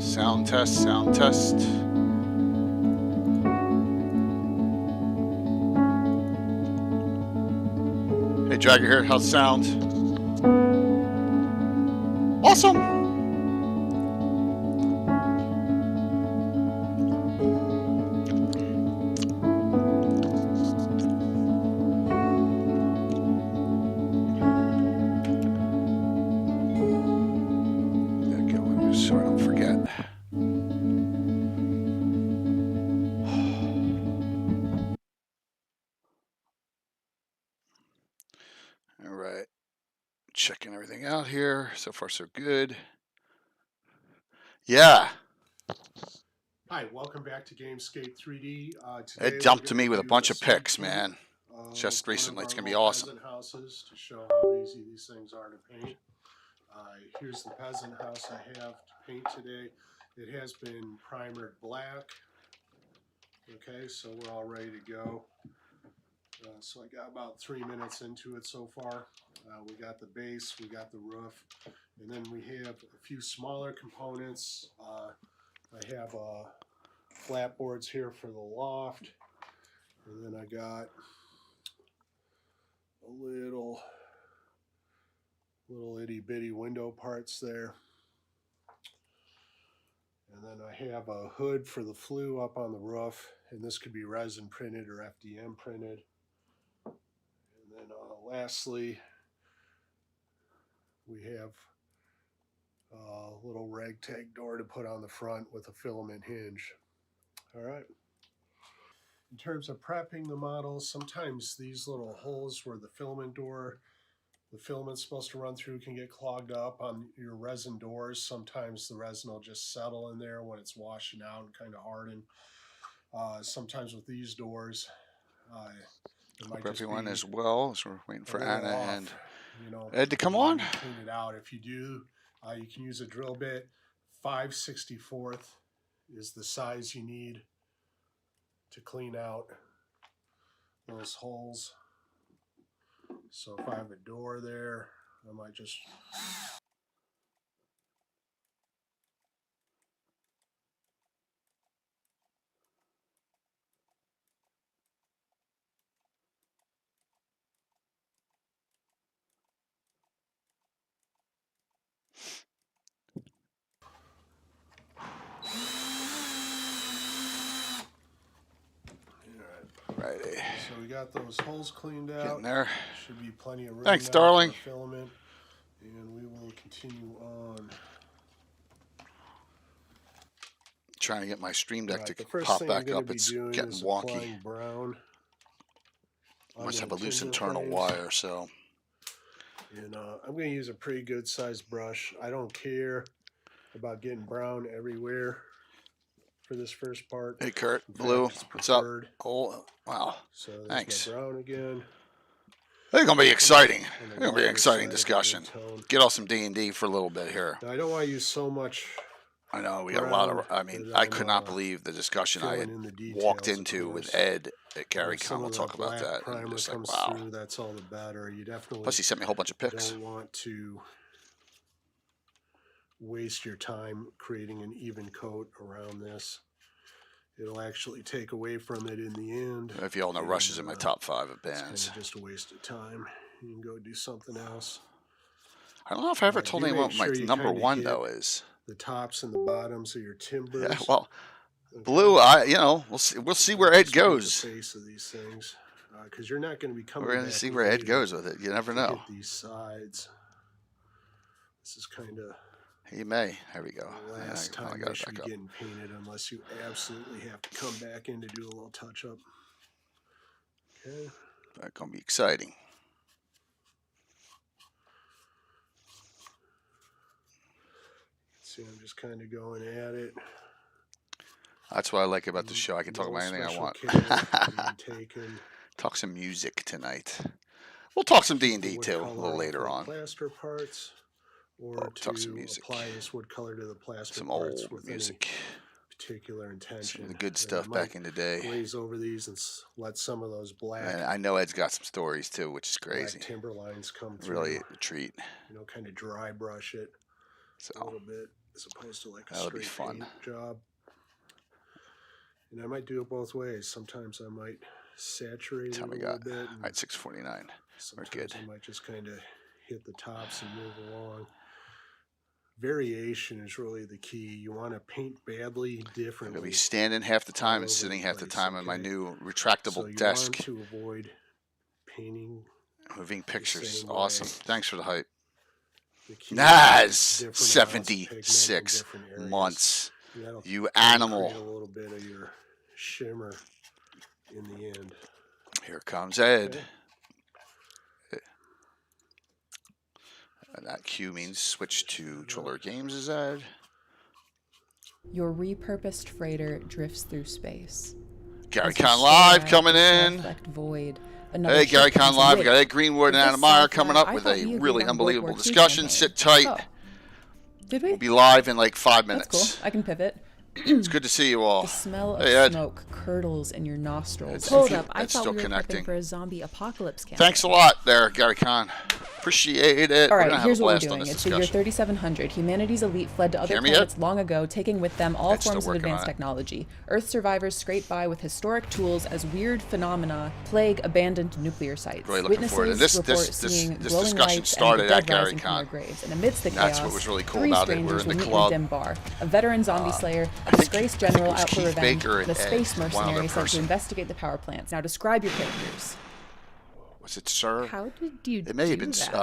Sound test, sound test. Hey, Dragger here. How's the sound? Awesome. So I don't forget. All right. Checking everything out here. So far, so good. Yeah. Hi, welcome back to Gamescape 3D. It dumped to me with a bunch of picks, man. Just recently. It's going to be awesome. Peasant houses to show how easy these things are to paint. Here's the peasant house I have to paint today. It has been primered black. Okay, so we're all ready to go. So I got about 3 minutes into it so far. We got the base, we got the roof, and then we have a few smaller components. I have flatboards here for the loft, and then I got a little itty bitty window parts there, and then I have a hood for the flue up on the roof, and this could be resin printed or FDM printed. And then lastly, we have a little ragtag door to put on the front with a filament hinge. All right. In terms of prepping the models, sometimes these little holes where the filament's supposed to run through can get clogged up on your resin doors. Sometimes the resin will just settle in there when it's washing out and kind of harden. Sometimes with these doors, it might Hope just everyone be is well. So we're waiting for Anna off, and Ed to come on. Clean it out. If you do, you can use a drill bit. 5/64 is the size you need to clean out those holes. So if I have a door there, I might just Righty. So we got those holes cleaned out. Getting there. Should be plenty of room. Thanks, darling. For the filament, and we will continue on. Trying to get my Stream Deck to The pop back up. It's getting wonky. Brown. Must have a loose internal wire, so. And I'm going to use a pretty good sized brush. I don't care about getting brown everywhere for this first part. Hey, Kurt. Blue, what's up? Oh, wow. So thanks. Brown again. It's going to be exciting. It's going to be an exciting discussion. Get off some D&D for a little bit here. Now, I don't want to use so much. I know, we got a lot of, I mean, I could not believe the discussion I had walked into with Ed at GaryCon. We'll talk about that. And just like, wow. Through, that's all the better. You definitely Plus, he sent me a whole bunch of pics. Don't want to waste your time creating an even coat around this. It'll actually take away from it in the end. If you all know, Rush is in my top 5 of bands. It's kind of just a waste of time. You can go do something else. I don't know if I ever told anyone what my number 1 though is. The tops and the bottoms of your timbers. Yeah, well, okay. Blue, we'll see where Ed goes. The face of these things, because you're not going to be coming. We're going to see where Ed goes with it. You never know. Hit these sides. This is kind of. He may. There we go. The last time you should be getting painted, unless you absolutely have to come back in to do a little touch up. Okay. That's going to be exciting. See, I'm just kind of going at it. That's what I like about the show. I can talk about anything I want. Talk some music tonight. We'll talk some D&D too a little later on. Plaster parts, or talk some music. Apply this wood color to the plaster some parts old with music. Particular intention. Some of the good stuff back in the day. Glaze over these and let some of those black. And I know Ed's got some stories too, which is crazy. Black timber lines come through. Really a treat. Kind of dry brush it a little bit. as opposed to like a That'll be straight fun. paint job. And I might do it both ways. Sometimes I might saturate it a little bit. All right, 6:49. We're good. I might just kind of hit the tops and move along. Variation is really the key. You want to paint badly differently. I'm going to be standing half the time and sitting half the time on my new retractable desk. So you want to avoid painting. Moving pictures. Awesome. Thanks for the hype. Nice. 76 months. You animal. A little bit of your shimmer in the end. Here comes Ed. Okay. And that cue means switch to Troller Games is Ed. Your repurposed freighter drifts through space. Gary Con Live coming in. Void. Hey, Gary Con Live. We got Ed Greenwood and Anna Meyer coming up with a really unbelievable discussion. Sit tight. Oh. Did we? We'll be live in like 5 minutes. That's cool. I can pivot. It's good to see you all. The smell of Ed. smoke curdles in your nostrils. Hold up, I thought still we were connecting. prepping for a zombie apocalypse campaign. Thanks a lot there, Gary Con. Appreciate it. All We're right, gonna here's have a what we're blast on doing. this It's the year discussion. 3700. Humanity's elite fled to other Hear me planets yet? long ago, taking with them all It's still forms of working advanced on it. technology. Earth survivors scrape by with historic tools as weird phenomena plague abandoned nuclear sites. Really looking forward to Witnesses this. report This seeing this glowing discussion lights started and the at dead Gary rising from Con. their graves. And amidst the That's chaos, what was really cool 3 about it. We're strangers in will the meet in club. a dim bar. A veteran zombie slayer, a think- disgraced I think it general was out for Keith revenge, Baker and a and space Ed, one other mercenary sent to person. investigate the power plants. Now describe your characters. Was it Sir? How did you It may have do been that?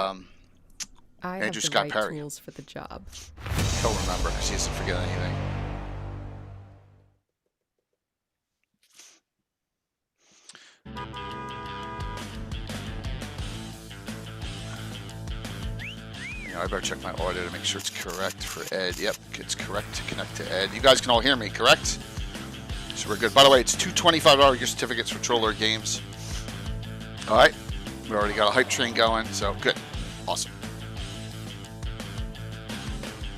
I have Andrew the Scott right Perry. tools for the job. He'll remember because he doesn't forget anything. You know, I better check my audio to make sure it's correct for Ed. Yep, it's correct to connect to Ed. You guys can all hear me, correct? So we're good. By the way, it's 2 $25 gift certificates for Troller Games. All right, we already got a hype train going, so good, awesome.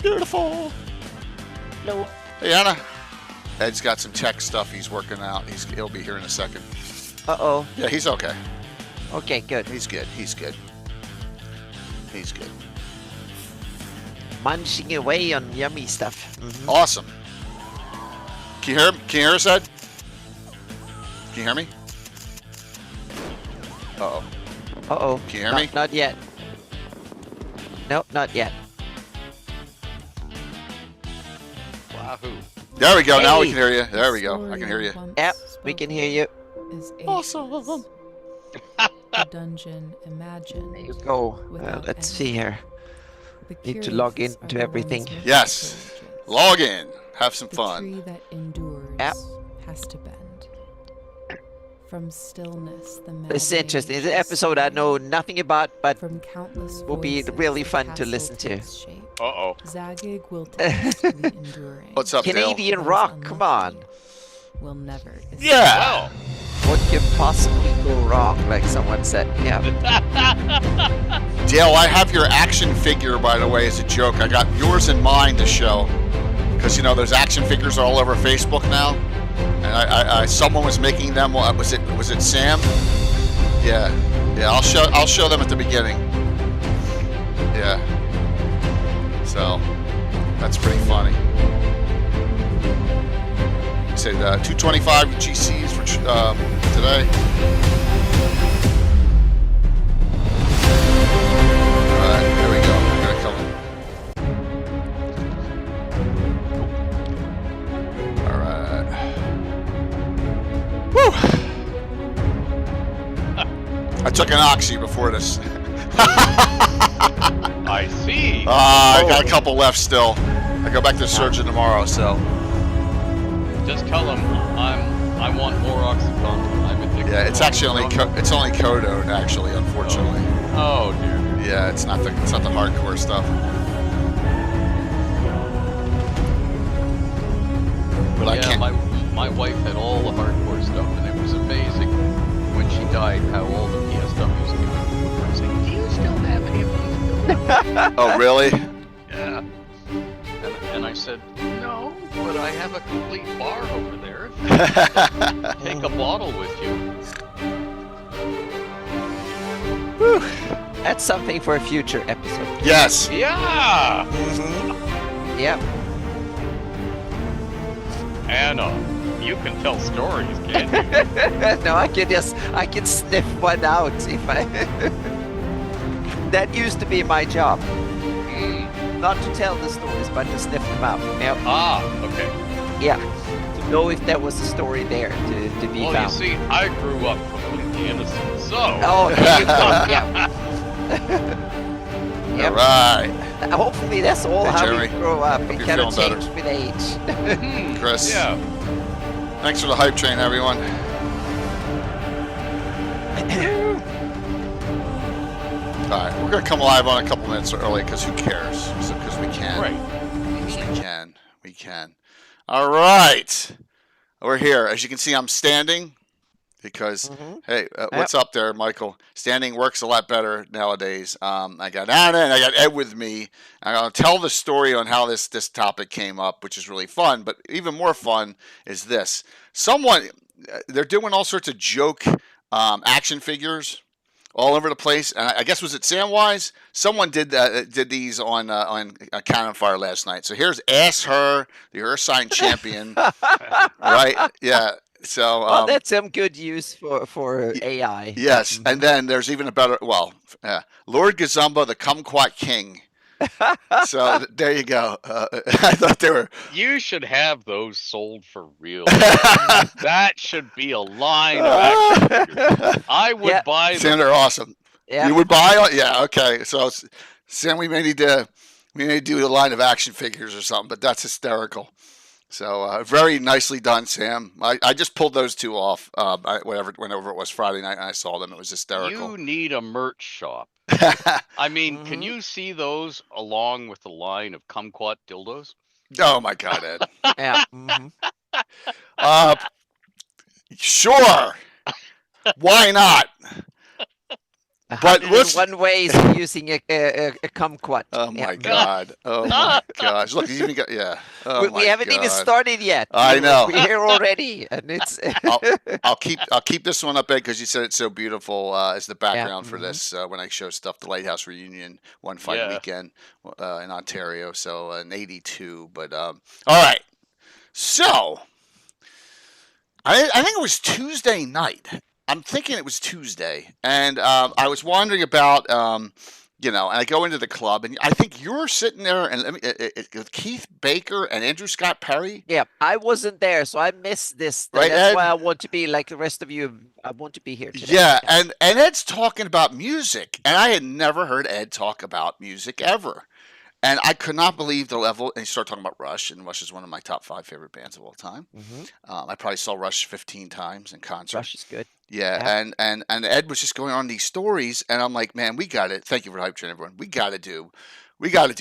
Beautiful. Hello. Hey, Anna. Ed's got some tech stuff he's working out. He'll be here in a second. Uh-oh. Yeah, he's okay. Okay, good. He's good. He's good. He's good. Munching away on yummy stuff. Awesome. Can you hear us, Ed? Can you hear me? Uh-oh. Uh-oh. Can you hear me? Not yet. Nope, not yet. Wahoo. There we go. Now we Hey. can hear you. There we go. I can hear you. Yep, we can hear you. Awesome. The dungeon imagine. There you go. Let's see here. Need to log into everything. Yes. Log in. Have some The fun. tree that endures Yep. has to bend. From stillness, the This is mad interesting. rage It's an episode I know screams. nothing about, but From countless will be voices, really the fun to castle listen to. takes shape. Uh-oh. Zagig will test the enduring. What's up, Dale? Canadian Those rock, come on. unlucky will never escape. Yeah. Well, What could possibly go wrong, like someone said. Yeah. Dale, I have your action figure, by the way, as a joke. I got yours and mine to show. Because, you know, those action figures are all over Facebook now. And I someone was making them. Was it Sam? Yeah. Yeah, I'll show them at the beginning. Yeah. So, that's pretty funny. Said 225 GCs for today. All right, here we go. We're gonna come. All right. Woo! I took an oxy before this. I see. I got a couple left still. I go back to the surgeon tomorrow, so. Just tell them I want more Oxycontin. I'm addicted. Yeah, it's to actually only Oxycontin. it's only codone, actually, unfortunately. Oh dear. Yeah, it's not the hardcore stuff. But I Yeah, can't. my wife had all the hardcore stuff, and it was amazing when she died how all the PSWs came out. I was like, do you still have any of these? Oh, really? Yeah. And I said, no, but I have a complete bar over there. Take a bottle with you. That's something for a future episode. Yes. Yeah. Yep. Anna, you can tell stories, can't you? No, I can sniff one out if I. That used to be my job. Not to tell the stories, but to sniff them out. Yep. Ah, okay. Yeah. To know if there was a story there to be Well, found. you see, I grew up completely innocent, so. Oh, there you go. Yeah. Yep. All right. Hopefully that's all Hey, how Jeremy. we grow up. It Hope you're cannot feeling change with age. Chris. Yeah. Thanks for the hype train, everyone. All right, we're gonna come live on a couple minutes early because who cares? Because we can. Right. We can. All right, we're here. As you can see, I'm standing because hey, what's up there, Michael? Standing works a lot better nowadays. I got Anna and I got Ed with me. I'm gonna tell the story on how this topic came up, which is really fun. But even more fun is this: they're doing all sorts of joke action figures all over the place. And I guess was it Samwise? Someone did these on Cannon Fire last night. So here's Ask Her, the Ursine champion, right? Yeah. So Well, that's some good use for AI. yes, and then there's even a better. Well, Lord Gazumba, the Kumquat King. So there you go. I thought they were. You should have those sold for real. That should be a line of action figures. I would buy them. Sam, they're awesome. Yeah. You would buy? Yeah. Okay. So Sam, we may need to do a line of action figures or something. But that's hysterical. So very nicely done, Sam. I just pulled those two off. Whenever it was Friday night, and I saw them. It was hysterical. You need a merch shop. I mean, can you see those along with the line of kumquat dildos? Oh my God, Ed. Yeah. Sure. Why not? But let's. 101 ways of using a kumquat. Oh my Yeah. God! Oh my gosh! Look, he's even got Oh We haven't even started yet. I know. We're here already, and it's. I'll keep this one up, Ed, because you said it's so beautiful as the background for this when I show stuff. The Lighthouse Reunion One Fight Weekend in Ontario, so in '82. But all right, so I think it was Tuesday night. I'm thinking it was Tuesday, and I was wondering about, and I go into the club, and I think you're sitting there, and with Keith Baker and Andrew Scott Perry. Yeah, I wasn't there, so I missed this. Right, That's Ed? why I want to be like the rest of you. I want to be here today. Yeah, and Ed's talking about music, and I had never heard Ed talk about music ever. And I could not believe the level. And he started talking about Rush, and Rush is one of my top 5 favorite bands of all time. I probably saw Rush 15 times in concert. Rush is good. Yeah, and Ed was just going on these stories, and I'm like, man, we got it. Thank you for the hype train, everyone. We got to do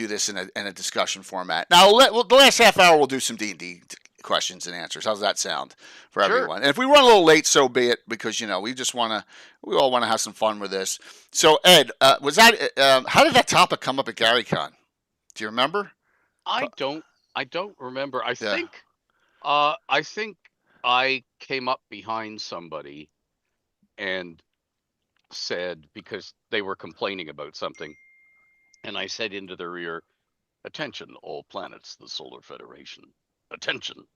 this in a discussion format. Now, the last half hour we'll do some D&D questions and answers. How's that sound for everyone? And if we run a little late, so be it, because we all want to have some fun with this. So, Ed, was that how did that topic come up at GaryCon? Do you remember? I don't remember. I think I came up behind somebody and said, because they were complaining about something, and I said into their ear, "Attention, all planets, the Solar Federation. Attention,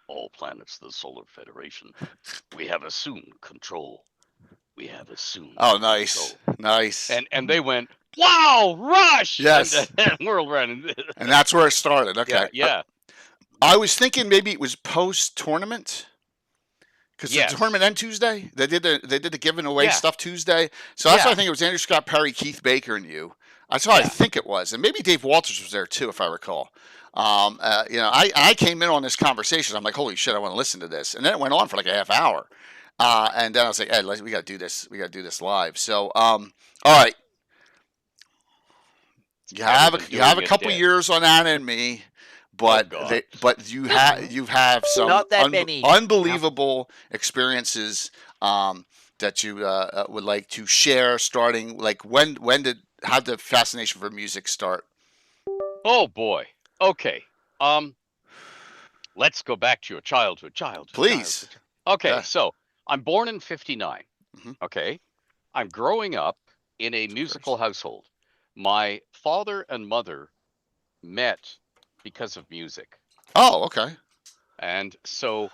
all planets, the Solar Federation. We have assumed control. We have assumed nice. control." Nice. And they went, "Wow, Rush!" Yes. And World Run. And that's where it started. Okay. Yeah. I was thinking maybe it was post-tournament. Because Yes. the tournament ended Tuesday. They did the giving away Yeah. stuff Tuesday. So that's why Yeah. I think it was Andrew Scott Perry, Keith Baker, and you. That's what I think it was. And maybe Dave Walters was there too, if I recall. I came in on this conversation. I'm like, holy shit, I want to listen to this. And then it went on for like a half hour. And then I was like, Ed, we got to do this. We got to do this live. So, all right. You have a couple years on Anna and me. But you have some Not that many. unbelievable experiences that you would like to share. Starting like how did the fascination for music start? Oh boy. Okay. Let's go back to your childhood. Please. Okay. Yeah. So I'm born in '59. Mhm. Okay. I'm growing up in a musical household. My father and mother met because of music. Oh, okay. And so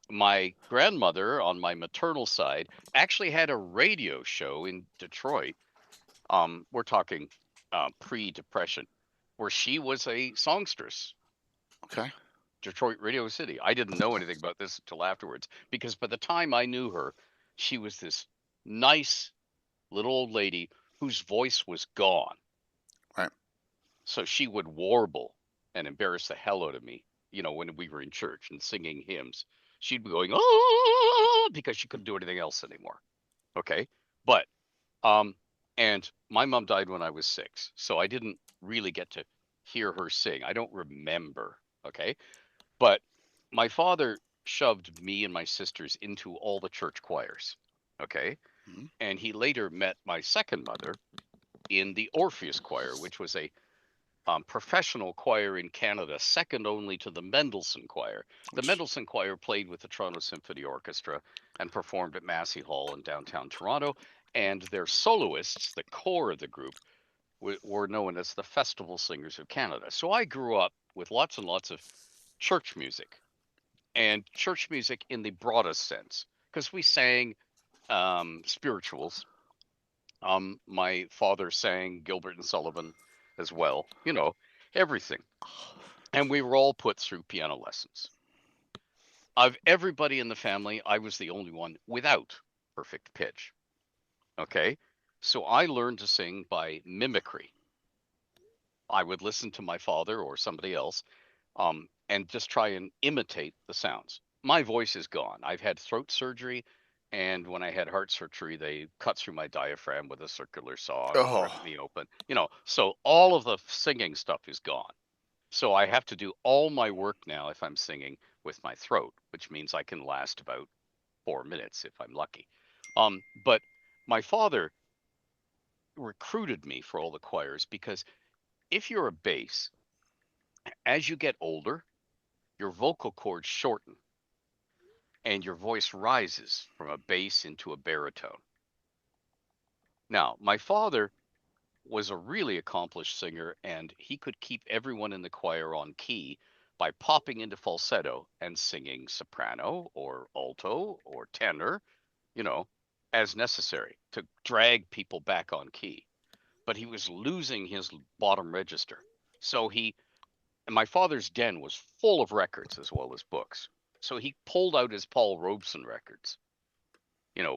my grandmother on my maternal side actually had a radio show in Detroit. We're talking pre-depression, where she was a songstress. Okay. Detroit Radio City. I didn't know anything about this until afterwards, because by the time I knew her, she was this nice little old lady whose voice was gone. Right. So she would warble and embarrass the hell out of me, when we were in church and singing hymns. She'd be going, oh, because she couldn't do anything else anymore. Okay. But, and my mom died when I was 6, so I didn't really get to hear her sing. I don't remember. Okay. But my father shoved me and my sisters into all the church choirs. Okay. Mhm. And he later met my second mother in the Orpheus Choir, which was a professional choir in Canada, second only to the Mendelssohn Choir. The Mendelssohn Choir played with the Toronto Symphony Orchestra and performed at Massey Hall in downtown Toronto. And their soloists, the core of the group, were known as the Festival Singers of Canada. So I grew up with lots and lots of church music, and church music in the broadest sense, because we sang spirituals. My father sang Gilbert and Sullivan as well, everything. And we were all put through piano lessons. Of everybody in the family, I was the only one without perfect pitch. Okay. So I learned to sing by mimicry. I would listen to my father or somebody else, and just try and imitate the sounds. My voice is gone. I've had throat surgery, and when I had heart surgery, they cut through my diaphragm with a circular saw and ripped Oh. me open. So all of the singing stuff is gone. So I have to do all my work now if I'm singing with my throat, which means I can last about 4 minutes if I'm lucky. But my father recruited me for all the choirs because if you're a bass, as you get older, your vocal cords shorten and your voice rises from a bass into a baritone. Now, my father was a really accomplished singer, and he could keep everyone in the choir on key by popping into falsetto and singing soprano or alto or tenor, as necessary to drag people back on key. But he was losing his bottom register. So and my father's den was full of records as well as books. So he pulled out his Paul Robeson records.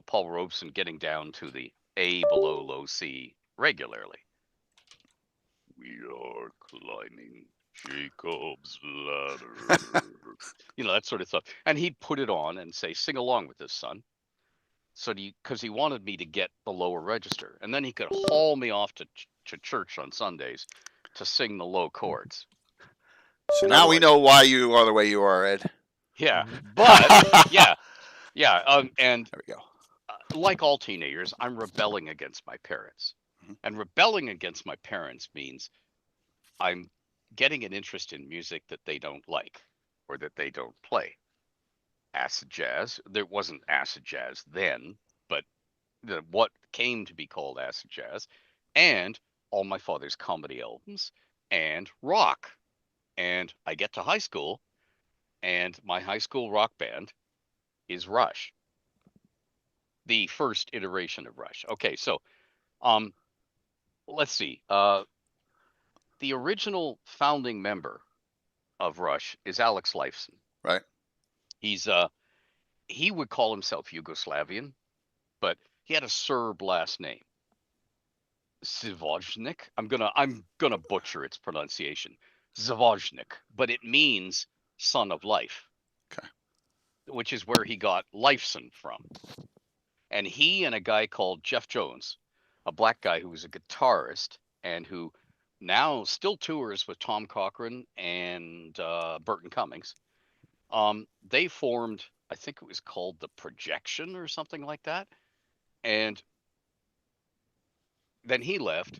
Paul Robeson getting down to the A below low C regularly. We are climbing Jacob's ladder. That sort of stuff. And he'd put it on and say, sing along with this, son. So because he wanted me to get the lower register. And then he could haul me off to church on Sundays to sing the low chords. So now we know why you are the way you are, Ed. Yeah, but yeah. And there we go. Like all teenagers, I'm rebelling against my parents. Mhm. And rebelling against my parents means I'm getting an interest in music that they don't like or that they don't play. Acid jazz. There wasn't acid jazz then, but what came to be called acid jazz, and all my father's comedy albums and rock. And I get to high school, and my high school rock band is Rush. The first iteration of Rush. Okay, so let's see. The original founding member of Rush is Alex Lifeson. Right. He would call himself Yugoslavian, but he had a Serb last name. Zvojnik. I'm gonna butcher its pronunciation. Zvojnik, but it means son of life. Okay. Which is where he got Lifeson from. And he and a guy called Jeff Jones, a black guy who was a guitarist and who now still tours with Tom Cochrane and Burton Cummings. They formed, I think it was called The Projection or something like that. And then he left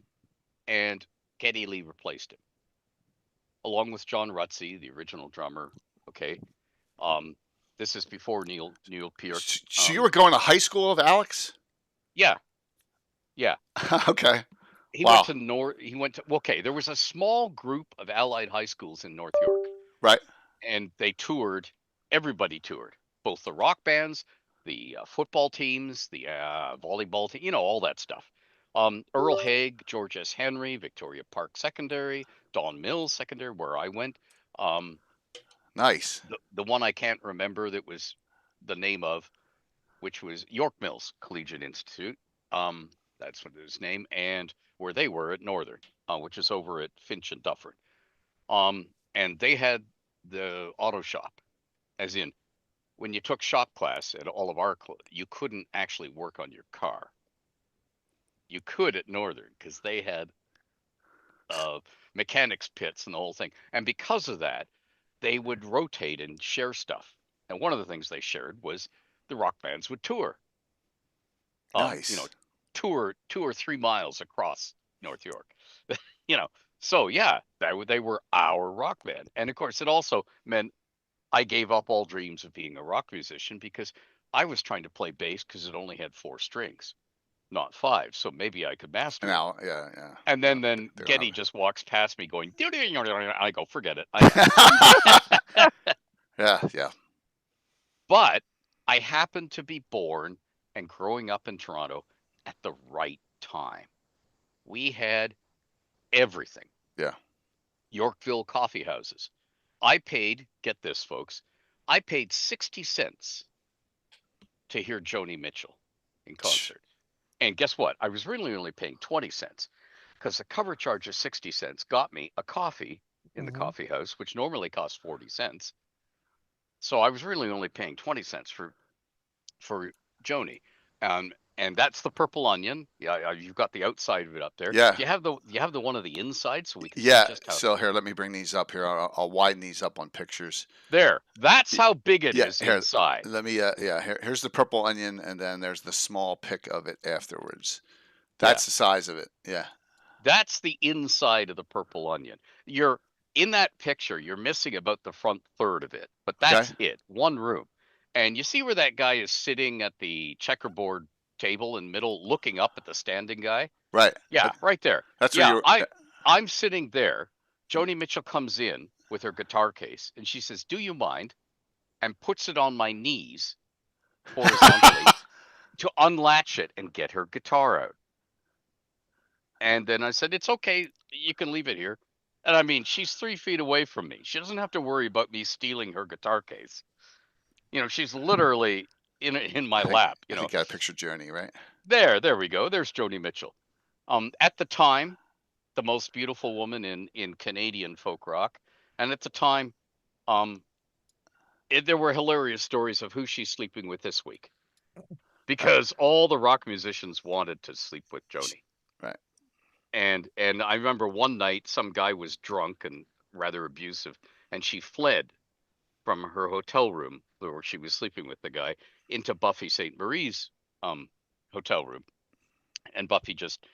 and Geddy Lee replaced him, along with John Rutsey, the original drummer. Okay. This is before Neil Peart. So you were going to high school with Alex? Yeah. Okay. He went to okay, there was a small group of allied high schools in North York. Right. and they toured. Everybody toured, both the rock bands, the football teams, the volleyball team, all that stuff. Earl Haig, George S. Henry, Victoria Park Secondary, Don Mills Secondary, where I went. Um, Nice. the one I can't remember that was the name of, which was York Mills Collegiate Institute. That's what his name, and where they were at Northern, which is over at Finch and Dufferin. And they had the auto shop, as in when you took shop class at all of our, you couldn't actually work on your car. You could at Northern because they had mechanics pits and the whole thing. And because of that, they would rotate and share stuff. And one of the things they shared was the rock bands would tour. Nice. Tour 2 or 3 miles across North York. So yeah, they were our rock band. And of course, it also meant I gave up all dreams of being a rock musician because I was trying to play bass because it only had 4 strings, not 5. So maybe I could master it. Now, yeah. And then Getty just walks past me going, I go, forget it. Yeah. But I happened to be born and growing up in Toronto at the right time. We had everything. Yeah. Yorkville coffee houses. I paid, get this, folks, I paid 60 cents to hear Joni Mitchell in concert. And guess what? I was really only paying 20 cents because the cover charge of 60 cents got me a coffee in the coffee house, which normally costs 40 cents. So I was really only paying 20 cents for Joni. And that's the Purple Onion. Yeah, you've got the outside of it up there. Yeah. Do you have the one of the inside so we can Yeah. see just how? So here, let me bring these up here. I'll widen these up on pictures. There. That's how big it is here, inside. Let me. Here's the Purple Onion, and then there's the small pic of it afterwards. That's the size of it. Yeah. That's the inside of the Purple Onion. You're in that picture. You're missing about the front third of it, but that's it. One room, and you see where that guy is sitting at the checkerboard table in middle, looking up at the standing guy. Right. Yeah, right there. That's where you're. I'm sitting there. Joni Mitchell comes in with her guitar case, and she says, "Do you mind?" and puts it on my knees horizontally to unlatch it and get her guitar out. And then I said, "It's okay. You can leave it here." And I mean, she's 3 feet away from me. She doesn't have to worry about me stealing her guitar case. She's literally in my lap. I think I pictured Journey, right? There we go. There's Joni Mitchell. At the time, the most beautiful woman in Canadian folk rock, and at the time, there were hilarious stories of who she's sleeping with this week, because all the rock musicians wanted to sleep with Joni. Right. And I remember one night some guy was drunk and rather abusive, and she fled from her hotel room where she was sleeping with the guy into Buffy St. Marie's hotel room. And Buffy just,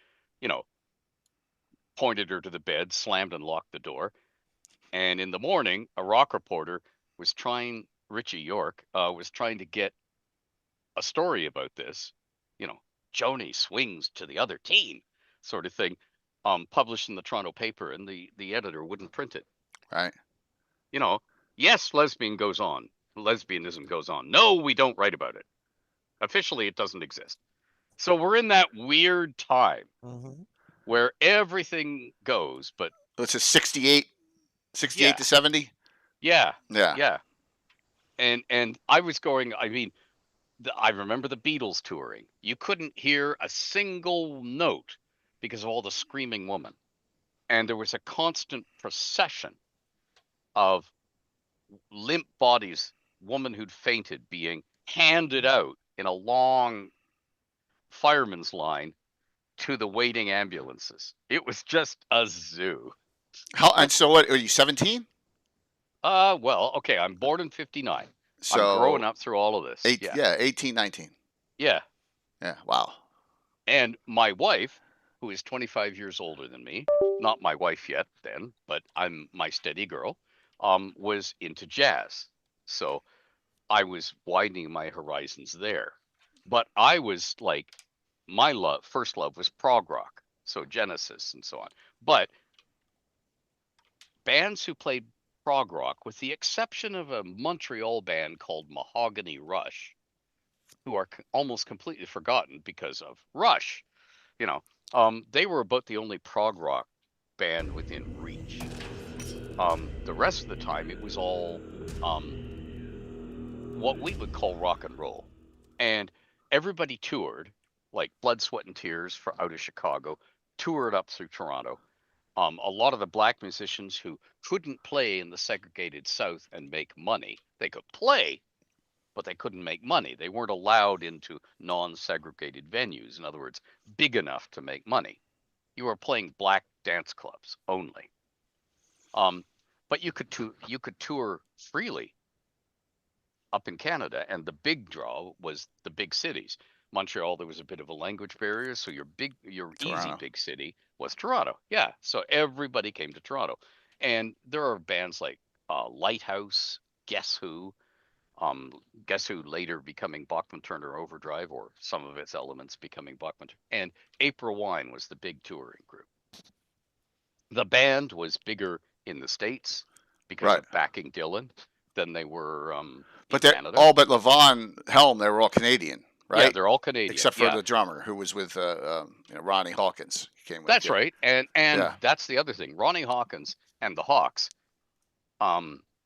pointed her to the bed, slammed and locked the door. And in the morning, a rock reporter Richie York, was trying to get a story about this, Joni swings to the other team sort of thing, published in the Toronto paper, and the editor wouldn't print it. Right. Yes, lesbianism goes on. No, we don't write about it. Officially, it doesn't exist. So we're in that weird time where everything goes, but it's a 68 to 70. Yeah. Yeah. And I was going, I remember the Beatles touring. You couldn't hear a single note because of all the screaming women. And there was a constant procession of limp bodies, woman who'd fainted, being handed out in a long fireman's line to the waiting ambulances. It was just a zoo. And so what, are you 17? Well, okay, I'm born in 59. So I'm growing up through all of this. 18, 19. Yeah. Yeah, wow. And my wife, who is 25 years older than me, not my wife yet then, but I'm my steady girl, was into jazz. So I was widening my horizons there. But I was like, my first love was prog rock, so Genesis and so on. But bands who played prog rock, with the exception of a Montreal band called Mahogany Rush, who are almost completely forgotten because of Rush. You know, they were about the only prog rock band within reach. The rest of the time, it was all what we would call rock and roll, and everybody toured, like Blood, Sweat, and Tears for out of Chicago, toured up through Toronto. A lot of the black musicians who couldn't play in the segregated South and make money, they could play, but they couldn't make money. They weren't allowed into non-segregated venues. In other words, big enough to make money. You were playing black dance clubs only. Um, but you could tour freely up in Canada, and the big draw was the big cities. Montreal, there was a bit of a language barrier, so your easy Toronto. big city was Toronto. Yeah, so everybody came to Toronto, and there are bands like Lighthouse, Guess Who, Guess Who later becoming Bachman Turner Overdrive, or some of its elements becoming Bachman, and April Wine was the big touring group. The band was bigger in the States because Right. of backing Dylan than they were in But they're Canada. all but Levon Helm. They were all Canadian, right? Yeah, they're all Canadian. Except for yeah, the drummer who was with Ronnie Hawkins. He came with. that's Yeah. right. And Yeah. that's the other thing. Ronnie Hawkins and the Hawks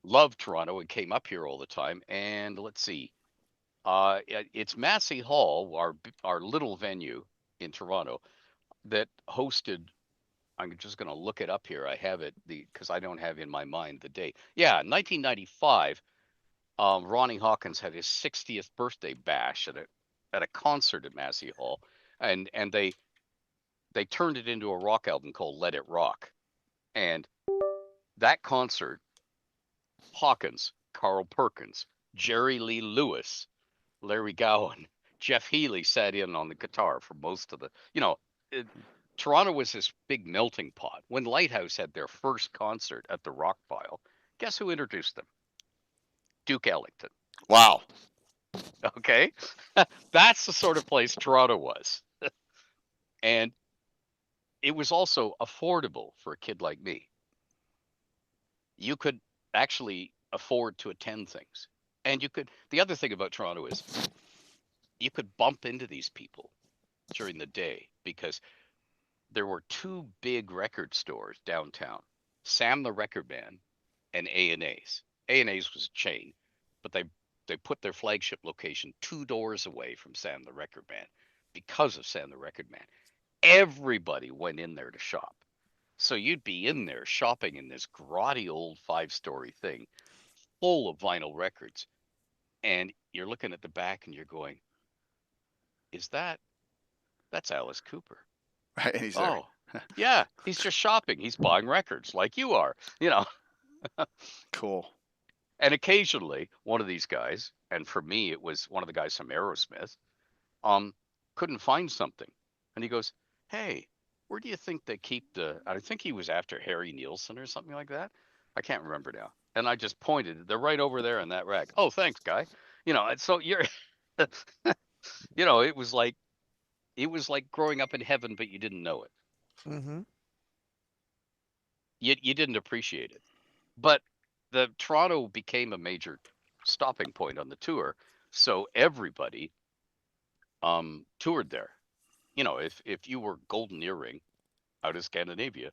loved Toronto and came up here all the time. And let's see, it's Massey Hall, our little venue in Toronto, that hosted. I'm just going to look it up here. I have it because I don't have in my mind the date. Yeah, 1995. Ronnie Hawkins had his 60th birthday bash at a concert at Massey Hall, and they turned it into a rock album called Let It Rock. And that concert, Hawkins, Carl Perkins, Jerry Lee Lewis, Larry Gowan, Jeff Healey sat in on the guitar for most of the, Toronto was this big melting pot. When Lighthouse had their first concert at the Rock Pile, guess who introduced them? Duke Ellington. Wow. Okay. That's the sort of place Toronto was. And it was also affordable for a kid like me. You could actually afford to attend things. And the other thing about Toronto is you could bump into these people during the day because there were two big record stores downtown, Sam the Record Man and A&A's. A&A's was a chain, but they put their flagship location 2 doors away from Sam the Record Man because of Sam the Record Man. Everybody went in there to shop. So you'd be in there shopping in this grotty old 5-story thing full of vinyl records. And you're looking at the back and you're going, that's Alice Cooper. Right. And he's there. Oh, yeah. He's just shopping. He's buying records like you are, Cool. And occasionally one of these guys, and for me, it was one of the guys from Aerosmith, couldn't find something. And he goes, hey, where do you think they keep I think he was after Harry Nielsen or something like that. I can't remember now. And I just pointed, they're right over there in that rack. Oh, thanks, guy. And so you're, it was like growing up in heaven, but you didn't know it. Mm-hmm. You didn't appreciate it. But the Toronto became a major stopping point on the tour. So everybody toured there. If you were Golden Earring out of Scandinavia,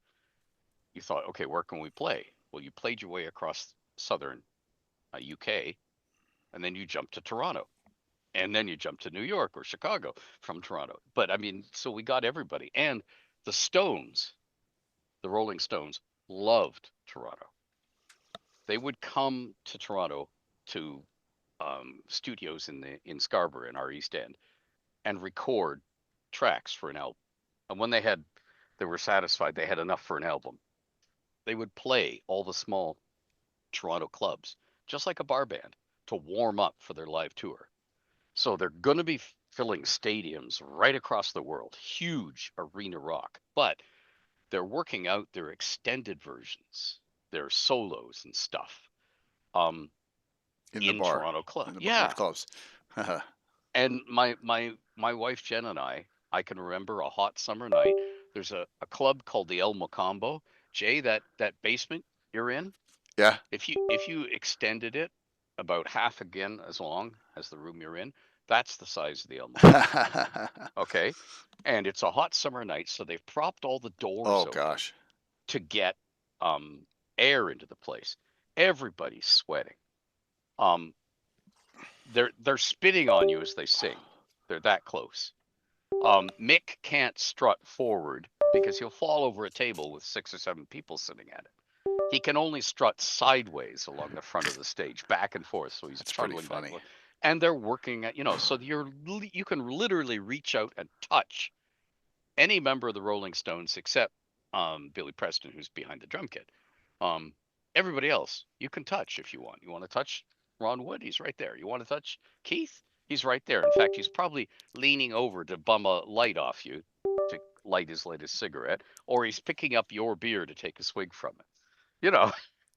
you thought, okay, where can we play? Well, you played your way across southern UK, and then you jumped to Toronto, and then you jumped to New York or Chicago from Toronto. But I mean, so we got everybody. And the Stones, the Rolling Stones, loved Toronto. They would come to Toronto to studios in Scarborough in our East End and record tracks for an album. And when they were satisfied they had enough for an album, they would play all the small Toronto clubs, just like a bar band, to warm up for their live tour. So they're going to be filling stadiums right across the world, huge arena rock, but they're working out their extended versions, their solos and stuff, in Toronto club. Yeah, clubs. and my wife Jen and I can remember a hot summer night. There's a club called the El Mocambo. Jay, that basement you're in, Yeah. If you extended it about half again as long as the room you're in, that's the size of the Elm tree. Okay, and it's a hot summer night, so they've propped all the doors Oh open gosh. to get air into the place. Everybody's sweating. Um, they're spitting on you as they sing. They're that close. Mick can't strut forward because he'll fall over a table with 6 or 7 people sitting at it. He can only strut sideways along the front of the stage, back and forth. So he's That's pretty trundling back and funny. forth. And they're working at, so you can literally reach out and touch any member of the Rolling Stones except Billy Preston, who's behind the drum kit. Um, Everybody else you can touch if you want. You want to touch Ron Wood? He's right there. You want to touch Keith? He's right there. In fact, he's probably leaning over to bum a light off you to light his latest cigarette, or he's picking up your beer to take a swig from it. You know,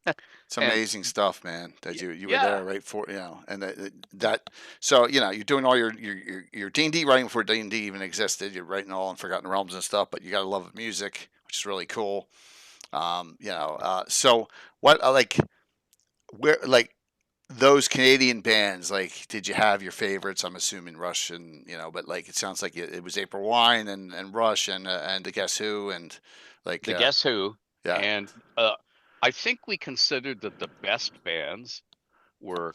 It's and amazing stuff, man. That you were yeah, there right for and that so you're doing all your D&D writing before D&D even existed. You're writing all in Forgotten Realms and stuff, but you got to love music, which is really cool. So what like where like those Canadian bands, like, did you have your favorites? I'm assuming Rush and but like it sounds like it was April Wine and Rush and the Guess Who and like the Guess Who, yeah, and I think we considered that the best bands were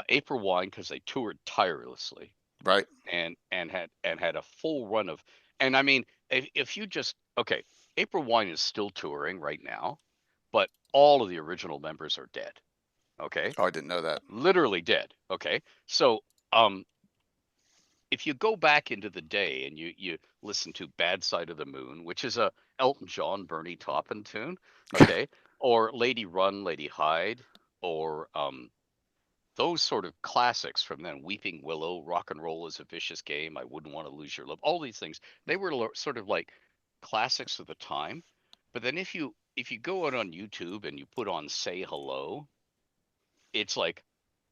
April Wine because they toured tirelessly right. and had a full run of. And I mean, if you just okay, April Wine is still touring right now, but all of the original members are dead. Okay, Oh, I didn't know that. literally dead. Okay, so um, if you go back into the day and you listen to Bad Side of the Moon, which is a Elton John, Bernie Taupin tune, okay, or Lady Run, Lady Hide, or those sort of classics from then, Weeping Willow, Rock and Roll is a Vicious Game, I Wouldn't Want to Lose Your Love, all these things, they were sort of like classics of the time. But then if you go out on YouTube and you put on Say Hello, it's like,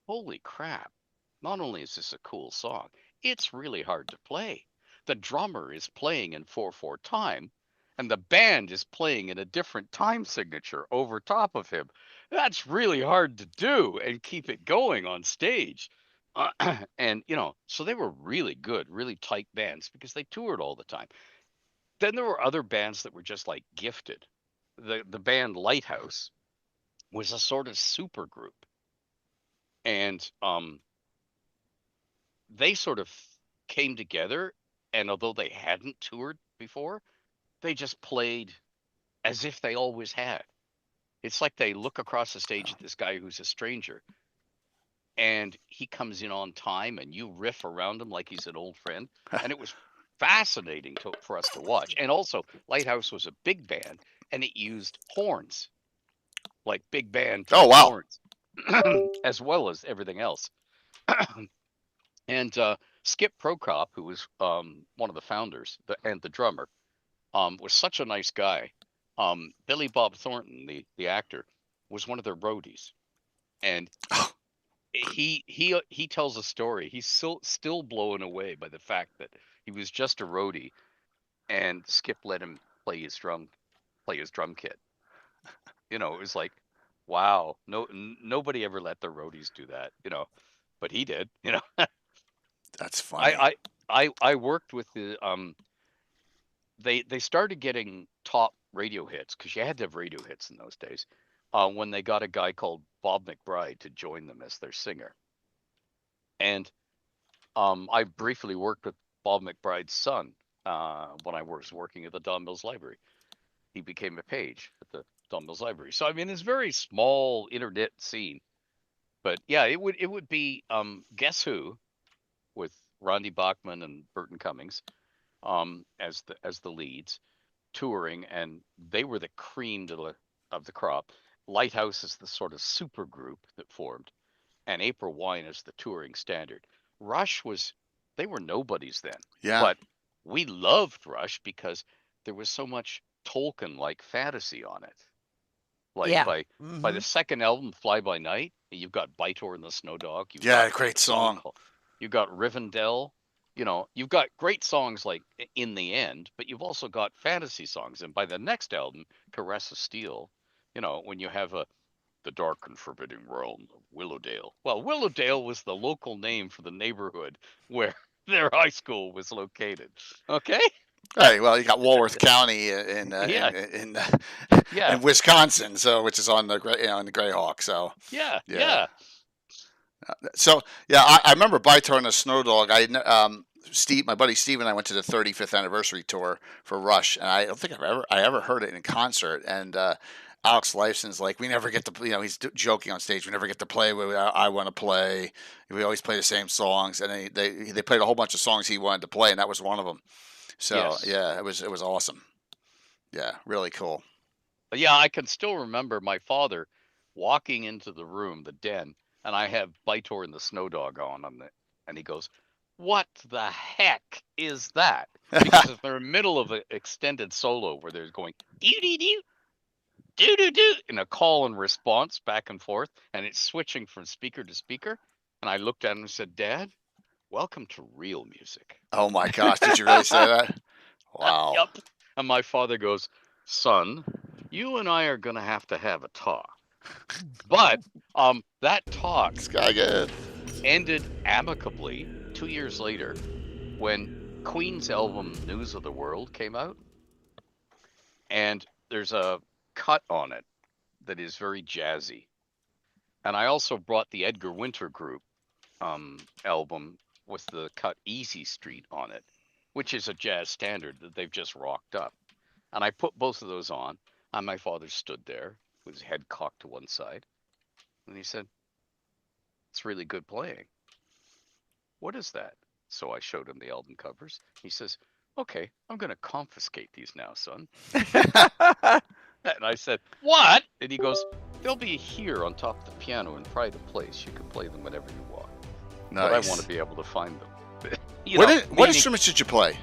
holy crap. Not only is this a cool song, it's really hard to play. The drummer is playing in 4/4 time, and the band is playing in a different time signature over top of him. That's really hard to do and keep it going on stage. And, so they were really good, really tight bands because they toured all the time. Then there were other bands that were just like gifted. The band Lighthouse was a sort of super group. And they sort of came together, and although they hadn't toured before, they just played as if they always had. It's like they look across the stage at this guy who's a stranger, and he comes in on time, and you riff around him like he's an old friend, and it was fascinating for us to watch. And also, Lighthouse was a big band, and it used horns, like big band Oh type wow. horns, as well as everything else. And Skip Prokop, who was one of the founders and the drummer, was such a nice guy. Billy Bob Thornton, the actor, was one of their roadies, and he tells a story. He's still blown away by the fact that he was just a roadie, and Skip let him play his drum kit. It was like, wow, nobody ever let their roadies do that. But he did. That's funny. I worked with the they started getting top radio hits because you had to have radio hits in those days. When they got a guy called Bob McBride to join them as their singer, and I briefly worked with Bob McBride's son when I was working at the Don Mills Library. He became a page at the Don Mills Library. So I mean, it's a very small internet scene, but yeah, it would be Guess Who with Randy Bachman and Burton Cummings as the leads touring, and they were the cream of the crop. Lighthouse is the sort of super group that formed, and April Wine is the touring standard. Rush they were nobodies then, Yeah. but we loved Rush because there was so much Tolkien like fantasy on it. Like Yeah. by the second album, Fly By Night, you've got Baitor and the Snow Dog. You've Yeah, got great a song song. called, you've got Rivendell. You've got great songs like In the End, but you've also got fantasy songs. And by the next album, Caress of Steel, when you have the dark and forbidding realm of Willowdale. Well, Willowdale was the local name for the neighborhood where their high school was located. Okay? Hey, well, you got Walworth County Yeah, in yeah, Wisconsin, so which is on the on the Greyhawk. So yeah, yeah, yeah. so yeah, I remember Bytor and the Snow Dog. Steve, my buddy Steve, and I went to the 35th anniversary tour for Rush, and I don't think I ever heard it in concert. And Alex Lifeson's like, we never get to, he's joking on stage. We never get to play where I want to play. We always play the same songs, and they played a whole bunch of songs he wanted to play, and that was one of them. So Yes. yeah, it was awesome. Yeah, really cool. Yeah, I can still remember my father walking into the room, the den, and I have Bytor and the Snow Dog on it, and he goes, "What the heck is that?" Because if they're in the middle of an extended solo where they're going doo doo doo doo doo doo in a call and response back and forth, and it's switching from speaker to speaker, and I looked at him and said, "Dad, welcome to real music." Oh my gosh, did you really say that? Wow. Yep. And my father goes, "Son, you and I are gonna have to have a talk." But that talk This guy good. ended amicably 2 years later when Queen's album News of the World came out, and there's a cut on it that is very jazzy. And I also brought the Edgar Winter Group album with the cut Easy Street on it, which is a jazz standard that they've just rocked up. And I put both of those on, and my father stood there with his head cocked to one side, and he said, "It's really good playing. What is that?" So I showed him the album covers. He says, "Okay, I'm going to confiscate these now, son." And I said, "What?" And he goes, "They'll be here on top of the piano in private place. You can play them whenever you want. But I Nice. want to be able to find them." What instruments did you play?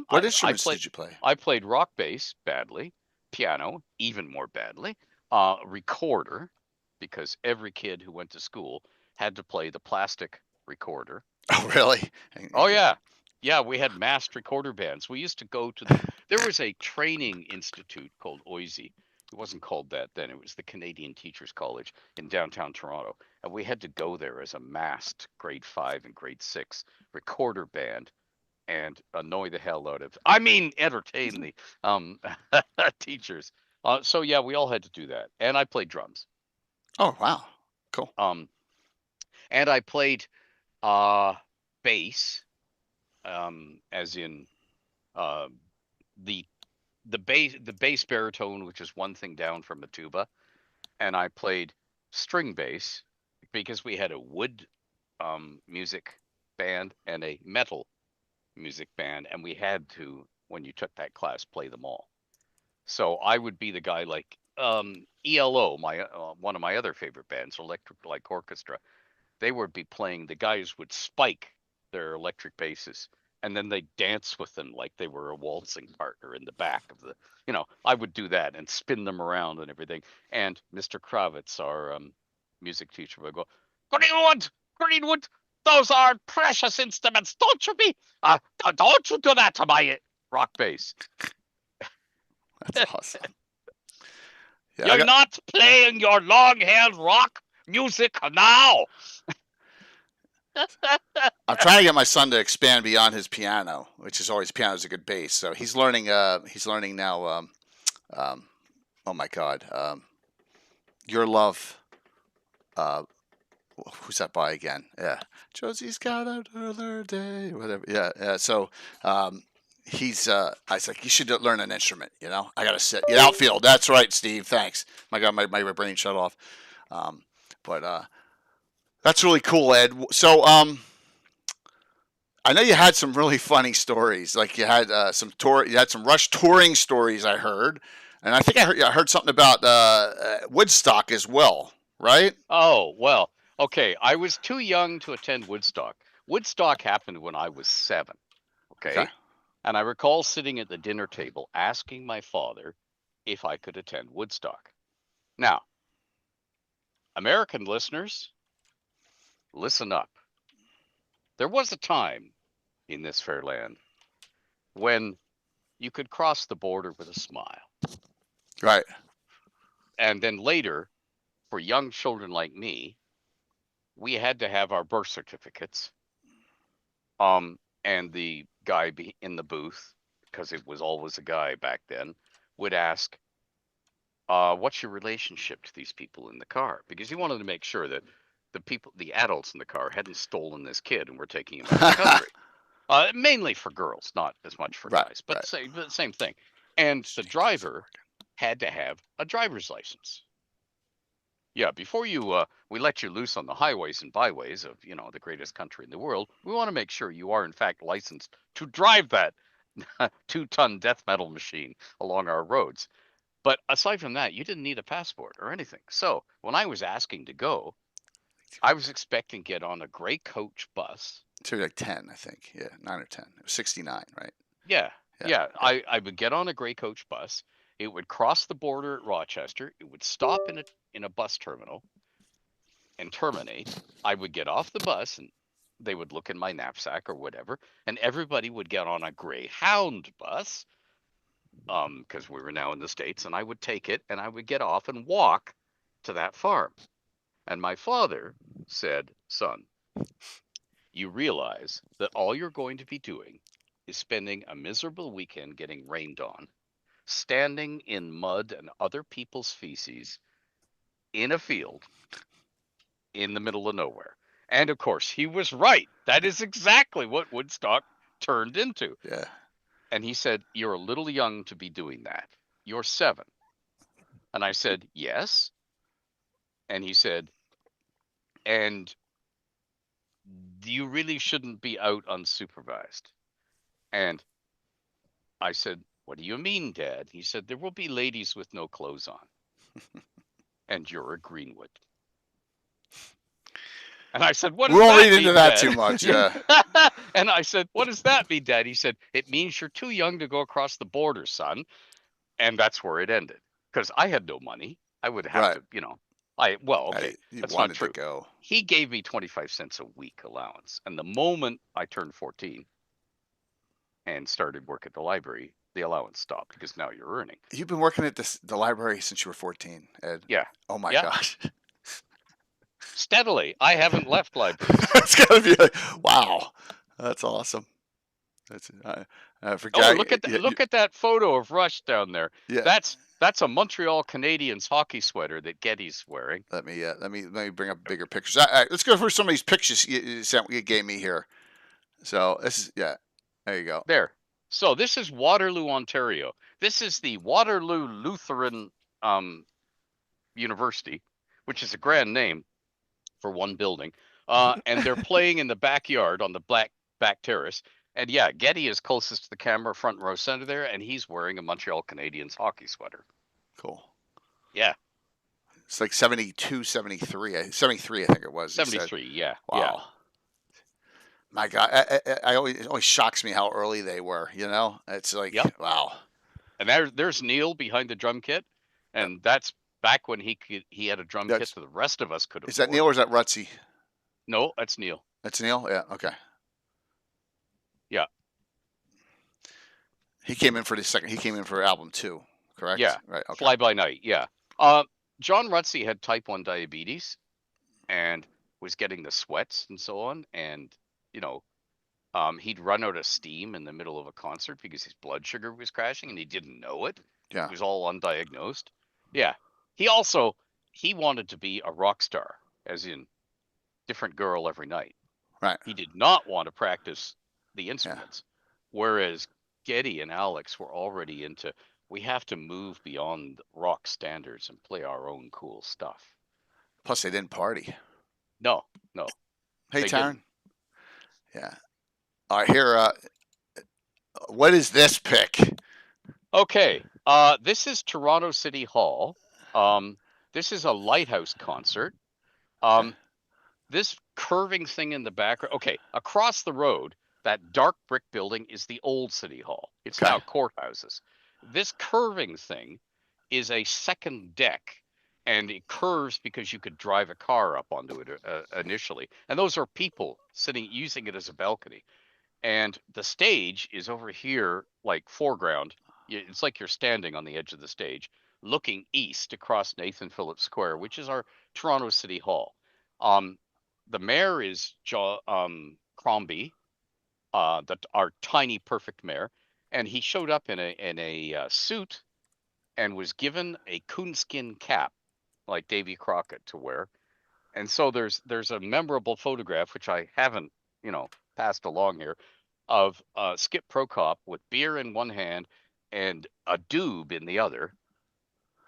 What instruments did you play? I played rock bass badly, piano even more badly, recorder, because every kid who went to school had to play the plastic recorder. Oh, really? Oh yeah. Yeah, we had massed recorder bands. We used to go to there was a training institute called OISE. It wasn't called that then. It was the Canadian Teachers College in downtown Toronto. And we had to go there as a massed grade 5 and grade 6 recorder band and annoy the hell out of, entertain the teachers. So yeah, we all had to do that. And I played drums. Oh, wow. Cool. And I played bass, as in the bass baritone, which is one thing down from a tuba, and I played string bass because we had a wood music band and a metal music band, and we had to, when you took that class, play them all. So I would be the guy like ELO, my one of my other favorite bands, Electric Light Orchestra. They would be playing, the guys would spike their electric basses and then they dance with them like they were a waltzing partner in the back of the, I would do that and spin them around and everything. And Mr. Kravitz, our music teacher, would go, Greenwood, those are precious instruments. Don't you do that to my rock bass. That's awesome. Yeah, You're not playing your long-haired rock music now. I'm trying to get my son to expand beyond his piano, which is always, piano's a good bass. So he's learning now. Oh my God, Your Love. Who's that by again? Yeah, Josie's got another day. Whatever. Yeah. So he's. I was like, you should learn an instrument. I gotta sit. Yeah, outfield. That's right, Steve. Thanks. My God, my brain shut off. But that's really cool, Ed. So I know you had some really funny stories. Like you had you had some Rush touring stories. I heard, and I think I heard something about Woodstock as well, right? Oh, well, okay. I was too young to attend Woodstock. Woodstock happened when I was 7. Okay. Okay. And I recall sitting at the dinner table asking my father if I could attend Woodstock. Now, American listeners, listen up. There was a time in this fair land when you could cross the border with a smile. Right. And then later, for young children like me, we had to have our birth certificates. And the guy in the booth, because it was always a guy back then, would ask, what's your relationship to these people in the car? Because he wanted to make sure that the adults in the car hadn't stolen this kid and were taking him out of the country. Mainly for girls, not as much for guys, but same thing. And the driver had to have a driver's license. Yeah, before we let you loose on the highways and byways of, the greatest country in the world, we want to make sure you are in fact licensed to drive that 2-ton death metal machine along our roads. But aside from that, you didn't need a passport or anything. So when I was asking to go, I was expecting to get on a gray coach bus. So like 10, I think. Yeah, 9 or 10. It was 69, right? Yeah. I would get on a gray coach bus. It would cross the border at Rochester. It would stop in a bus terminal and terminate. I would get off the bus and they would look in my knapsack or whatever, and everybody would get on a Greyhound bus, because we were now in the States, and I would take it and I would get off and walk to that farm. And my father said, son, you realize that all you're going to be doing is spending a miserable weekend getting rained on, standing in mud and other people's feces in a field in the middle of nowhere. And of course, he was right. That is exactly what Woodstock turned into. Yeah. And he said, you're a little young to be doing that. You're 7. And I said, yes. And he said, and you really shouldn't be out unsupervised. And I said, what do you mean, Dad? He said, there will be ladies with no clothes on. And you're a Greenwood. And I said, what does We won't that read mean, into that Dad? too much, yeah. And I said, what does that mean, Dad? He said, it means you're too young to go across the border, son. And that's where it ended. Because I had no money. I would have to, okay, You that's wanted not true. to go. He gave me 25 cents a week allowance. And the moment I turned 14 and started work at the library, the allowance stopped, because now you're earning. You've been working at the library since you were 14, Ed. Yeah. Oh my Yeah. gosh. Steadily. I haven't left libraries. It's gotta be like, wow, that's awesome. That's I forgot. Oh, look at that photo of Rush down there. Yeah. That's a Montreal Canadiens hockey sweater that Getty's wearing. Let me bring up bigger pictures. Let's go through some of these pictures you gave me here. So this is there you go. There. So this is Waterloo, Ontario. This is the Waterloo Lutheran University, which is a grand name for one building. And they're playing in the backyard on the back terrace. And yeah, Getty is closest to the camera, front row center there, and he's wearing a Montreal Canadiens hockey sweater. Cool. Yeah. It's like 72, 73. 73, I think it was. 73, yeah. Wow. Yeah. My God, it always shocks me how early they were. It's like, wow. And there's Neil behind the drum kit, and that's back when he had a drum kit, so the rest of us could have. Is that Neil or is that Rutsy? No, that's Neil. That's Neil. Yeah. Okay. Yeah. He came in for the second. He came in for album 2, correct? Yeah. Right. Okay. Fly By Night. Yeah. John Rutsey had type 1 diabetes, and was getting the sweats and so on, and he'd run out of steam in the middle of a concert because his blood sugar was crashing, and he didn't know it. Yeah. It was all undiagnosed. Yeah. He wanted to be a rock star, as in different girl every night. Right. He did not want to practice the instruments. Yeah. Whereas Getty and Alex were already into, we have to move beyond rock standards and play our own cool stuff. Plus, they didn't party. No. Hey, Taryn. Yeah. All right, here. What is this pic? Okay. This is Toronto City Hall. This is a Lighthouse concert. This curving thing in the background. Okay, across the road, that dark brick building is the old City Hall. It's now courthouses. This curving thing is a second deck, and it curves because you could drive a car up onto it initially. And those are people using it as a balcony. And the stage is over here, like foreground. It's like you're standing on the edge of the stage. looking east across Nathan Phillips Square, which is our Toronto City Hall. The mayor is Crombie, our tiny perfect mayor, and he showed up in a suit and was given a coonskin cap like Davy Crockett to wear. And so there's a memorable photograph which I haven't passed along here of Skip Prokop with beer in one hand and a doob in the other,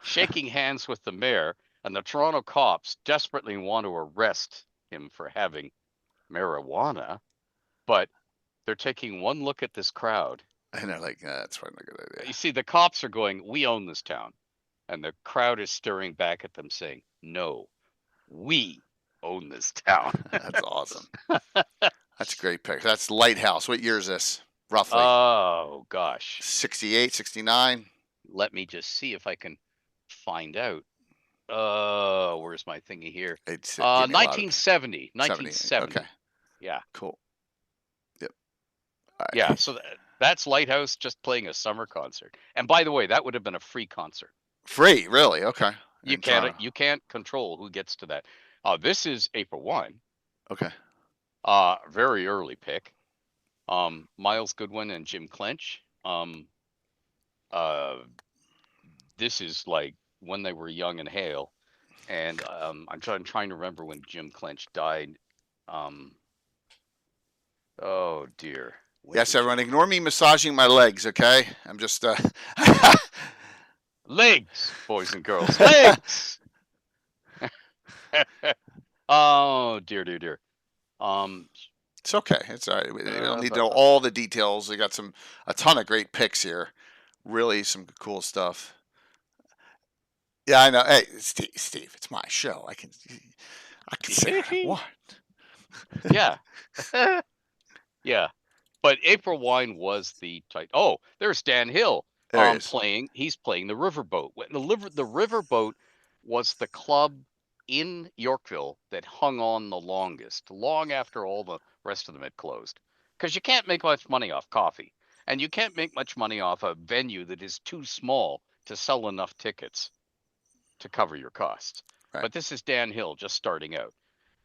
shaking hands with the mayor, and the Toronto cops desperately want to arrest him for having marijuana, but they're taking one look at this crowd. And they're like, that's probably not a good idea. You see, the cops are going, "We own this town." And the crowd is staring back at them saying, "No, we own this town." That's awesome. That's a great picture. That's Lighthouse. What year is this, roughly? Oh, gosh. 68, 69? Let me just see if I can find out. Where's my thingy here? It's 1970. 1970. Okay. Yeah. Cool. Yep. All right. Yeah, so that's Lighthouse just playing a summer concert. And by the way, that would have been a free concert. Free, really? Okay. You can't control who gets to that. This is April 1. Okay. Very early pick. Miles Goodwin and Jim Clench. This is like when they were young and hale, and I'm trying to remember when Jim Clench died. Oh dear. Yes, everyone, ignore me massaging my legs, okay? I'm just Legs, boys and girls, legs. Oh dear. it's okay. It's all right. We don't need to know all the details. We got a ton of great picks here. Really some cool stuff. Yeah, I know. Hey, Steve, it's my show. I can say what I want. Yeah. Yeah. But April Wine was the title. Oh, there's Dan Hill. He's playing the Riverboat. The Riverboat was the club in Yorkville that hung on the longest, long after all the rest of them had closed. Because you can't make much money off coffee. And you can't make much money off a venue that is too small to sell enough tickets to cover your costs. Right. But this is Dan Hill just starting out.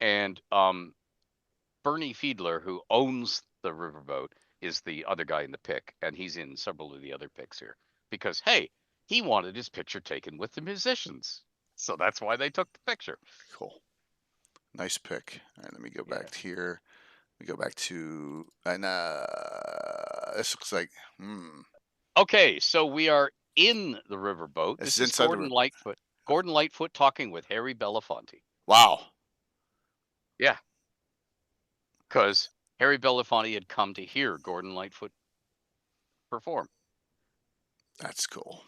And Bernie Fiedler, who owns the Riverboat, is the other guy in the pick, and he's in several of the other picks here because, hey, he wanted his picture taken with the musicians, so that's why they took the picture. Cool. Nice pick. All right, let me go back here. We go back to, and this looks like, Okay, so we are in the Riverboat. This is inside Gordon Lightfoot. Gordon Lightfoot talking with Harry Belafonte. Wow. Yeah. Because Harry Belafonte had come to hear Gordon Lightfoot perform. That's cool.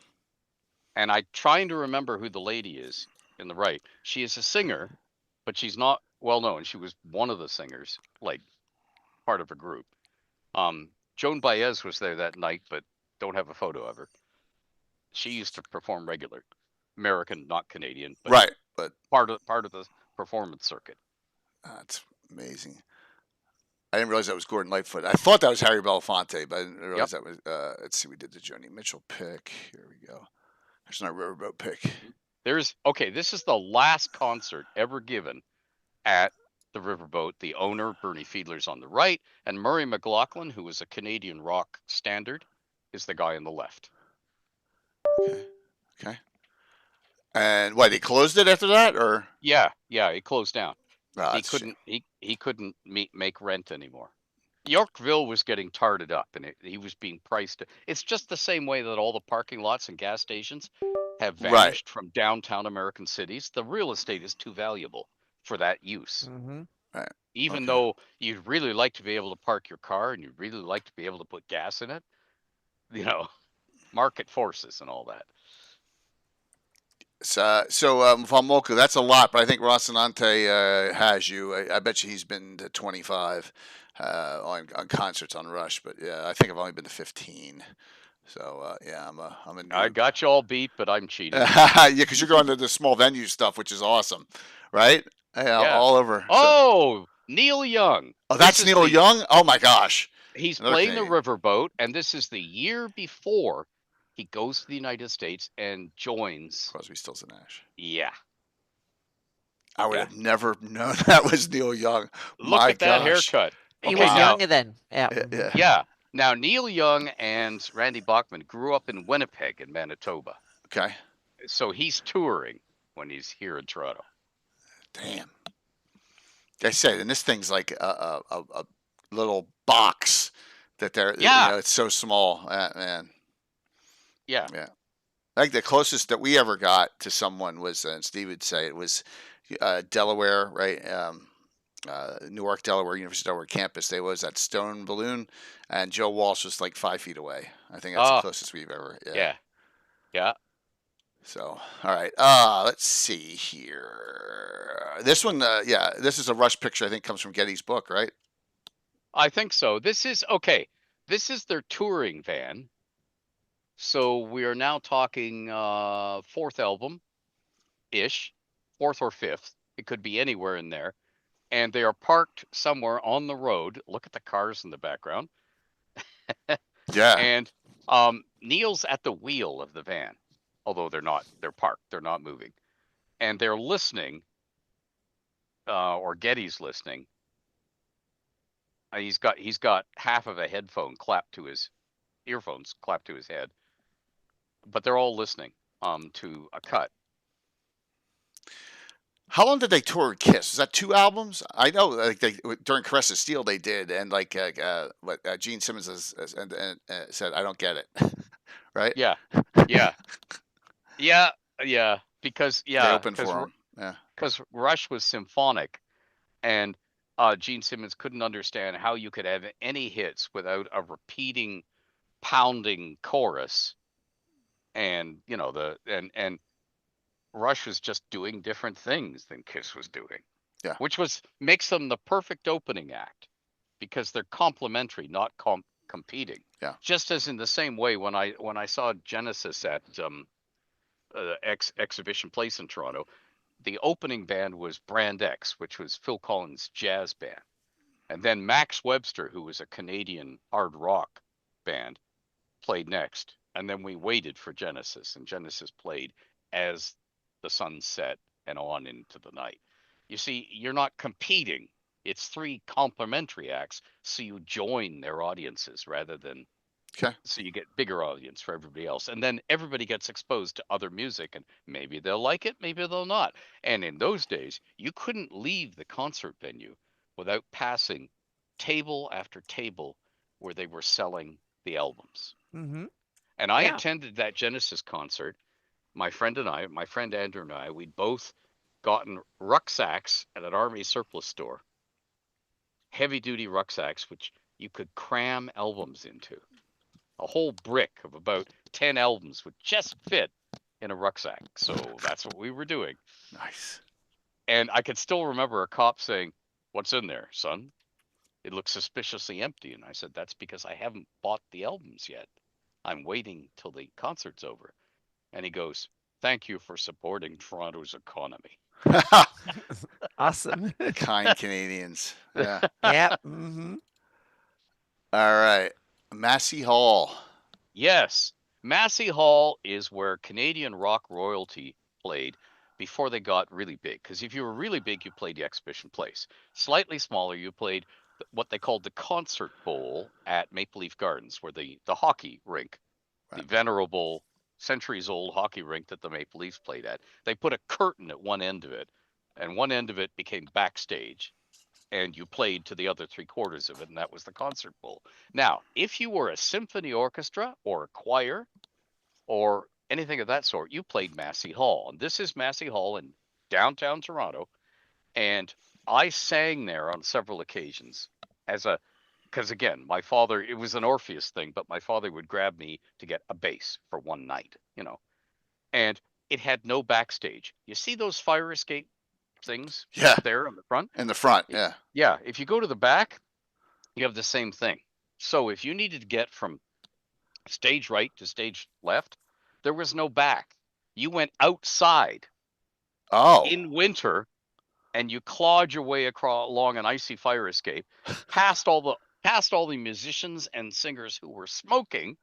And I'm trying to remember who the lady is in the right. She is a singer, but she's not well known. She was one of the singers, like part of a group. Joan Baez was there that night, but don't have a photo of her. She used to perform regular, American, not Canadian, but right, but part of the performance circuit. That's amazing. I didn't realize that was Gordon Lightfoot. I thought that was Harry Belafonte, but I didn't realize that was. Let's see, we did the Joni Mitchell pick. Here we go. There's not a Riverboat pick. This is the last concert ever given at the Riverboat. The owner, Bernie Fiedler's on the right, and Murray McLaughlin, who is a Canadian rock standard, is the guy on the left. Okay. And what, he closed it after that, or? Yeah, it closed down. Oh, he couldn't make rent anymore. Yorkville was getting tarted up, and he was being priced. It's just the same way that all the parking lots and gas stations have vanished from downtown American cities. The real estate is too valuable for that use. Mm-hmm. Right. Even though you'd really like to be able to park your car and you'd really like to be able to put gas in it, market forces and all that. So Valmoka, that's a lot, but I think Rocinante has you. I bet you he's been to 25 on concerts on Rush, but yeah, I think I've only been to 15. So I'm a I got you all beat, but I'm cheating. Yeah, because you're going to the small venue stuff, which is awesome, right? Yeah. All over. Oh, Neil Young. Oh, that's Neil Young? Oh my gosh. He's playing the Riverboat, and this is the year before He goes to the United States and joins. Crosby, Stills, and Nash. Yeah. I would Yeah. have never known that was Neil Young. Look My at that gosh. haircut. He Okay, was now, younger then. Yeah. Yeah, yeah. yeah. Now, Neil Young and Randy Bachman grew up in Winnipeg in Manitoba. Okay. So he's touring when he's here in Toronto. Damn. I said, and this thing's like a little box that they're, Yeah. it's so small, man. Yeah. Yeah. I think the closest that we ever got to someone was, and Steve would say it was Delaware, right? Newark, Delaware, University of Delaware campus. They was at Stone Balloon, and Joe Walsh was like 5 feet away. I think that's the closest we've ever. Yeah. Yeah. So, all right. Let's see here. This one, this is a Rush picture. I think comes from Getty's book, right? I think so. This is okay. This is their touring van. So we are now talking fourth album ish, fourth or fifth. It could be anywhere in there. And they are parked somewhere on the road. Look at the cars in the background. Yeah. And Neil's at the wheel of the van, although they're not. They're parked. They're not moving, and they're listening. Or Getty's listening. He's got half of a headphone clapped to his earphones, clapped to his head, but they're all listening to a cut. How long did they tour Kiss? Was that 2 albums? I know, like during Caress of Steel they did, and like what Gene Simmons said, I don't get it, right? Yeah, yeah, yeah. Because They opened for him. Yeah. Because Rush was symphonic, and Gene Simmons couldn't understand how you could have any hits without a repeating, pounding chorus, and and Rush was just doing different things than Kiss was doing. Yeah. Which makes them the perfect opening act, because they're complementary, not competing. Yeah. Just as in the same way when I saw Genesis at Exhibition Place in Toronto, the opening band was Brand X, which was Phil Collins' jazz band. And then Max Webster, who was a Canadian hard rock band, played next. And then we waited for Genesis, and Genesis played as the sun set and on into the night. You see, you're not competing. It's 3 complementary acts, so you join their audiences rather than so you get bigger audience for everybody else. And then everybody gets exposed to other music, and maybe they'll like it, maybe they'll not. And in those days, you couldn't leave the concert venue without passing table after table where they were selling the albums. Mm-hmm. And I attended that Genesis concert. My friend Andrew and I, we'd both gotten rucksacks at an army surplus store. Heavy duty rucksacks, which you could cram albums into. A whole brick of about 10 albums would just fit in a rucksack. So that's what we were doing. Nice. And I could still remember a cop saying, "What's in there, son? It looks suspiciously empty." And I said, "That's because I haven't bought the albums yet. I'm waiting till the concert's over." And he goes, "Thank you for supporting Toronto's economy." Awesome. Kind Canadians. Yeah. Yeah. Mm-hmm. All right. Massey Hall. Yes. Massey Hall is where Canadian rock royalty played before they got really big. Because if you were really big, you played the Exhibition Place. Slightly smaller, you played what they called the Concert Bowl at Maple Leaf Gardens, where the hockey rink, the venerable centuries-old hockey rink that the Maple Leafs played at. They put a curtain at one end of it, and one end of it became backstage, and you played to the other 3/4 of it, and that was the Concert Bowl. Now, if you were a symphony orchestra or a choir or anything of that sort, you played Massey Hall. And this is Massey Hall in downtown Toronto, and I sang there on several occasions because again, my father, it was an Orpheus thing, but my father would grab me to get a bass for one night, and it had no backstage. You see those fire escape things there in the front? In the front, yeah. Yeah, if you go to the back, you have the same thing. So if you needed to get from stage right to stage left, there was no back. You went outside in winter, and you clawed your way along an icy fire escape, past all the musicians and singers who were smoking,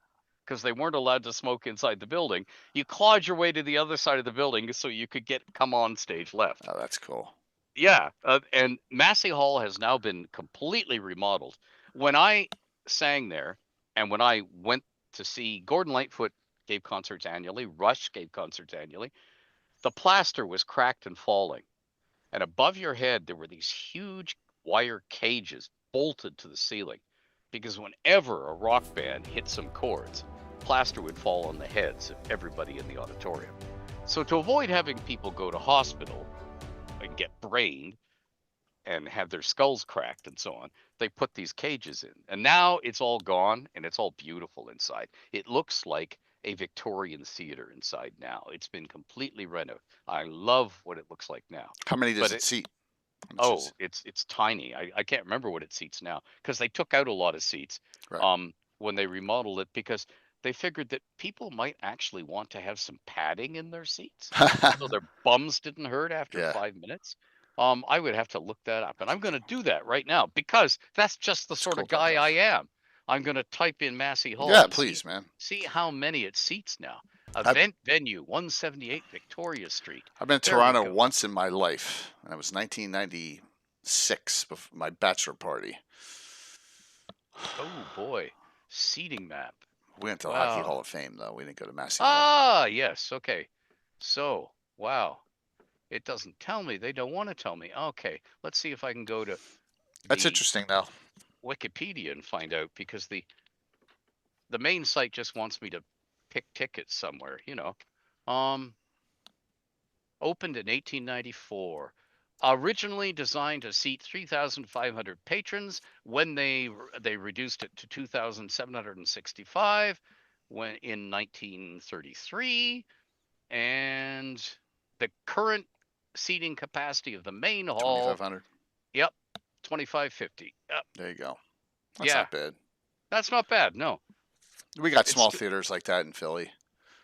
because they weren't allowed to smoke inside the building. You clawed your way to the other side of the building so you could come on stage left. Oh, that's cool. Yeah, and Massey Hall has now been completely remodeled. When I sang there, and when I went to see Gordon Lightfoot gave concerts annually, Rush gave concerts annually, the plaster was cracked and falling. And above your head, there were these huge wire cages bolted to the ceiling. Because whenever a rock band hit some chords, plaster would fall on the heads of everybody in the auditorium. So to avoid having people go to hospital and get brained and have their skulls cracked and so on, they put these cages in. And now it's all gone and it's all beautiful inside. It looks like a Victorian theater inside now. It's been completely renovated. I love what it looks like now. How many does But it seat? Oh, it's tiny. I can't remember what it seats now because they took out a lot of seats Right. when they remodeled it because they figured that people might actually want to have some padding in their seats so their bums didn't hurt after Yeah. 5 minutes. I would have to look that up, and I'm going to do that right now because that's just the sort cool of guy stuff. I am. I'm going to type in Massey Hall. Yeah, and please, man. See how many it seats now. I've- Event venue, 178 Victoria Street. I've been to There we Toronto go. once in my life. And it was 1996, my bachelor party. Oh boy, seating map. We went to the Wow. Hockey Hall of Fame, though. We didn't go to Massey Hall. Ah, yes. Okay. So, wow. It doesn't tell me. They don't want to tell me. Okay. Let's see if I can go to That's the interesting, though. Wikipedia and find out because the main site just wants me to pick tickets somewhere, you know. Opened in 1894. Originally designed to seat 3,500 patrons. When they reduced it to 2,765 when in 1933, and the current seating capacity of the main hall, 2,500. yep, 2,550. Yep, There you go. That's Yeah. not bad. that's not bad. No, We got It's small st- theaters like that in Philly.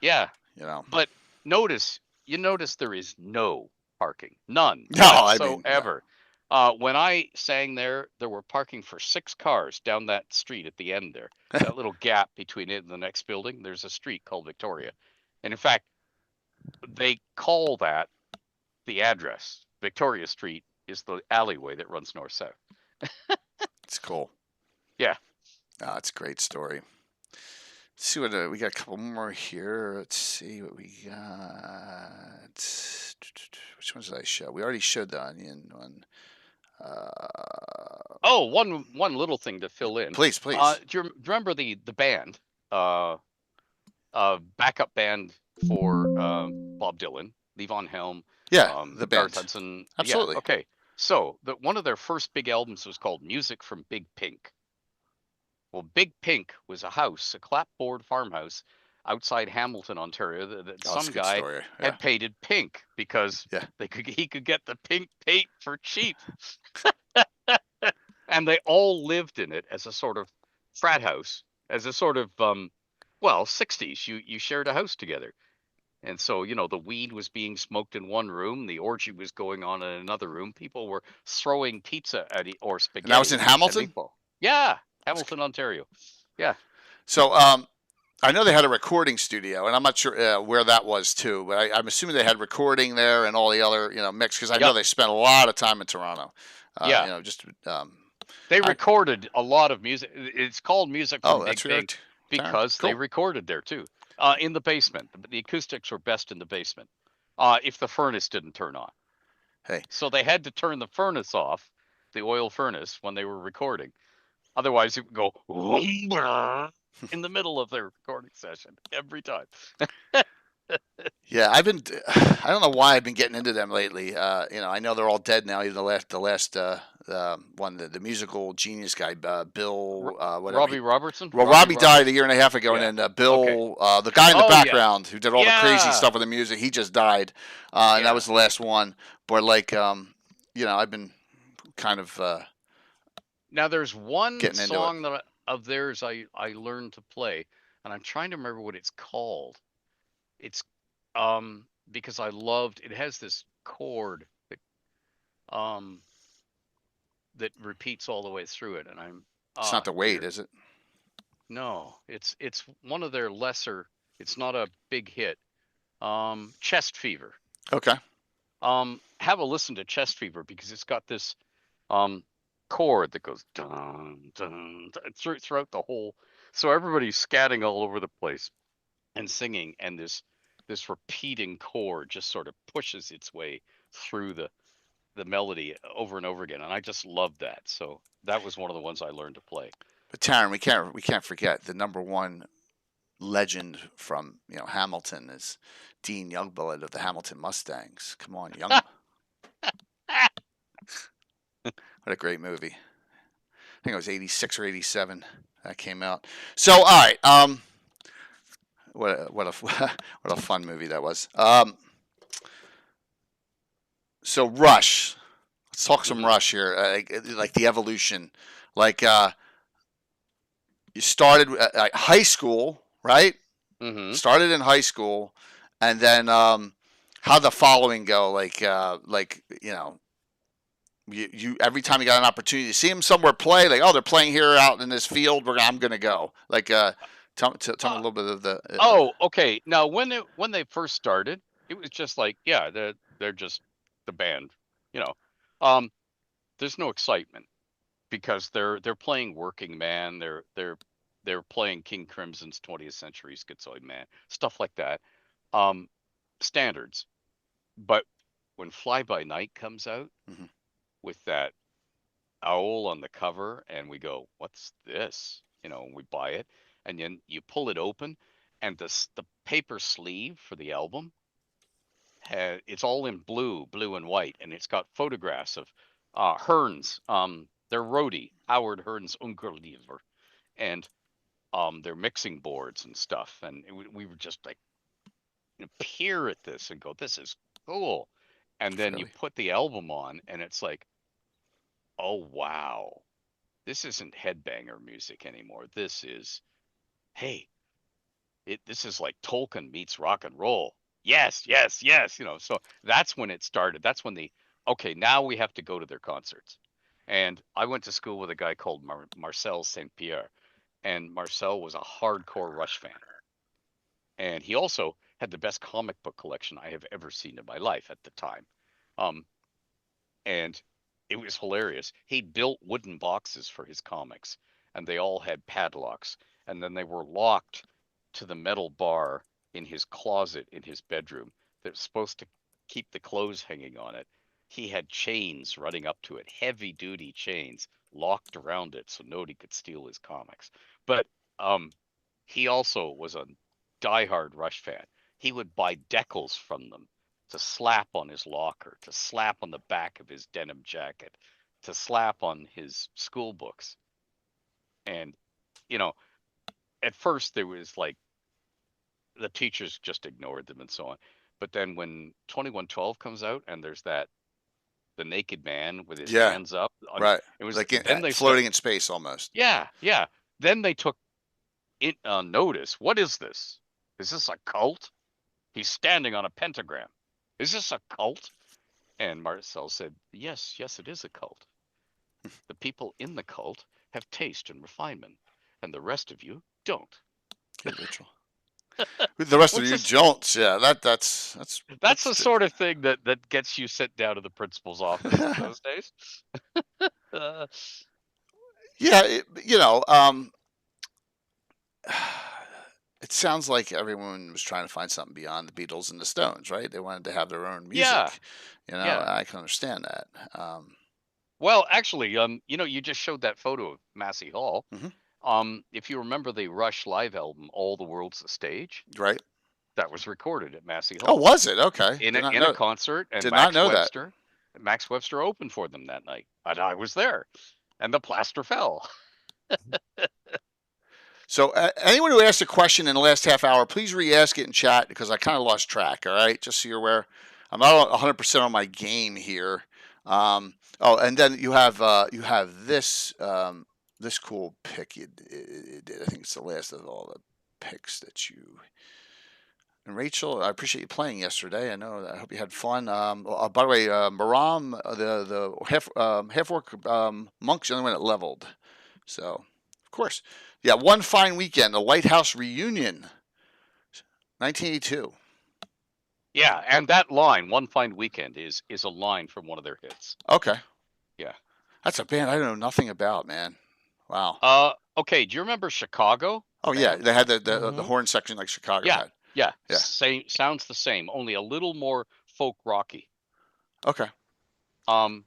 yeah, You know. but you notice there is no parking, none No, I mean, whatsoever. When I sang there were parking for 6 cars down that street at the end there. That little gap between it and the next building, there's a street called Victoria. And in fact, they call that the address. Victoria Street is the alleyway that runs north-south. It's cool. Yeah. No, it's a great story. Let's see what we got. A couple more here. Let's see what we got. Which ones did I show? We already showed the Onion one. Oh, one little thing to fill in. Please, please. Do you remember the band, backup band for Bob Dylan, Levon Helm, Yeah, the Garth band. Hudson? Absolutely. Yeah, okay. So one of their first big albums was called Music from Big Pink. Well, Big Pink was a house, a clapboard farmhouse outside Hamilton, Ontario, that Oh, that's some a good guy story. Yeah. had painted pink because Yeah. he could get the pink paint for cheap. And they all lived in it as a sort of frat house, as a sort of 60s. You shared a house together. And so, the weed was being smoked in one room, the orgy was going on in another room. People were throwing pizza or spaghetti. And that was in and Hamilton? meatball. Yeah, Hamilton, Ontario. Yeah. So, I know they had a recording studio, and I'm not sure where that was too, but I'm assuming they had recording there and all the other, mix, because I know Yep. they spent a lot of time in Toronto. Yeah. I- They recorded a lot of music. It's called Music from Oh, Big that's Pink right. because they Cool. recorded recorded there too, in the basement. The acoustics were best in the basement, if the furnace didn't turn on. Hey. So they had to turn the furnace off, the oil furnace, when they were recording. Otherwise, it would go in the middle of their recording session every time. Yeah, I don't know why I've been getting into them lately. I know they're all dead now. Even the last one, the musical genius guy, Bill, whatever. Robbie Robertson. Well, Robbie died a year and a half ago, Yeah. and then Bill, the guy in the Oh, yeah. background who did all the crazy Yeah. stuff with the music, he just died, and Yeah. that was the last one. But I've been kind of Now there's one Getting into it. song of theirs I learned to play, and I'm trying to remember what it's called. It's because I loved it has this chord that repeats all the way through it, and I'm it's not the weight, here. is it? No, it's one of their lesser. It's not a big hit. Chest Fever. Okay. Have a listen to Chest Fever because it's got this um chord that goes dun dun, dun throughout the whole. So everybody's scatting all over the place and singing, and this repeating chord just sort of pushes its way through the melody over and over again, and I just love that. So that was one of the ones I learned to play. But Taryn, we can't forget the number one legend from Hamilton is Dean Youngblood of the Hamilton Mustangs. Come on, young. What a great movie. I think it was 86 or 87 that came out. So, all right. What a what a fun movie that was. So Rush. Let's talk some Rush here. Like the evolution. Like you started at high school, right? Mm-hmm. Started in high school, and then how'd the following go? Like you every time you got an opportunity to see them somewhere play, like, oh, they're playing here out in this field, I'm gonna go. Like tell me a little bit of the. Oh, okay. Now when they first started, it was just like, yeah, they're just the band, you know. There's no excitement because they're playing Working Man, they're playing King Crimson's 20th Century Schizoid Man, stuff like that. Um, Standards. But when Fly By Night comes out Mhm. with that owl on the cover, and we go, "What's this?" We buy it, and then you pull it open, and the paper sleeve for the album it's all in blue and white, and it's got photographs of Hearns, their roadie Howard Hearns Ungerlever, and their mixing boards and stuff, and we were just like, peer at this and go, "This is cool," and then you Really? put the album on, and it's like, "Oh wow, this isn't headbanger music anymore. This is, hey, this is like Tolkien meets rock and roll. Yes, yes, yes." So that's when it started. That's when okay, now we have to go to their concerts. And I went to school with a guy called Marcel St. Pierre, and Marcel was a hardcore Rush fan. And he also had the best comic book collection I have ever seen in my life at the time. Um, and it was hilarious. He built wooden boxes for his comics, and they all had padlocks, and then they were locked to the metal bar in his closet in his bedroom that was supposed to keep the clothes hanging on it. He had chains running up to it, heavy duty chains locked around it so nobody could steal his comics. But he also was a diehard Rush fan. He would buy decals from them to slap on his locker, to slap on the back of his denim jacket, to slap on his school books. And, you know, at first there was like the teachers just ignored them and so on. But then when 2112 comes out and there's the naked man with his Yeah. hands up, Right. it was Like then they floating in space almost. yeah, yeah. Then they took it notice. What is this? Is this a cult? He's standing on a pentagram. Is this a cult? And Marcel said, yes, yes, it is a cult. The people in the cult have taste and refinement, and the rest of you don't. Hey, Rachel. The rest of Which you is don't. Yeah, that's the sort of thing that gets you sent down to the principal's office in those days. Uh, yeah. It sounds like everyone was trying to find something beyond the Beatles and the Stones, right? They wanted to have their own music. yeah, yeah. I can understand that. Well, actually, you just showed that photo of Massey Hall. Mhm. If you remember the Rush live album, All the World's a Stage, Right. that was recorded at Massey Oh, Hall was it? Okay. in Did not a know. concert, and Did not know that. Max Webster opened for them that night, and I was there, and the plaster fell. So, anyone who asked a question in the last half hour, please re-ask it in chat because I kind of lost track. All right, just so you're aware, I'm not 100% on my game here. Oh, and then you have this this cool pick you did. I think it's the last of all the picks that you. And Rachel, I appreciate you playing yesterday. I hope you had fun. By the way, Maram, the half orc monk's the only one that leveled. So, Of course. Yeah, One Fine Weekend, a Lighthouse Reunion, 1982. Yeah, and that line, "One Fine Weekend," is a line from one of their hits. Okay. Yeah. That's a band I know nothing about, man. Wow. Okay. Do you remember Chicago? The Oh yeah, band? they had the Mhm. horn section like Chicago Yeah. had. Yeah. Yeah. Same. Sounds the same, only a little more folk rocky. Okay. Um,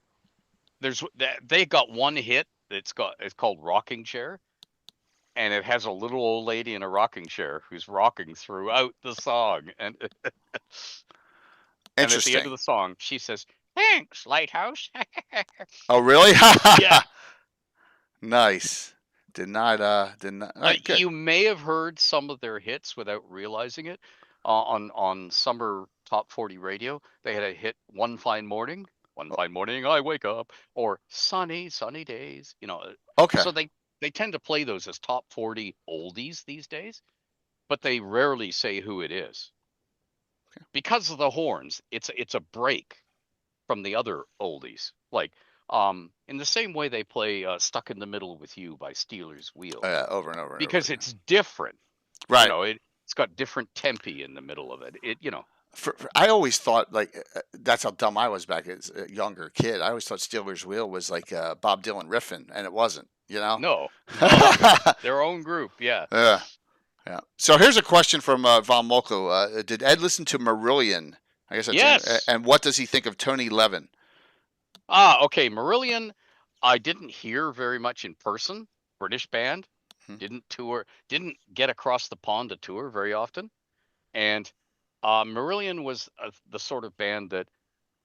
they got one hit. It's called "Rocking Chair," and it has a little old lady in a rocking chair who's rocking throughout the song, and and at the end of Interesting. the song, she says, "Thanks, Lighthouse." Oh really? Yeah. Nice. Did not. All right, good. You may have heard some of their hits without realizing it. On summer top 40 radio, they had a hit, "One Fine Morning." One fine morning, I wake up, or "Sunny, Sunny Days." Okay. So they tend to play those as top 40 oldies these days, but they rarely say who it is because of the horns. It's a break from the other oldies, like in the same way they play "Stuck in the Middle with You" by Steelers Wheel, Over and over and over because again. it's different. Right. It's got different tempi in the middle of it. I always thought like that's how dumb I was back as a younger kid. I always thought Steelers Wheel was like Bob Dylan riffing, and it wasn't. No, no, their own group. Yeah. Yeah. Yeah. So here's a question from Von Molko. Did Ed listen to Marillion? I guess that's Yes. and what does he think of Tony Levin? Okay. Marillion, I didn't hear very much in person. British band, Hmm. didn't get across the pond to tour very often. And Marillion was the sort of band that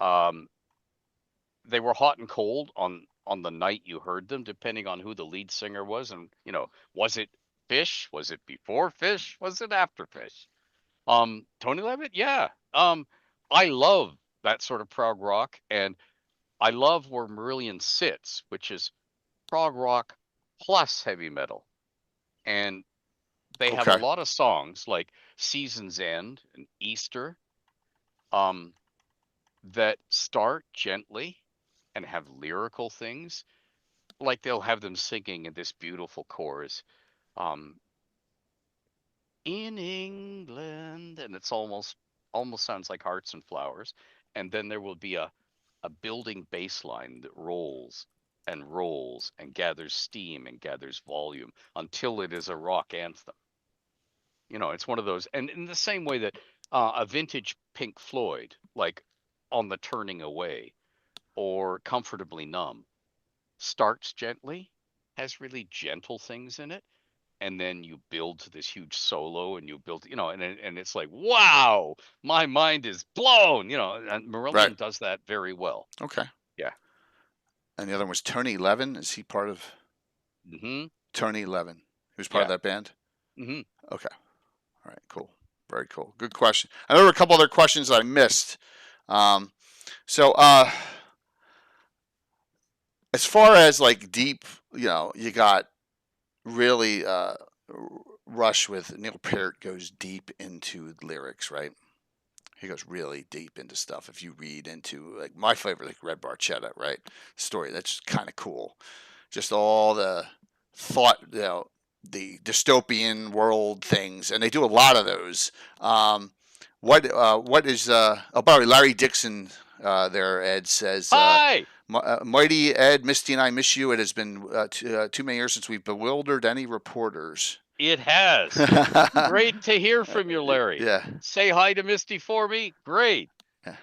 um, they were hot and cold on the night you heard them, depending on who the lead singer was, and was it Fish? Was it before Fish? Was it after Fish? Tony Levitt, yeah. I love that sort of prog rock, and I love where Marillion sits, which is prog rock plus heavy metal, and they have a Okay. lot of songs like "Season's End" and "Easter," um, that start gently and have lyrical things. Like they'll have them singing in this beautiful chorus, um, "In England," and it's almost sounds like "Hearts and Flowers." And then there will be a building bass line that rolls and gathers steam and gathers volume until it is a rock anthem. It's one of those, and in the same way that a vintage Pink Floyd, like "On the Turning Away" or "Comfortably Numb," starts gently, has really gentle things in it, and then you build to this huge solo, and you build, and it's like, wow, my mind is blown, and Right. Marillion does that very well. Okay. Yeah. And the other one was Tony Levin. Is he part of Mm-hmm. Tony Levin? He was part of Yeah. that band? Mm-hmm. Okay. All right. Cool. Very cool. Good question. I know there were a couple other questions that I missed. So as far as like deep, you got really Rush with Neil Peart goes deep into lyrics, right? He goes really deep into stuff. If you read into like my favorite, like Red Barchetta, right? Story that's kind of cool. Just all the thought, the dystopian world things, and they do a lot of those. What is? Oh, by the way, Larry Dixon there, Ed says. Hi. Mighty Ed, Misty, and I miss you. It has been too many years since we've bewildered any reporters. It has. Great to hear from you, Larry. Yeah. Say hi to Misty for me. Great. Yeah.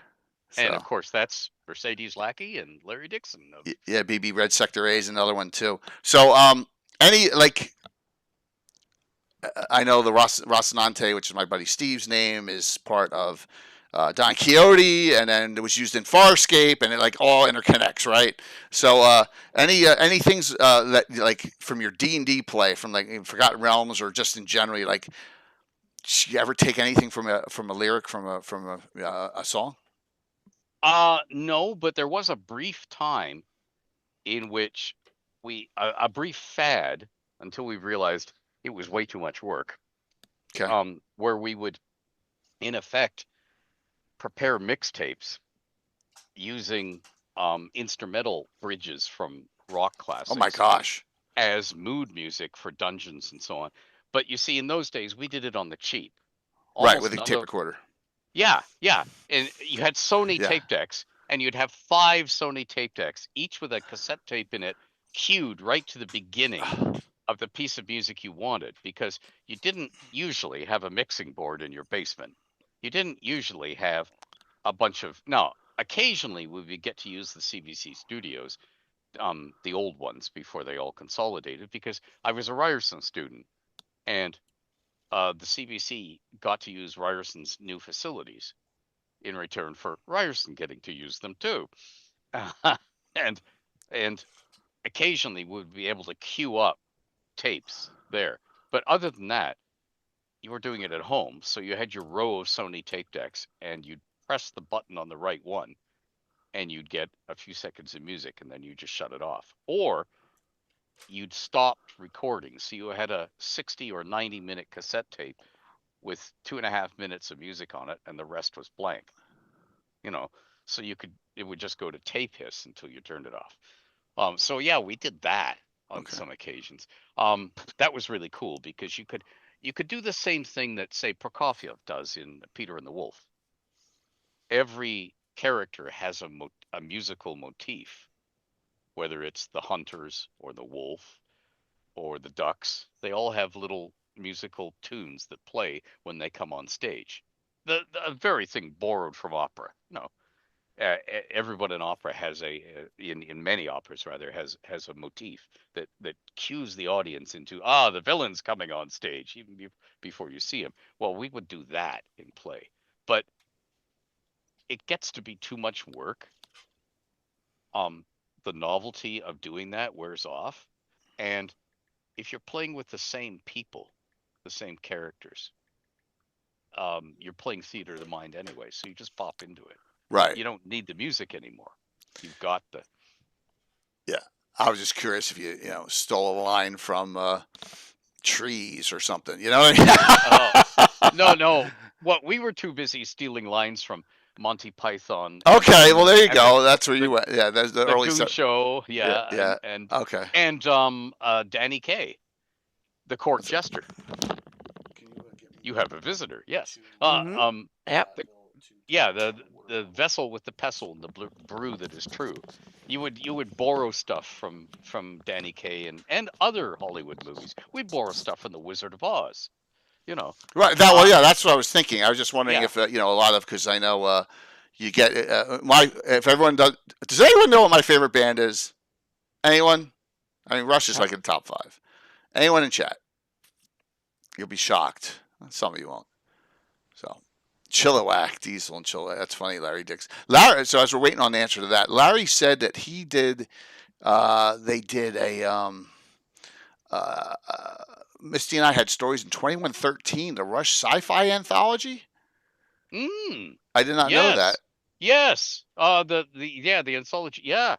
And So, of course, that's Mercedes Lackey and Larry Dixon. yeah, BB Red Sector A is another one too. So, any like, I know the Rocinante, which is my buddy Steve's name, is part of Don Quixote, and then it was used in Farscape, and it like all interconnects, right? So, any things that like from your D&D play, from like Forgotten Realms, or just in general, like, you ever take anything from a lyric from a song? No, but there was a brief time in which a brief fad, until we realized it was way too much work. Okay. Where we would, in effect, prepare mixtapes using instrumental bridges from rock classics. Oh my gosh. as mood music for dungeons and so on. But you see, in those days, we did it on the cheap. Right, Almost with a none tape of recorder. Yeah, yeah. And you had Sony Yeah. tape decks, and you'd have 5 Sony tape decks, each with a cassette tape in it, cued right to the beginning of the piece of music you wanted, because you didn't usually have a mixing board in your basement. You didn't usually have a bunch of now. Occasionally, we would get to use the CVC studios, the old ones before they all consolidated, because I was a Ryerson student, and the CVC got to use Ryerson's new facilities in return for Ryerson getting to use them too. and and occasionally we'd be able to queue up tapes there. But other than that, you were doing it at home. So you had your row of Sony tape decks, and you'd press the button on the right one, and you'd get a few seconds of music, and then you just shut it off. Or you'd stopped recording. So you had a 60 or 90-minute cassette tape with 2.5 minutes of music on it, and the rest was blank. So it would just go to tape hiss until you turned it off. So yeah, we did that on some occasions. That was really cool, because you could do the same thing that, say, Prokofiev does in Peter and the Wolf. Every character has a musical motif, whether it's the hunters or the wolf or the ducks. They all have little musical tunes that play when they come on stage. The very thing borrowed from opera. Everyone in opera has in many operas rather has a motif that cues the audience into the villain's coming on stage even before you see him. Well, we would do that in play, but it gets to be too much work. The novelty of doing that wears off, and if you're playing with the same people, the same characters, you're playing theater of the mind anyway, so you just pop into it. Right. You don't need the music anymore. You've got the. Yeah. I was just curious if you stole a line from Trees or something. You know what I mean? No. What we were too busy stealing lines from Monty Python. Okay, well there you go. That's where you went. Yeah, that's the early Goon Show. Yeah. Yeah. And Okay. And Danny Kaye, the court jester. You have a visitor. Yes. Yep. The vessel with the pestle and the brew that is true. You would borrow stuff from Danny Kaye and other Hollywood movies. We borrow stuff from The Wizard of Oz. Right. That's what I was thinking. I was just wondering if a lot of, because I know you get if everyone does anyone know what my favorite band is? Anyone? I mean, Rush is like in the top 5. Anyone in chat? You'll be shocked. Some of you won't. So, Chilliwack, Diesel and Chilliwack. That's funny, Larry Dix. So as we're waiting on the answer to that, Larry said that he did. They did a. Misty and I had stories in 2113, the Rush Sci-Fi Anthology. I did not know that. Yes. The anthology. Yeah.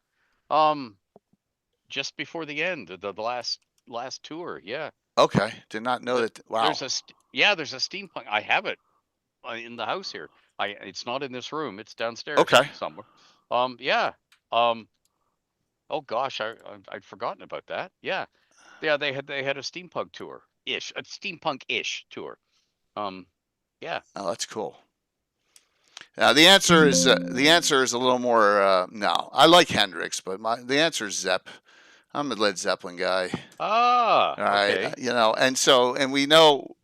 Just before the end, the last tour. Yeah. Okay, did not know that. Wow. There's a steampunk. I have it in the house here. It's not in this room. It's downstairs. Okay. Somewhere. Yeah. Oh gosh, I'd forgotten about that. Yeah. Yeah, they had a steampunk tour ish, a steampunk-ish tour. Yeah. Oh, that's cool. Now the answer is a little more. No, I like Hendrix, but the answer is Zepp. I'm a Led Zeppelin guy. Ah. All right. Okay. And we know.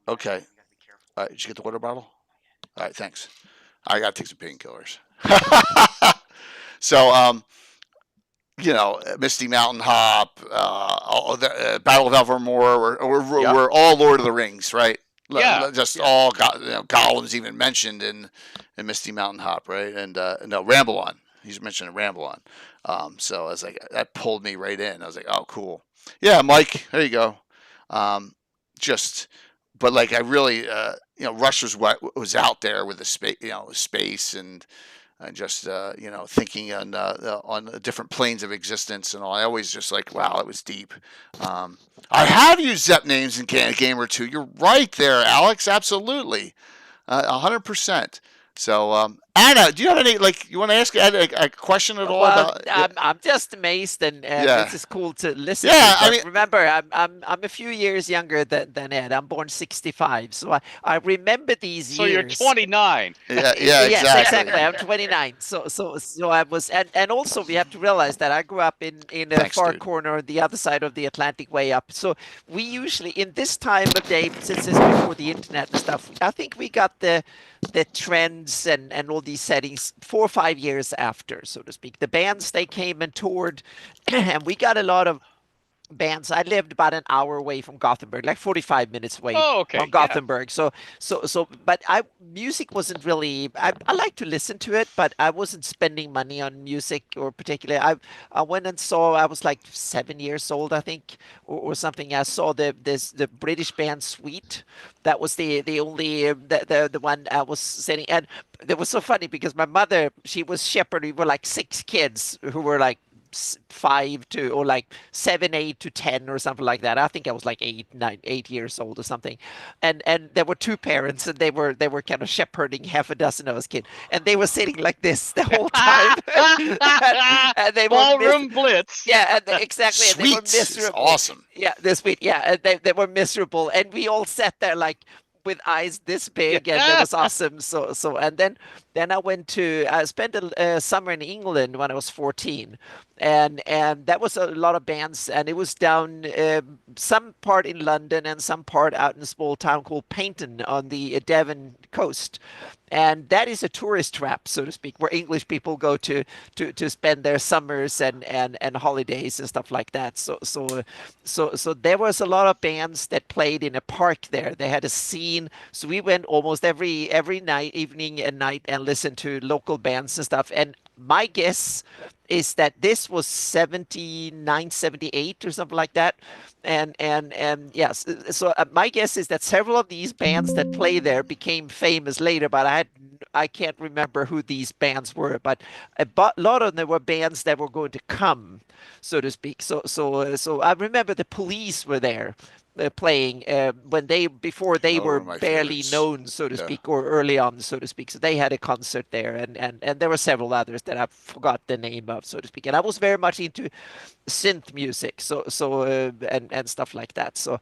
Okay. All right. Did you get the water bottle? All right. Thanks. I gotta take some painkillers. So, Misty Mountain Hop, Battle of Evermore. We're all Lord of the Rings, right? Yeah. All Gollum's even mentioned in Misty Mountain Hop, right? And no, Ramble On. He's mentioned Ramble On. So I was like, that pulled me right in. I was like, oh, cool. Yeah, Mike, there you go. But like I really, Rush was what was out there with the space and just thinking on different planes of existence and all. I always just like, wow, it was deep. I have used Zepp names in a game or two. You're right there, Alex. Absolutely, 100%. So Anna, do you have any like you want to ask Anna a question at all Well, about? I'm just amazed, and Yeah, this is cool to listen yeah. to. I But mean, remember, I'm a few years younger than Ed. I'm born '65, so I remember these So you're years. 29. yeah, yeah, Yes, exactly. exactly. I'm 29. So I was, and also we have to realize that I grew up in a Thanks, far dude. corner on the other side of the Atlantic, way up. So we usually, in this time of day, since it's before the internet and stuff, I think we got the trends and all these settings 4 or 5 years after, so to speak. The bands they came and toured, and we got a lot of bands. I lived about an hour away from Gothenburg, like 45 minutes away Oh, from okay. Yeah. Gothenburg. But music wasn't really, I like to listen to it, but I wasn't spending money on music or particularly. I went and saw, I was like 7 years old, I think, or something. I saw the British band Sweet. That was the only, the one I was sitting, and it was so funny because my mother, she was shepherd. We were like 6 kids who were like 5 to, or like 7, 8 to 10 or something like that. I think I was like 8 years old or something, and there were two parents, and they were kind of shepherding half a dozen of us kids, and they were sitting like this the whole time, and they were Ballroom Blitz. yeah, exactly, and they were Sweet is miserable. awesome. Yeah, this week, yeah, and they were miserable, and we all sat there like with eyes this big, and it was awesome. And then I spent a summer in England when I was 14, and that was a lot of bands, and it was down some part in London and some part out in a small town called Paynton on the Devon coast. And that is a tourist trap, so to speak, where English people go to spend their summers and holidays and stuff like that. So there was a lot of bands that played in a park there. They had a scene, so we went almost every night, evening and night, and listened to local bands and stuff. And my guess is that this was 79, 78 or something like that. And yes, so my guess is that several of these bands that play there became famous later, but I can't remember who these bands were, but lot of them were bands that were going to come, so to speak. So I remember the Police were there playing when before they Oh, one were of my barely favorites. known, so to Yeah. speak, or early on, so to speak. So they had a concert there, and there were several others that I forgot the name of, so to speak. And I was very much into synth music, and stuff like that. So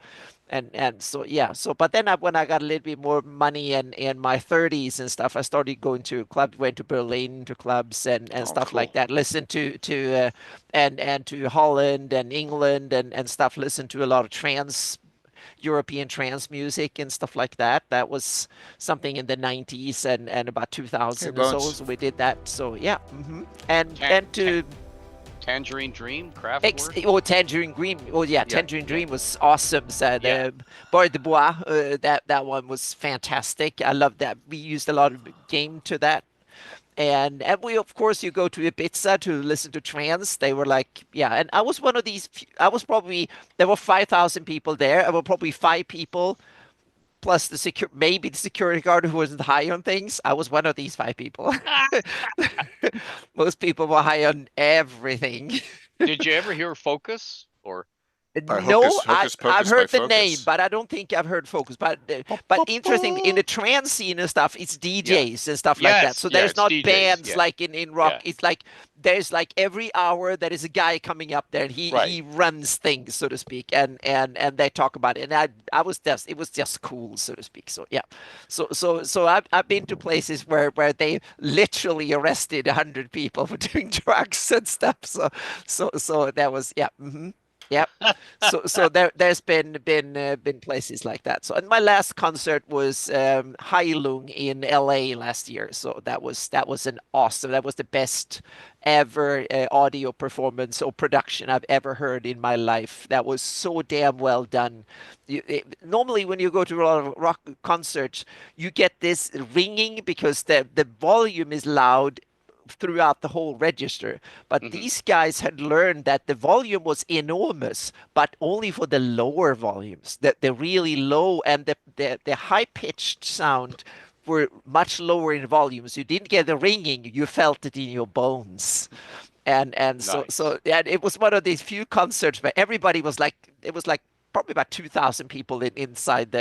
yeah. So but then when I got a little bit more money and in my 30s and stuff, I started going to clubs, went to Berlin to clubs and Oh, stuff cool. like that. Listened and to Holland and England and stuff. Listened to a lot of European trance music and stuff like that. That was something in the 90s and about Hey, 2000 or so. Bones. So we did that. So yeah. And Tan- and to Tangerine Dream, Kraftwerk. Tangerine Dream. Oh yeah, Tangerine yeah. Dream was awesome. So Yeah. Boy de Bois, that one was fantastic. I love that. We used a lot of game to that. And we, of course, you go to Ibiza to listen to trance. They were like, yeah. And I was one of these. I was probably, there were 5,000 people there. There were probably 5 people plus maybe the security guard who wasn't high on things. I was one of these 5 people. Most people were high on everything. Did you ever hear Focus? Or By No, Hocus I've Pocus heard by the name, Focus. but I don't think I've heard Focus. But interesting in the trance scene and stuff, it's DJs and stuff like that. Yes, So yeah, there's it's not DJs, bands yeah. like in rock. Yeah. It's like there's like every hour there is a guy coming up there and he Right. runs things, so to speak, and they talk about it. And I was just, it was just cool, so to speak. So yeah. So I've been to places where they literally arrested 100 people for doing drugs and stuff. So that was yeah. Yep. So there's been places like that. So and my last concert was Heilung in LA last year. So that was an awesome. That was the best ever audio performance or production I've ever heard in my life. That was so damn well done. Normally when you go to a lot of rock concerts, you get this ringing because the volume is loud throughout the whole register. But these guys had learned that the volume was enormous, but only for the lower volumes, the really low and the high pitched sound were much lower in volumes. You didn't get the ringing, you felt it in your bones. And Nice. so yeah, it was one of these few concerts where everybody was like, it was like probably about 2,000 people inside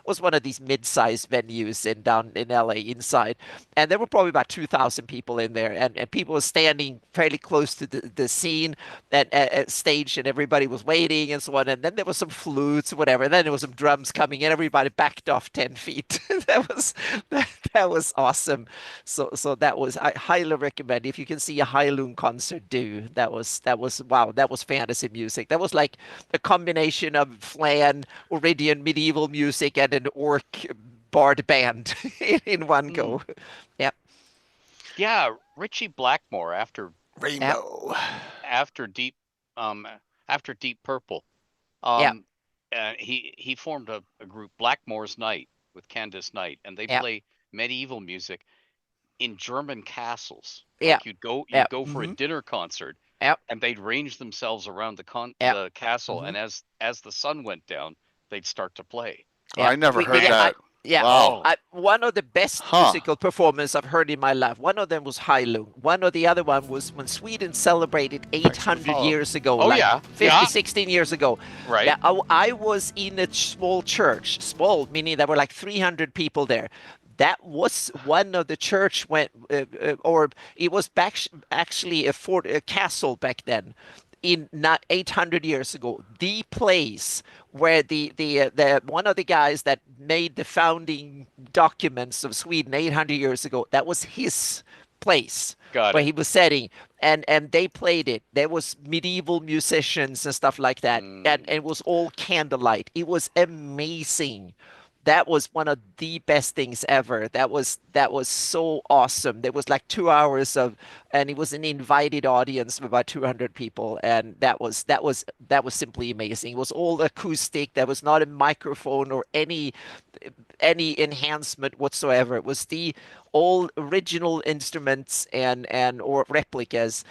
was one of these mid-sized venues down in LA inside. And there were probably about 2,000 people in there, and people were standing fairly close to the scene at stage, and everybody was waiting and so on. And then there was some flutes or whatever, and then there was some drums coming, and everybody backed off 10 feet. that was awesome. So that was, I highly recommend, if you can see a Heilung concert, do. That was wow, that was fantasy music. That was like a combination of Flan, Oridian medieval music, and an orc bard band in one go. Yep. Yeah, Richie Blackmore Rainbow. after Deep Purple. Yeah. He formed a group, Blackmore's Night, with Candace Knight, and they Yeah. play medieval music in German castles. Yeah. Like you'd go for a dinner concert, Yep. and they'd range themselves around the Yep. castle, and as the sun went down, they'd start to play. I never heard that. Yeah, Wow. one of the best musical performances I've heard in my life. One of them was Heilung. One of the other one was when Sweden celebrated 800 years ago. Oh, like yeah. 50, 16 years ago. Right. Yeah, I was in a small church. Small, meaning there were like 300 people there. That was one of the church or it was actually a castle back then. In 800 years ago, the place where the one of the guys that made the founding documents of Sweden 800 years ago, that was his place where he was setting, and they played it. There was medieval musicians and stuff like that, and it was all candlelight. It was amazing. That was one of the best things ever. That was so awesome. There was like 2 hours and it was an invited audience of about 200 people, and that was simply amazing. It was all acoustic. There was not a microphone or any enhancement whatsoever. It was the all original instruments or replicas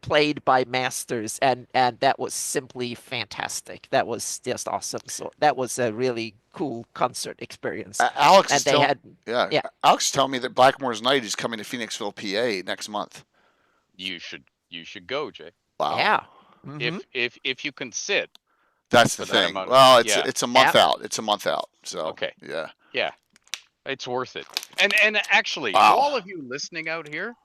played by masters, and that was simply fantastic. That was just awesome. So that was a really cool concert experience. Alex and is they Alex is telling me that Blackmore's Night is coming to Phoenixville, PA next month. You should go, Jay. Wow. Yeah. If you can sit. That's the thing. Well, it's a month out. It's a month out. So okay. Yeah. It's worth it. And actually, all of you listening out here,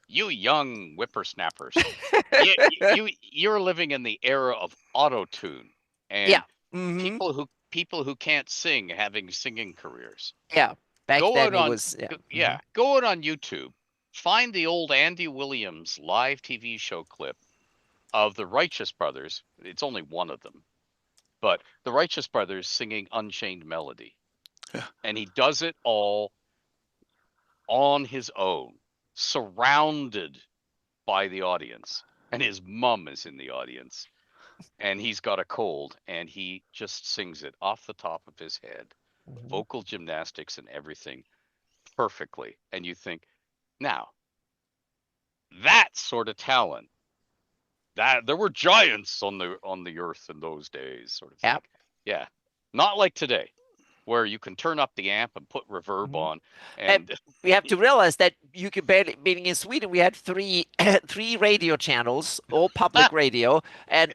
you young whippersnappers, you're living in the era of auto-tune and people who can't sing having singing careers. Yeah, back then it was. Go out on YouTube, find the old Andy Williams live TV show clip of the Righteous Brothers. It's only one of them, but the Righteous Brothers singing Unchained Melody, and he does it all on his own, surrounded by the audience, and his mum is in the audience, and he's got a cold, and he just sings it off the top of his head, vocal gymnastics and everything perfectly. And you think, now that sort of talent, that there were giants on the earth in those days, sort of thing. Yeah, not like today, where you can turn up the amp and put reverb on, and we have to realize that you could barely. Being in Sweden, we had three radio channels, all public radio, and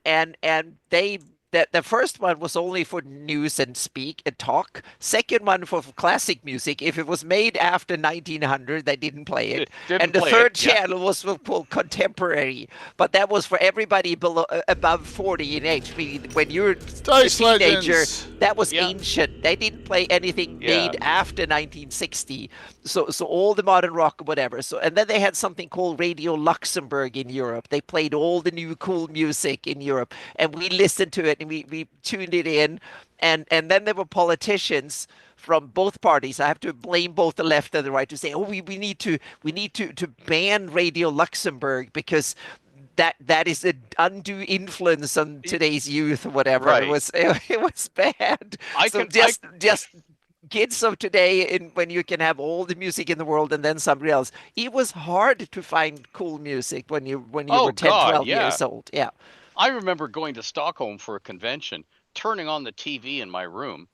they. The first one was only for news and speak and talk. Second one for classic music. If it was made after 1900, they didn't play it. And the third channel was called contemporary. But that was for everybody above 40 in age. When you're a teenager, that was ancient. They didn't play anything made after 1960. So all the modern rock or whatever. And then they had something called Radio Luxembourg in Europe. They played all the new cool music in Europe, and we listened to it. And we tuned it in, and then there were politicians from both parties. I have to blame both the left and the right to say, oh, we need to ban Radio Luxembourg because that is an undue influence on today's youth or whatever. Right. It was bad. Just kids of today, when you can have all the music in the world and then somebody else. It was hard to find cool music when you were 10, 12 years old. Yeah. I remember going to Stockholm for a convention, turning on the TV in my room,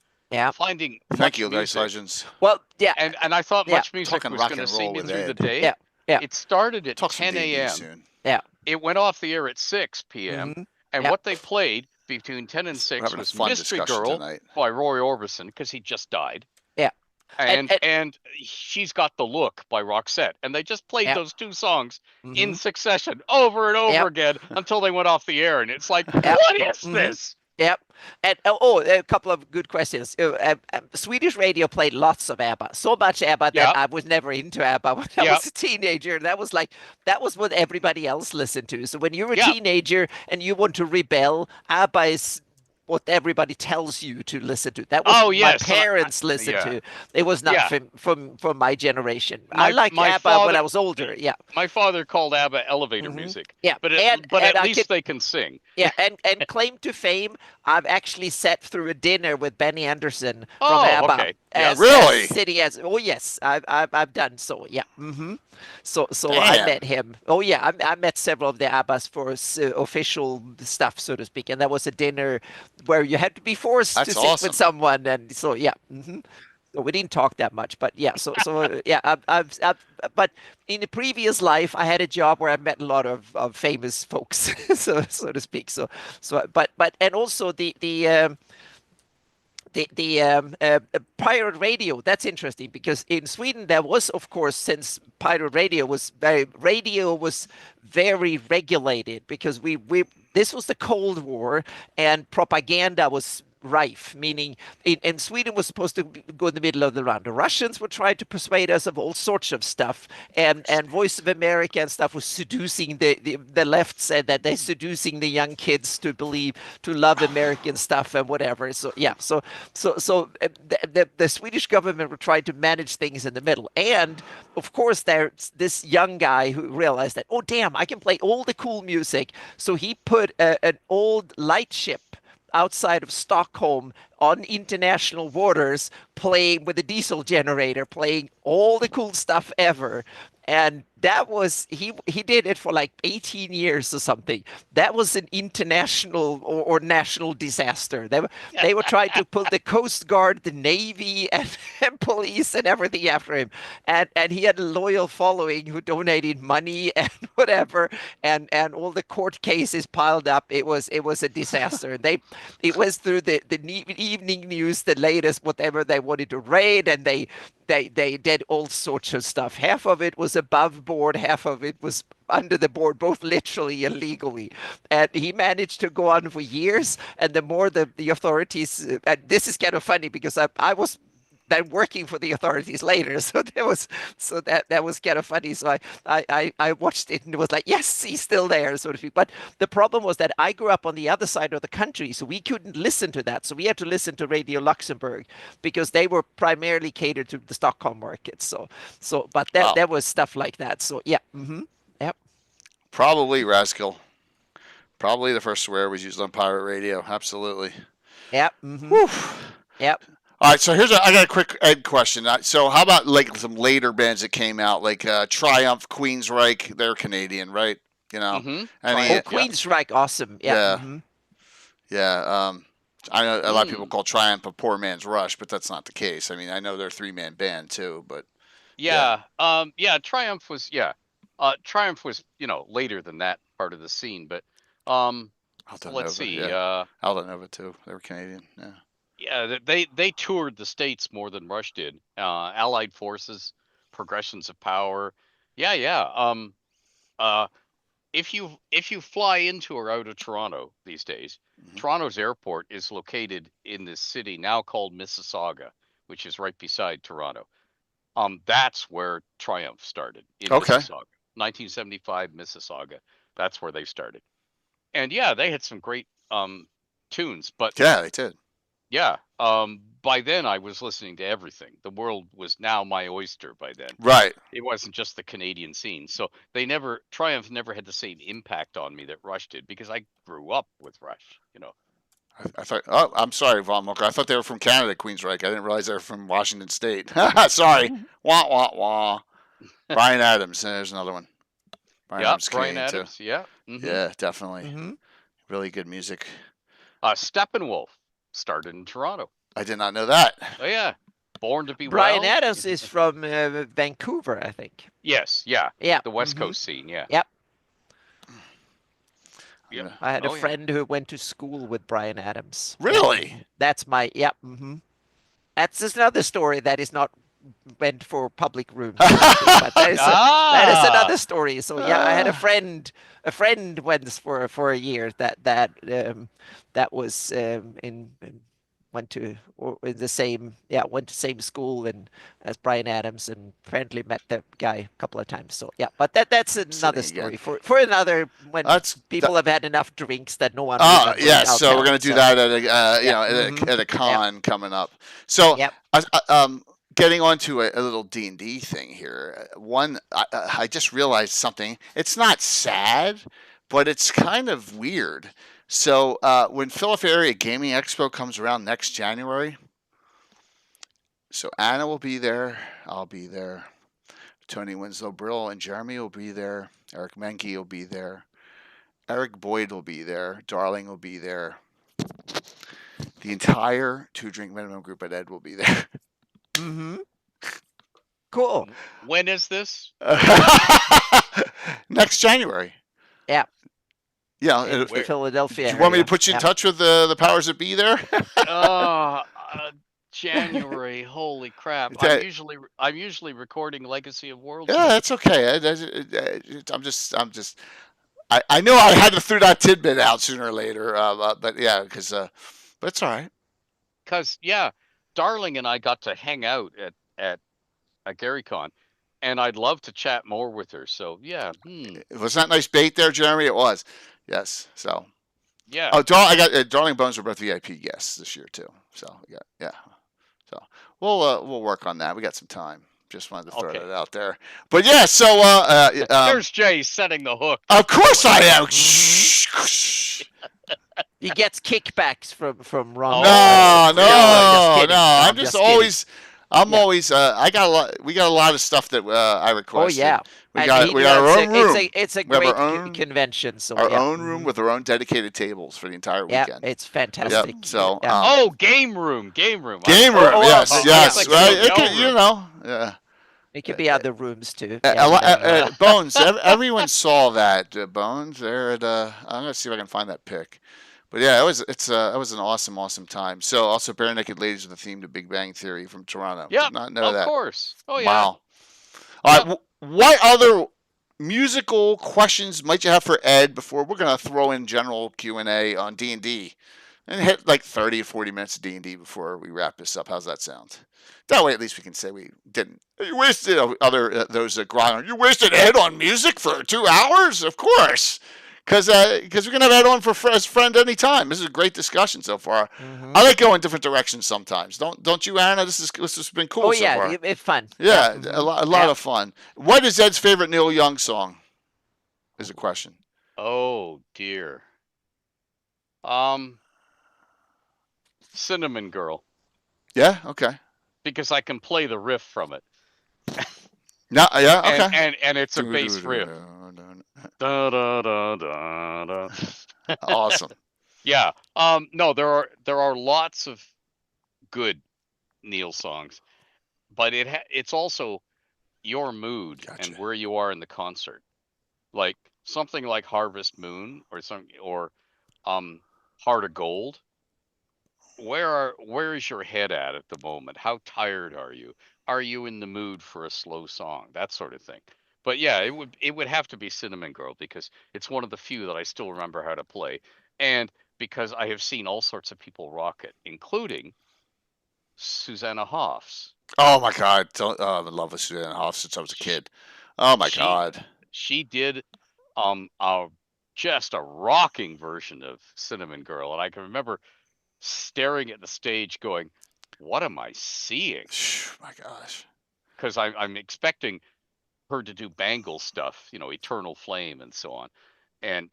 finding Thank you, Dice Legends. Well, and I thought much music was going to see me through the day. Yeah. It started at 10 a.m. Yeah. It went off the air at 6 p.m. And what they played between 10 and 6 having a was fun Mystery discussion Girl tonight. by Roy Orbison, because he just died. Yeah. And She's Got the Look by Roxette. And they just played Yep. those two songs in Mhm. succession over and over Yep. again until they went off the air. And it's like, Yep. what is Mhm. this? Yep. And a couple of good questions. Swedish radio played lots of ABBA, so much ABBA that Yeah. I was never into ABBA when I Yeah. was a teenager. That was what everybody else listened to. So when you're a Yeah. teenager and you want to rebel, ABBA is what everybody tells you to listen to. That was Oh, what yes, my and parents listened yeah. to. It was not Yeah. from my generation. I liked My ABBA when father- I was older. Yeah. My father called ABBA elevator Mhm. music. Yeah. But And at I least can- they can sing. Yeah, and claim to fame, I've actually sat through a dinner with Benny Anderson from Oh, ABBA. okay. As, Really? as sitting as yes, I've done so. Yeah. So I Damn. met him. Oh yeah, I met several of the ABBAs for official stuff, so to speak, and that was a dinner where you had to be forced That's to sit awesome. with someone, and so yeah. So we didn't talk that much, but yeah. So yeah, but in a previous life, I had a job where I met a lot of famous folks, so to speak. But and also the pirate radio. That's interesting because in Sweden there was, of course, since pirate radio was very regulated because we this was the Cold War and propaganda was rife, meaning in Sweden was supposed to go in the middle of the round. The Russians were trying to persuade us of all sorts of stuff, and Voice of America and stuff was seducing the left said that they're seducing the young kids to love American stuff and whatever. So yeah, so the Swedish government were trying to manage things in the middle, and of course there's this young guy who realized that, oh damn, I can play all the cool music, so he put an old lightship outside of Stockholm on international waters, playing with a diesel generator, playing all the cool stuff ever. And that was he did it for like 18 years or something. That was an international or national disaster. They were trying to pull the Coast Guard, the Navy, and police and everything after him. And he had a loyal following who donated money and whatever. And all the court cases piled up. It was a disaster. It was through the evening news, the latest whatever they wanted to raid, and they did all sorts of stuff. Half of it was above board, half of it was under the board, both literally and legally. And he managed to go on for years. And the more the authorities, and this is kind of funny because I was then working for the authorities later, so that was kind of funny. So I watched it and it was like, yes, he's still there, so to speak. But the problem was that I grew up on the other side of the country, so we couldn't listen to that. So we had to listen to Radio Luxembourg because they were primarily catered to the Stockholm market. But there was stuff like that. So yeah, yep. Probably Rascal. Probably the first swear was used on pirate radio. Absolutely. Yep. Yep. All right, so I got a quick Ed question. So how about like some later bands that came out, like Triumph, Queensryche? They're Canadian, right? You know, Queensryche, awesome. Yeah. Yeah. I know a lot of people call Triumph a poor man's Rush, but that's not the case. I mean, I know they're a 3-man band too, but Triumph was later than that part of the scene, but let's see. Aldo Nova too. They were Canadian. Yeah. Yeah, they toured the States more than Rush did. Allied Forces, Progressions of Power. Yeah. If you fly into or out of Toronto these days, Toronto's airport is located in this city now called Mississauga, which is right beside Toronto. That's where Triumph started in Mississauga. 1975 Mississauga. That's where they started. And yeah, they had some great tunes, but yeah, they did. Yeah. By then I was listening to everything. The world was now my oyster by then. Right. It wasn't just the Canadian scene. So Triumph never had the same impact on me that Rush did because I grew up with Rush, I thought. Oh, I'm sorry, Von Moker. I thought they were from Canada, Queensryche. I didn't realize they were from Washington State. Sorry. Wah wah wah. Bryan Adams. There's another one. Bryan Adams. Too. Yeah. Yeah, definitely. Really good music. Steppenwolf started in Toronto. I did not know that. Oh yeah. Born to be Bryan Adams is from Vancouver, I think. Yes. Yeah. Yeah. The West Coast scene. Yeah. Yep. Yep. I had a Oh, yeah. friend who went to school with Brian Adams. Really? That's my That's just another story that is not meant for public rooms, but that is another story. So yeah, I had a friend once for a year that was went to went to same school and as Brian Adams, and apparently met the guy a couple of times. So yeah, but that's another Sitting again. story for another when That's people have had enough drinks that no one remembers. yes. I'll So tell we're gonna it. do So, that at a yeah. at a con coming up. So Yep. getting on to a little D&D thing here. One, I just realized something. It's not sad, but it's kind of weird. So when Philadelphia Area Gaming Expo comes around next January, so Anna will be there. I'll be there. Tony Winslow Brill and Jeremy will be there. Eric Menke will be there. Eric Boyd will be there. Darling will be there. The entire 2 Drink Minimum group at Ed will be there. Mm-hmm. Cool. When is this? Next January. Yeah. Yeah. In Philadelphia. Do you want me to area. put you in Yeah. touch with the powers that be there? January. Holy crap! That- I'm usually recording Legacy of Worlds. Yeah, that's okay. I know I had to throw that tidbit out sooner or later, but yeah, but it's all right. Because yeah, Darling and I got to hang out at GaryCon, and I'd love to chat more with her. So yeah, Was that nice bait there, Jeremy? It was. Yes. So. yeah. Oh, I got Darling Bones were both VIP guests this year too. So yeah. So we'll work on that. We got some time. Just wanted to throw Okay. that out there. But yeah, so There's Jay setting the hook. of course I am. He gets kickbacks from Ron. No, just kidding. I'm just kidding. always. I'm Yeah. always. I got a lot. We got a lot of stuff that I Oh requested. yeah. We And got he our does own room. It's a We have great our own- convention. So Our yeah. own room with our own dedicated tables for the entire Yeah, weekend. it's fantastic. Yep. So Yeah. Oh, game room. game room. oh, Yes, oh, yes. like Right. hotel It can, you room. know. Yeah. It could be other rooms too. Bones. Everyone saw that Bones. There at. I'm gonna see if I can find that pic. But yeah, it was an awesome time. So also Bare Naked Ladies with a theme to Big Bang Theory from Toronto. Yep, Did not know of that. course. Oh yeah. Wow. All right. What other musical questions might you have for Ed before we're gonna throw in general Q&A on D&D and hit like 30 or 40 minutes of D&D before we wrap this up? How's that sound? That way, at least we can say we didn't. You wasted those grind. You wasted Ed on music for 2 hours, of course, because we're gonna have Ed on as friend anytime. This is a great discussion so far. I like going different directions sometimes. Don't you, Anna? This has been cool. Oh so yeah, far. it's fun. Yeah, Mhm. a lot of fun. What is Ed's favorite Neil Young song? Is a question. Oh dear. Cinnamon Girl, Yeah. Okay. because I can play the riff from it. No. Yeah. Okay. And it's a bass riff. Da, da, da, da, da. Awesome. Yeah. No, there are lots of good Neil songs, but it's also your mood and Gotcha. where you are in the concert. Like something like Harvest Moon or Heart of Gold. Where is your head at the moment? How tired are you? Are you in the mood for a slow song? That sort of thing. But yeah, it would have to be Cinnamon Girl because it's one of the few that I still remember how to play, and because I have seen all sorts of people rock it, including Susanna Hoffs. Oh my God. I've been in love with Susanna Hoff since I was a kid. Oh my God. She did just a rocking version of Cinnamon Girl, and I can remember staring at the stage going, what am I seeing? My gosh. Because I'm expecting her to do Bangle stuff, Eternal Flame and so on, and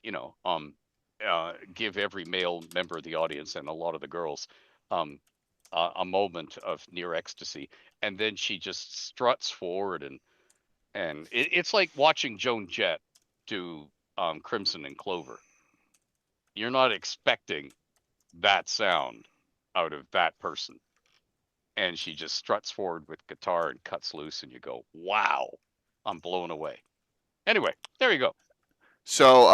give every male member of the audience and a lot of the girls a moment of near ecstasy, and then she just struts forward and it's like watching Joan Jett do Crimson and Clover. You're not expecting that sound out of that person, and she just struts forward with guitar and cuts loose, and you go, wow, I'm blown away. Anyway, there you go. So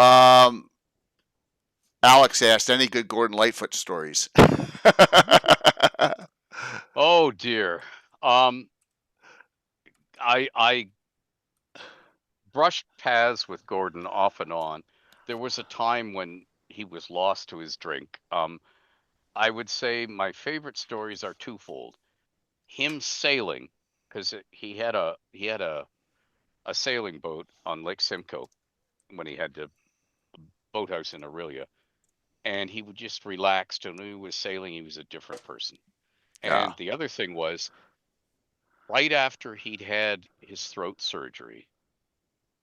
Alex asked, any good Gordon Lightfoot stories? Oh dear. I brushed paths with Gordon off and on. There was a time when he was lost to his drink. I would say my favorite stories are twofold. Him sailing, because he had a sailing boat on Lake Simcoe when he had the boathouse in Aurelia, and he would just relaxed. And when he was sailing, he was a different person. Yeah. And the other thing was, right after he'd had his throat surgery,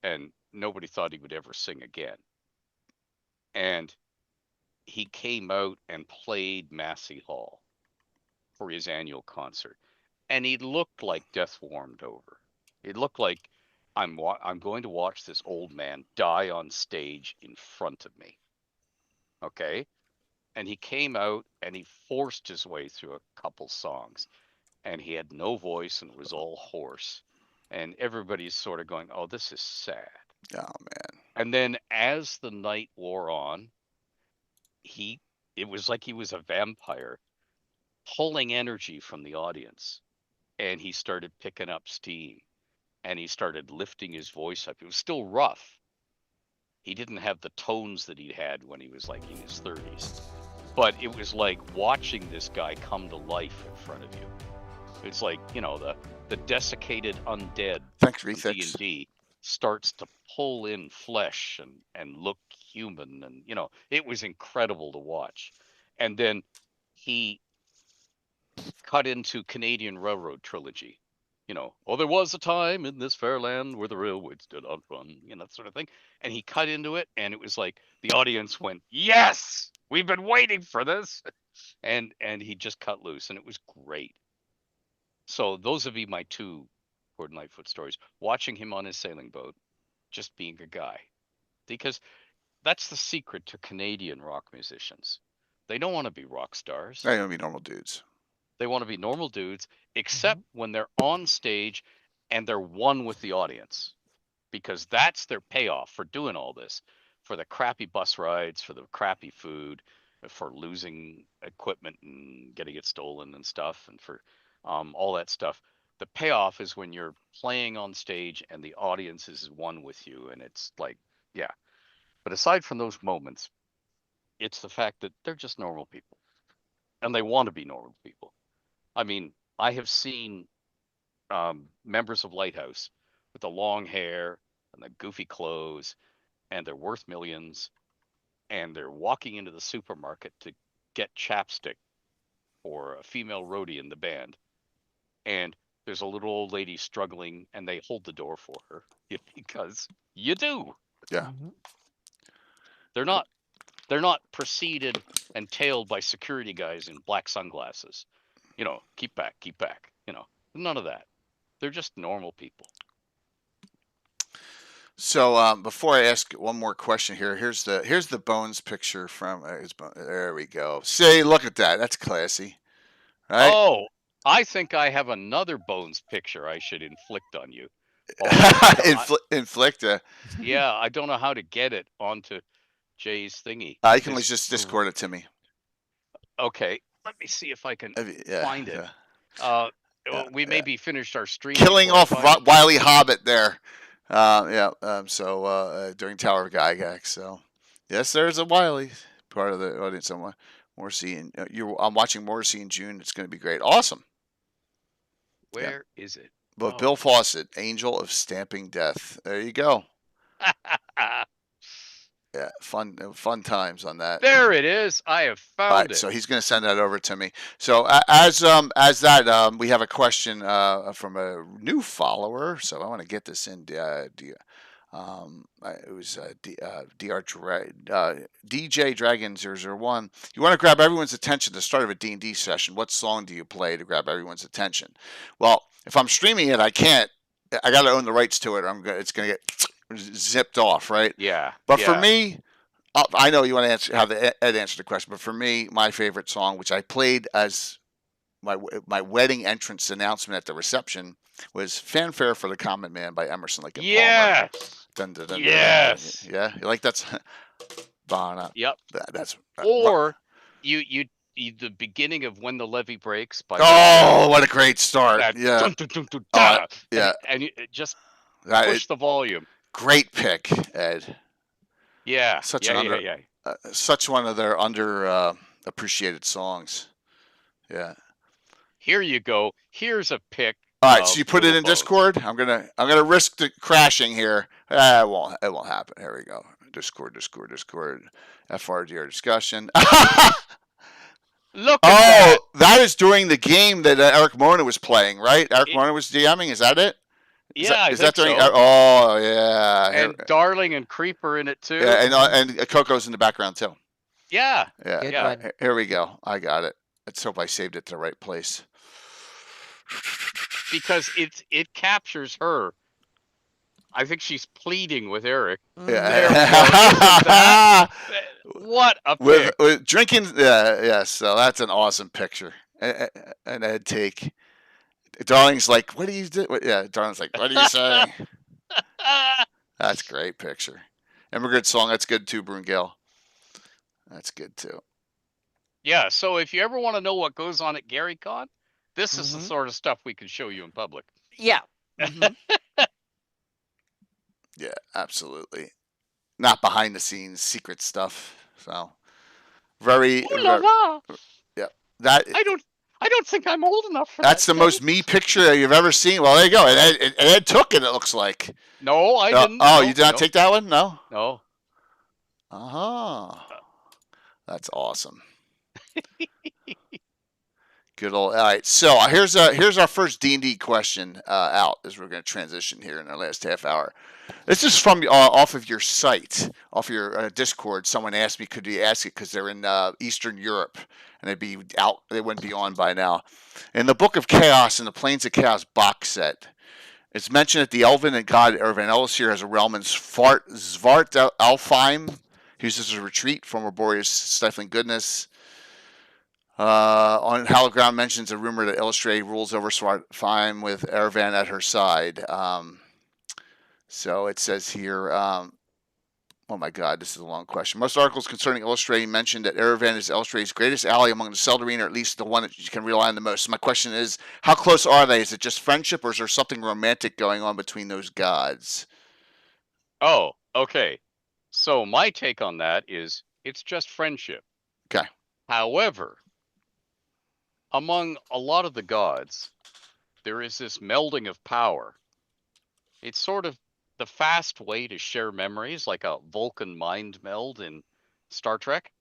and nobody thought he would ever sing again, and he came out and played Massey Hall for his annual concert, and he looked like death warmed over. It looked like I'm going to watch this old man die on stage in front of me. Okay? And he came out and he forced his way through a couple songs, and he had no voice and was all hoarse. And everybody's sort of going, "Oh, this is sad." Oh man. And then as the night wore on, it was like he was a vampire pulling energy from the audience, and he started picking up steam, and he started lifting his voice up. It was still rough. He didn't have the tones that he had when he was like in his 30s, but it was like watching this guy come to life in front of you. It's like, the desiccated undead Thanks, from Refix. D&D starts to pull in flesh and look human, and it was incredible to watch. And then he cut into Canadian Railroad trilogy. "Oh, there was a time in this fair land where the railways did not run," that sort of thing. And he cut into it, and it was like the audience went, "Yes, we've been waiting for this," and he just cut loose, and it was great. So those would be my two Gordon Lightfoot stories. Watching him on his sailing boat, just being a guy, because that's the secret to Canadian rock musicians. They don't want to be rock stars. They don't be normal dudes. They want to be normal dudes, except when they're on stage and they're one with the audience, because that's their payoff for doing all this, for the crappy bus rides, for the crappy food, for losing equipment and getting it stolen and stuff, and for all that stuff. The payoff is when you're playing on stage and the audience is one with you, and it's like, yeah. But aside from those moments, it's the fact that they're just normal people, and they want to be normal people. I mean, I have seen members of Lighthouse with the long hair and the goofy clothes, and they're worth millions, and they're walking into the supermarket to get chapstick for a female roadie in the band, and there's a little old lady struggling, and they hold the door for her because you do. Yeah. They're not preceded and tailed by security guys in black sunglasses. Keep back, keep back. None of that. They're just normal people. So before I ask one more question here, here's the Bones picture from. There we go. See, look at that. That's classy, right? Oh, I think I have another Bones picture I should inflict on you. Inflict a. Yeah, I don't know how to get it onto Jay's thingy. I can just Discord it to me. Okay, let me see if I can find it. We maybe finished our stream. Killing off Wily Hobbit there. So during Tower of Gygax. So yes, there's a Wily part of the audience. Morrissey and I'm watching Morrissey in June. It's going to be great. Awesome. Where is it? But Bill Fawcett, Angel of Stamping Death. There you go. Yeah, fun times on that. There it is. I have found it. So he's going to send that over to me. So as that, we have a question from a new follower. So I want to get this in. It was DJ Dragon 001. You want to grab everyone's attention at the start of a D&D session. What song do you play to grab everyone's attention? Well, if I'm streaming it, I can't. I got to own the rights to it. It's going to get zipped off, right? Yeah. But for me, I know you want to have Ed answer the question, but for me, my favorite song, which I played as my wedding entrance announcement at the reception, was "Fanfare for the Common Man" by Emerson, Lake and Palmer. Yes. Dun, dun, dun, yes. dun. Yeah, you like that? Bana. Yep. That's Or you the beginning of When the Levee Breaks by oh, what a great start! that Yeah, dun, dun, dun, dun, da, yeah. and you just That push the volume. great pick, Ed. Yeah, Such yeah, an yeah, yeah. such one of their under appreciated songs. Yeah. Here you go. Here's a pick All right, so of you put it Little in Boat. Discord. I'm gonna risk the crashing here. It won't happen. Here we go. Discord. FRDR discussion. Look at Oh, that. that is during the game that Eric Mona was playing, right? Eric Mona was DMing. Is that it? Yeah, I Is think that during? so. Oh yeah. And Darling and Creeper in it too. Yeah, and Coco's in the background too. Yeah. Yeah. Good Yeah. one. Here we go. I got it. Let's hope I saved it to the right place. Because it captures her. I think she's pleading with Eric. Yeah. There we go. Isn't that- What a pick. with drinking. Yeah. So that's an awesome picture. And Ed take. Darling's like, what do you do? Yeah. Darling's like, what are you saying? That's a great picture. Immigrant song. That's good too, Brungale. That's good too. Yeah, so if you ever want to know what goes on at GaryCon, this is the Mhm. sort of stuff we can show you in public. Yeah. Mhm. Yeah, absolutely. Not behind the scenes, secret stuff. So very, Ooh la la. yeah. That I don't think I'm old enough for that's that. the most me picture you've ever seen. Well, there you go. And Ed took it. It looks like. No, I didn't. Oh, No, you did not no, take that one? No. No. That's awesome. Good old. All right. So here's our first D&D question out as we're going to transition here in our last half hour. This is from off of your site, off your Discord. Someone asked me, could we ask it because they're in Eastern Europe and they'd be out. They wouldn't be on by now. In the Book of Chaos and the Plains of Chaos box set, it's mentioned that the Elven and god Ervan Ellisir has a realm in Svart Alfheim. He uses a retreat from Arborea's stifling goodness. On Hallowground mentions a rumor that Illustrated rules over Svartfheim with Ervan at her side. So it says here, oh my god, this is a long question. Most articles concerning Illustrated mention that Ervan is Illustrated's greatest ally among the Seldarine, or at least the one that you can rely on the most. So my question is, how close are they? Is it just friendship, or is there something romantic going on between those gods? Oh, okay. So my take on that is it's just friendship. Okay. However, among a lot of the gods, there is this melding of power. It's sort of the fast way to share memories, like a Vulcan mind meld in Star Trek.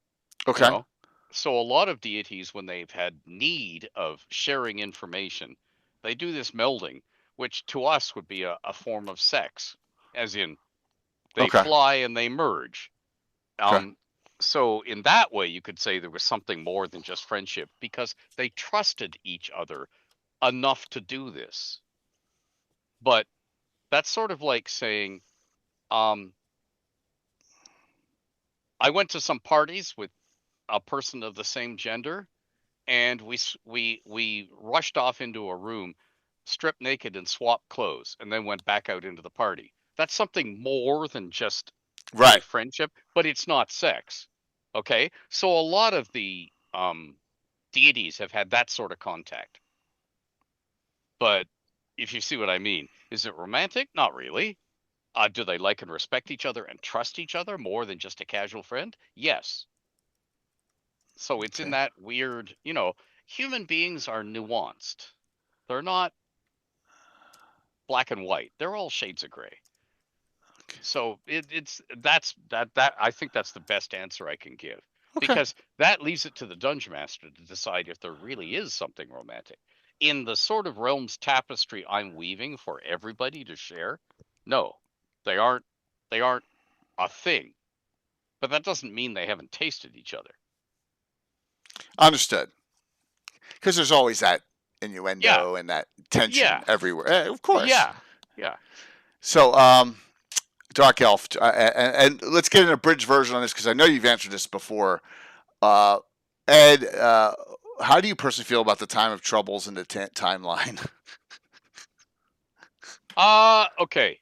Okay. You know? So a lot of deities, when they've had need of sharing information, they do this melding, which to us would be a form of sex, as in they Okay. fly and they merge. Okay. So in that way, you could say there was something more than just friendship because they trusted each other enough to do this. But that's sort of like saying, I went to some parties with a person of the same gender, and we rushed off into a room, stripped naked and swapped clothes, and then went back out into the party. That's something more than just Right. friendship, but it's not sex. Okay, so a lot of the deities have had that sort of contact. But if you see what I mean, is it romantic? Not really. Do they like and respect each other and trust each other more than just a casual friend? Yes. So it's in Okay. that weird, human beings are nuanced. They're not black and white. They're all shades of gray. So that's I think that's the best answer I can give. Okay. Because that leaves it to the dungeon master to decide if there really is something romantic. In the sort of realms tapestry I'm weaving for everybody to share, no, they aren't a thing. But that doesn't mean they haven't tasted each other. Understood. Because there's always that innuendo and that tension everywhere. Of course. Yeah. So, Dark Elf, and let's get an abridged version on this because I know you've answered this before. Ed, how do you personally feel about the time of troubles in the timeline? Okay.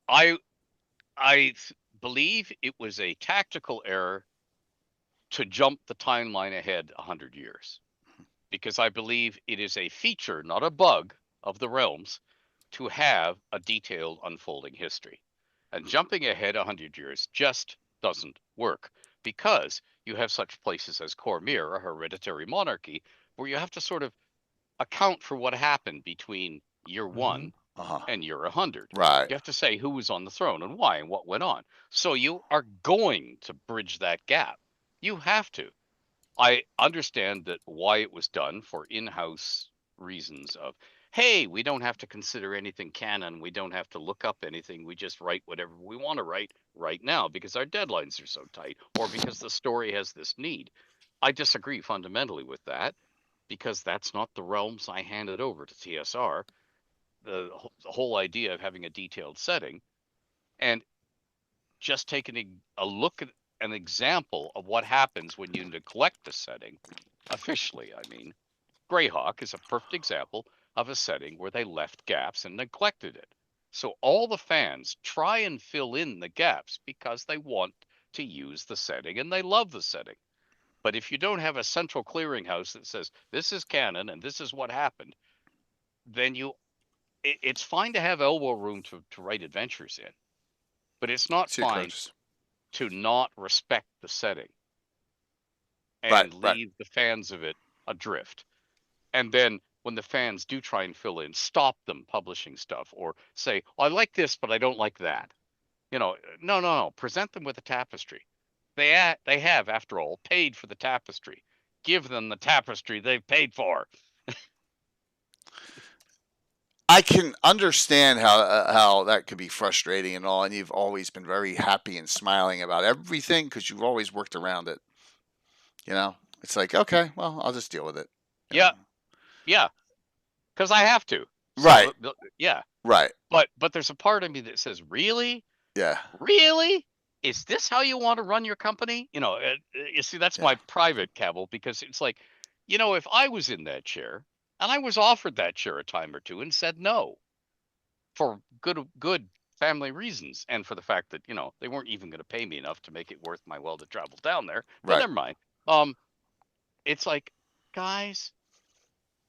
I believe it was a tactical error to jump the timeline ahead 100 years, because I believe it is a feature, not a bug, of the realms to have a detailed unfolding history. And jumping ahead 100 years just doesn't work, because you have such places as Cormyr, a hereditary monarchy, where you have to sort of account for what happened between year one and year 100. Right. You have to say who was on the throne and why and what went on. So you are going to bridge that gap. You have to. I understand that why it was done, for in-house reasons of, hey, we don't have to consider anything canon. We don't have to look up anything. We just write whatever we want to write right now because our deadlines are so tight, or because the story has this need. I disagree fundamentally with that, because that's not the realms I handed over to TSR. The whole idea of having a detailed setting, and just taking a look at an example of what happens when you neglect a setting, officially, I mean. Greyhawk is a perfect example of a setting where they left gaps and neglected it. So all the fans try and fill in the gaps because they want to use the setting and they love the setting. But if you don't have a central clearinghouse that says this is canon and this is what happened, then it's fine to have elbow room to write adventures in, but it's not fine to not respect the setting and leave the fans of it adrift. And then when the fans do try and fill in, stop them publishing stuff, or say, I like this, but I don't like that. No. Present them with a tapestry. They have, after all, paid for the tapestry. Give them the tapestry they've paid for. I can understand how that could be frustrating and all, and you've always been very happy and smiling about everything because you've always worked around it. It's like, okay, well, I'll just deal with it. Yeah, because I have to. So, right. Yeah. Right. But there's a part of me that says, really? Yeah. Really? Is this how you want to run your company? You see, that's my private cavil, because it's like, if I was in that chair and I was offered that chair a time or two and said no for good family reasons, and for the fact that, they weren't even going to pay me enough to make it worth my while to travel down there. But right. Never mind. It's like, guys,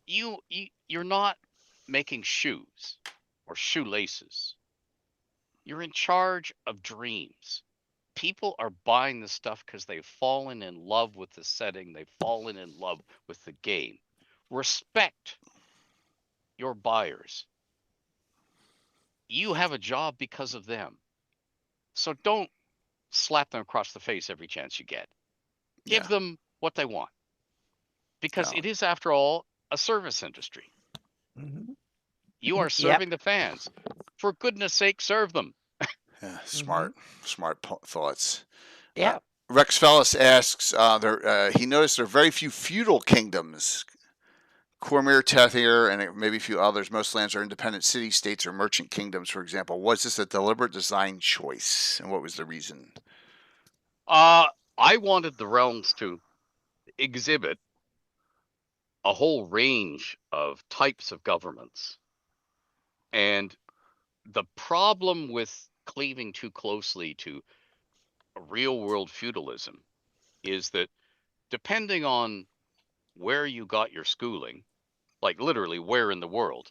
you're not making shoes or shoelaces. You're in charge of dreams. People are buying the stuff because they've fallen in love with the setting. They've fallen in love with the game. Respect your buyers. You have a job because of them. So don't slap them across the face every chance you get. Give them what they want. Because it is, after all, a service industry. You are serving the fans. For goodness sake, serve them. Yeah, smart thoughts. Yeah. Rex Fellis asks, he noticed there are very few feudal kingdoms. Cormyr, Tethir, and maybe a few others. Most lands are independent city-states or merchant kingdoms, for example. Was this a deliberate design choice, and what was the reason? I wanted the realms to exhibit a whole range of types of governments. And the problem with cleaving too closely to real-world feudalism is that, depending on where you got your schooling, like literally where in the world,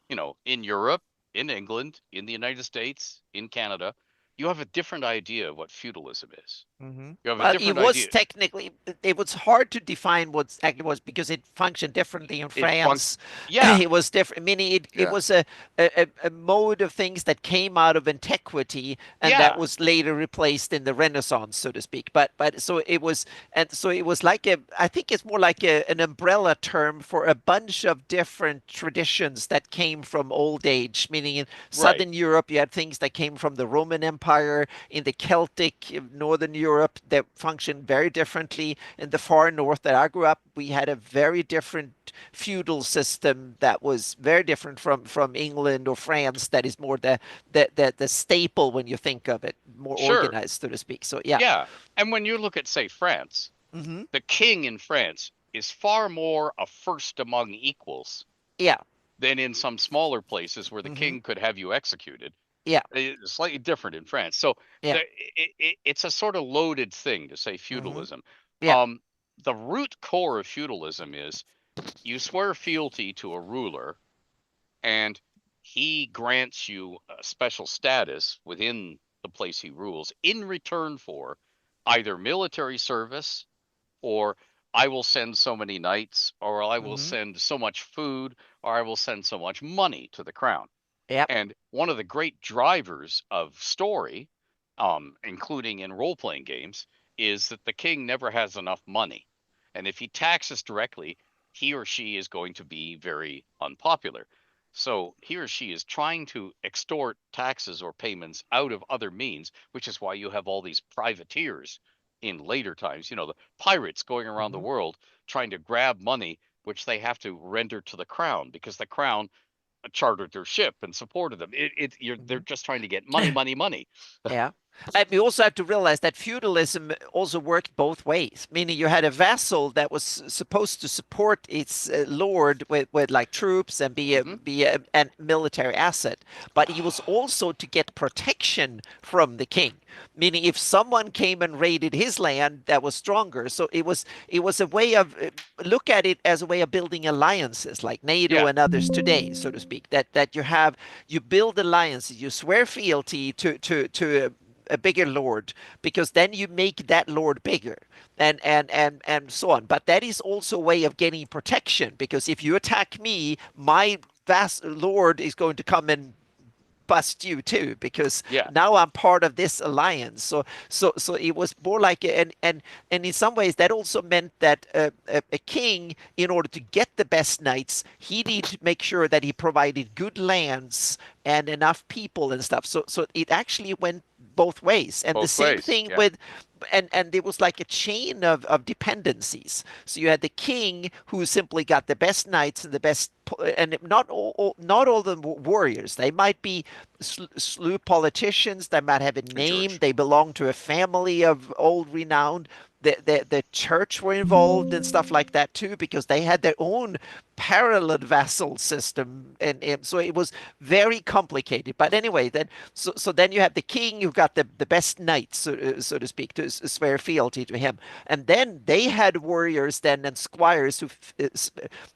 in Europe, in England, in the United States, in Canada, you have a different idea of what feudalism is. You have a different idea. Technically, it was hard to define what exactly was, because it functioned differently in France. It was different, meaning it was a mode of things that came out of antiquity, and that was later replaced in the Renaissance, so to speak. But so it was like I think it's more like an umbrella term for a bunch of different traditions that came from old age, meaning in Southern Europe, you had things that came from the Roman Empire. In the Celtic, Northern Europe, that functioned very differently. In the far north that I grew up, we had a very different feudal system that was very different from England or France. That is more the staple when you think of it, more organized, so to speak. So yeah. And when you look at, say, France, the king in France is far more a first among equals. Yeah. Than in some smaller places where the king could have you executed. Yeah. It's slightly different in France. So Yeah. it's a sort of loaded thing to say Hmm. feudalism. Yeah. The root core of feudalism is you swear fealty to a ruler, and he grants you a special status within the place he rules in return for either military service, or I will send so many knights, or I will Hmm. send so much food, or I will send so much money to the crown. Yep. And one of the great drivers of story, including in role playing games, is that the king never has enough money. And if he taxes directly, he or she is going to be very unpopular. So he or she is trying to extort taxes or payments out of other means, which is why you have all these privateers in later times. You know, the pirates going around the Hmm. world trying to grab money, which they have to render to the crown because the crown chartered their ship and supported them. They're Hmm. just trying to get money, money, money. Yeah. And we also have to realize that feudalism also worked both ways, meaning you had a vassal that was supposed to support its lord with like troops and Hmm. be a military asset, but he was also to get protection from the king, meaning if someone came and raided his land, that was stronger. So it was a way of look at it as a way of building alliances like NATO Yeah, and others today, so to speak. You build alliances, you swear fealty to a bigger lord, because then you make that lord bigger, and so on. But that is also a way of getting protection, because if you attack me, my vast lord is going to come and bust you too, because yeah, now I'm part of this alliance. So it was more like and in some ways that also meant that a king, in order to get the best knights, he needed to make sure that he provided good lands and enough people and stuff. So it actually went both ways. And the both same ways. thing Yeah, with and it was like a chain of dependencies. So you had the king, who simply got the best knights and the best, and not all of them were warriors. They might be slew politicians. They might have a and name. George. They belong to a family of old renown. The church were involved and stuff like that too, because they had their own parallel vassal system, and so it was very complicated. But anyway, so then you have the king, who got the best knights, so to speak, to swear fealty to him, and then they had warriors then and squires who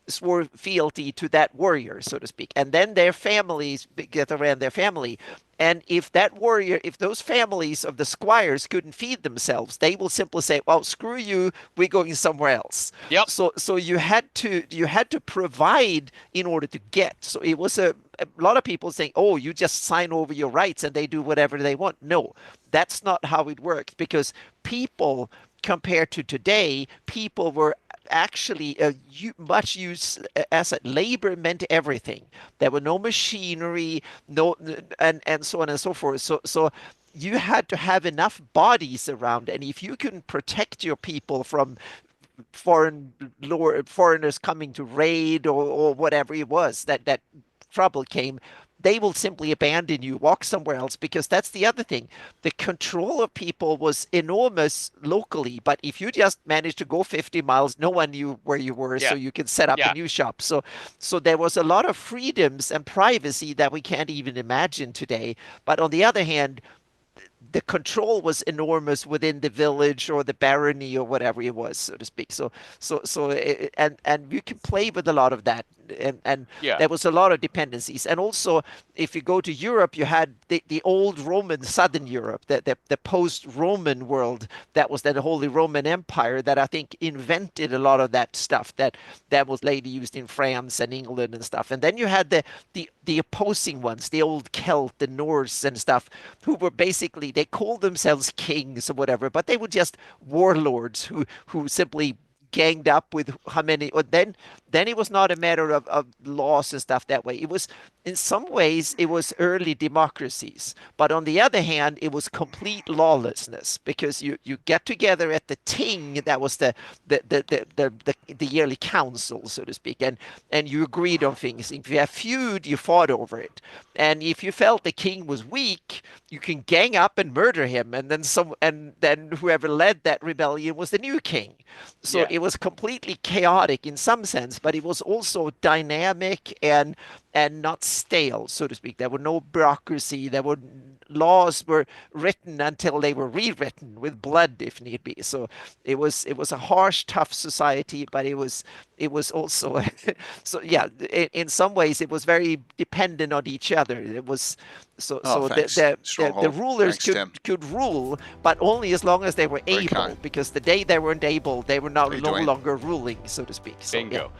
swore fealty to that warrior, so to speak, and then their families get around their family. And if those families of the squires couldn't feed themselves, they will simply say, "Well, screw you, we're going somewhere else." Yep. So you had to provide in order to get. So it was a lot of people saying, "Oh, you just sign over your rights and they do whatever they want." No, that's not how it worked, because people, compared to today, people were actually much used as a labor meant everything. There were no machinery, no, and so on and so forth. So you had to have enough bodies around, and if you couldn't protect your people from foreigners coming to raid, or whatever it was that trouble came, they will simply abandon you, walk somewhere else, because that's the other thing. The control of people was enormous locally, but if you just managed to go 50 miles, no one knew where you were, so Yeah, you can set up a yeah, new shop. So there was a lot of freedoms and privacy that we can't even imagine today. But on the other hand, the control was enormous within the village or the barony or whatever it was, so to speak. And you can play with a lot of that, and yeah, there was a lot of dependencies. And also, if you go to Europe, you had the old Roman Southern Europe, the post-Roman world, that was the Holy Roman Empire, that I think invented a lot of that stuff that was later used in France and England and stuff. And then you had the opposing ones, the old Celt, the Norse and stuff, who were basically, they called themselves kings or whatever, but they were just warlords who simply ganged up with how many. Or then it was not a matter of laws and stuff that way. It was, in some ways, it was early democracies, but on the other hand, it was complete lawlessness, because you get together at the ting, that was the yearly council, so to speak, and you agreed on things. If you have feud, you fought over it, and if you felt the king was weak, you can gang up and murder him, and then whoever led that rebellion was the new king. So yeah. it was completely chaotic in some sense, but it was also dynamic and not stale, so to speak. There were no bureaucracy. Laws were written until they were rewritten with blood if need be. So it was a harsh, tough society, but it was also so yeah. In some ways, it was very dependent on each other. It was so thanks. the Stronghold. rulers Thanks, Tim. could rule, but only as long as they were Very able. kind. Because the day they weren't able, they were no What are you doing? longer ruling, so to speak. So, Bingo.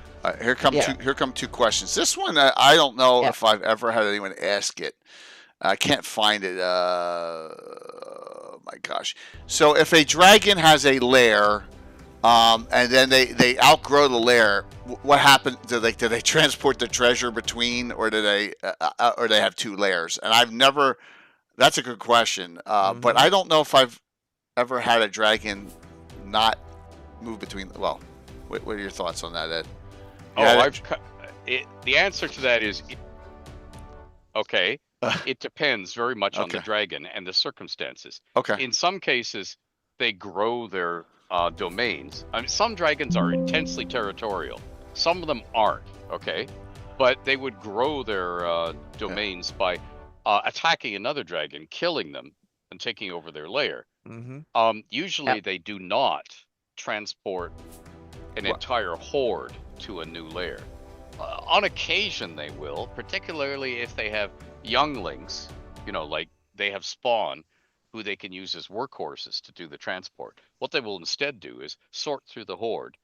Here come Yeah. two questions. This one I don't know Yeah. if I've ever had anyone ask it. I can't find it. My gosh. So if a dragon has a lair, and then they outgrow the lair, what happened? Do they transport the treasure between, or do they have two lairs? And I've never. That's a good question. But I don't know if I've ever had a dragon not move between. Well, what are your thoughts on that, Ed? The answer to that is okay. It depends very much on the Okay. dragon and the circumstances. Okay. In some cases, they grow their domains. I mean, some dragons are intensely territorial. Some of them aren't. Okay, but they would grow their domains by attacking another dragon, killing them, and taking over their lair. Usually, they do not transport an entire horde to a new lair. On occasion, they will, particularly if they have younglings, like they have spawn who they can use as workhorses to do the transport. What they will instead do is sort through the horde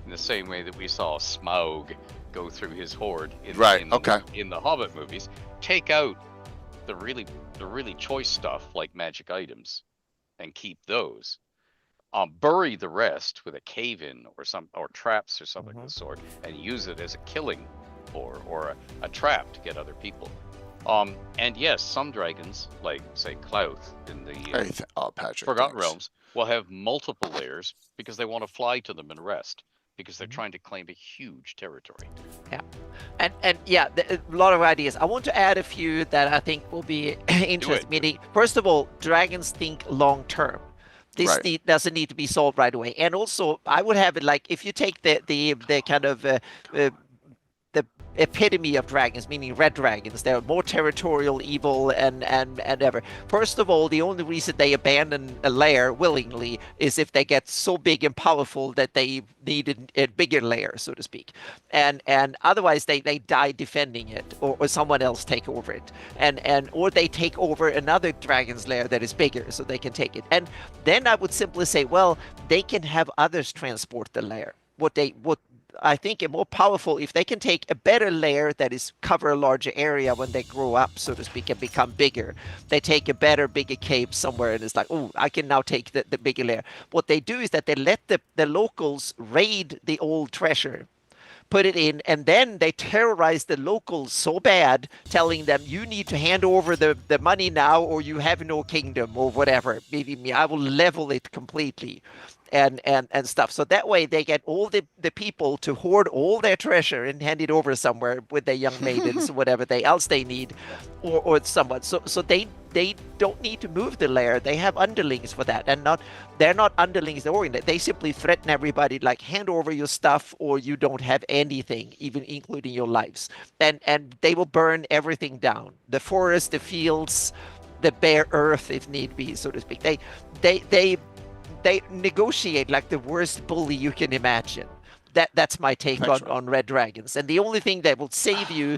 in the same way that we saw Smaug go through his horde in the Hobbit movies. Take out the really choice stuff like magic items and keep those. Bury the rest with a cave-in or traps or something of the sort, and use it as a killing or a trap to get other people. And yes, some dragons, like say Clouth in the Patrick, Forgotten thanks. Realms, will have multiple layers because they want to fly to them and rest, because they're trying to claim a huge territory. Yeah, and yeah, a lot of ideas. I want to add a few that I think will be interesting. Meaning, first of all, dragons think long term. This doesn't need to be solved right away. And also, I would have it like, if you take the kind of the epitome of dragons, meaning red dragons, they're more territorial, evil, and ever. First of all, the only reason they abandon a lair willingly is if they get so big and powerful that they need a bigger lair, so to speak. And otherwise they die defending it, or someone else take over it. Or they take over another dragon's lair that is bigger so they can take it. And then I would simply say, well, they can have others transport the lair. What I think are more powerful if they can take a better layer that is cover a larger area when they grow up, so to speak, and become bigger. They take a bigger cave somewhere, and it's like, oh, I can now take the bigger layer. What they do is that they let the locals raid the old treasure, put it in, and then they terrorize the locals so bad, telling them, you need to hand over the money now, or you have no kingdom, or whatever. Believe me, I will level it completely. And stuff. So that way they get all the people to hoard all their treasure and hand it over somewhere with their young maidens, whatever else they need, or someone. So they don't need to move the lair. They have underlings for that, and they're not underlings oriented. They simply threaten everybody, like, hand over your stuff or you don't have anything, even including your lives. And they will burn everything down. The forest, the fields, the bare earth if need be, so to speak. They negotiate like the worst bully you can imagine. That's my take on red dragons. And the only thing that will save you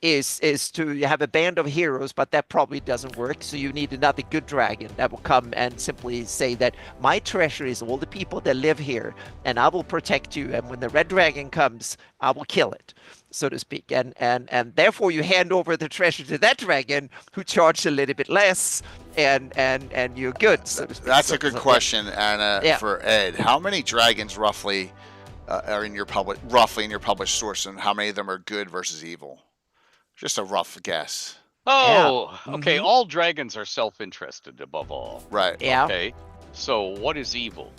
is to have a band of heroes, but that probably doesn't work. So you need another good dragon that will come and simply say that my treasure is all the people that live here, and I will protect you. And when the red dragon comes, I will kill it, so to speak. And therefore you hand over the treasure to that dragon, who charged a little bit less, and you're good. So to speak. That's a good question, Anna, for Ed. How many dragons roughly are in your published source, and how many of them are good versus evil? Just a rough guess. Okay. All dragons are self-interested above all. Right. Yeah. Okay. So what is evil?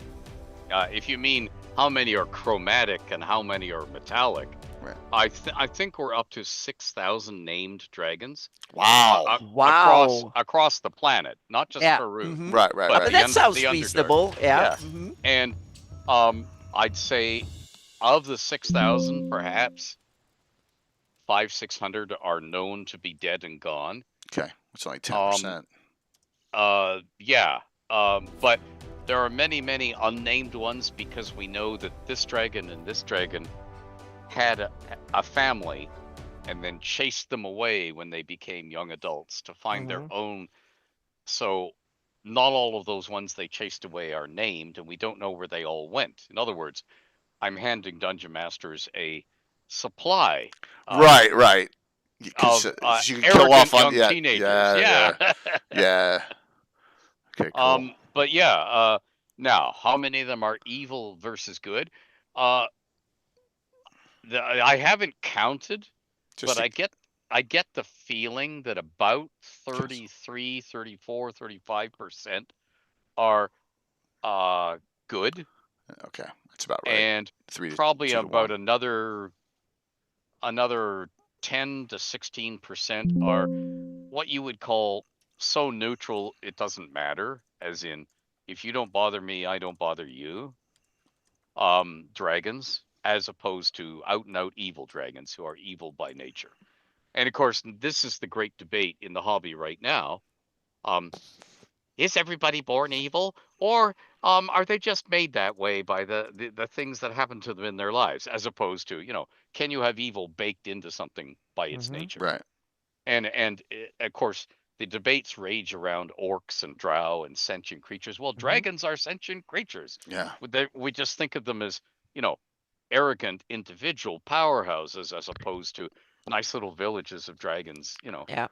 If you mean how many are chromatic and how many are metallic, right. I think we're up to 6,000 named dragons. Wow. Across the planet, not just Peru. Mm-hmm. Right. But that sounds reasonable. Yeah. And I'd say of the 6,000, perhaps 600 are known to be dead and gone. Okay, it's only Um, 10%. yeah. But there are many, many unnamed ones because we know that this dragon and this dragon had a family and then chased them away when they became young adults to find their own. So not all of those ones they chased away are named, and we don't know where they all went. In other words, I'm handing Dungeon Masters a supply Right, right. Because of you can kill arrogant off on young teenagers. yeah. Yeah. Yeah. Okay, cool. But yeah, now how many of them are evil versus good? Uh, I haven't counted, Just but I get the feeling that about 33, 34, 35% are good, okay, that's about right. and 3 probably 2 to about 1. another 10 to 16% are what you would call so neutral it doesn't matter, as in, if you don't bother me, I don't bother you. Dragons, as opposed to out and out evil dragons who are evil by nature. And of course, this is the great debate in the hobby right now. Is everybody born evil, or are they just made that way by the things that happen to them in their lives, as opposed to, can you have evil baked into something by its nature? Right. And of course, the debates rage around orcs and drow and sentient creatures. Well, dragons are sentient creatures. Yeah. We just think of them as, arrogant individual powerhouses, as opposed to nice little villages of dragons. Yeah,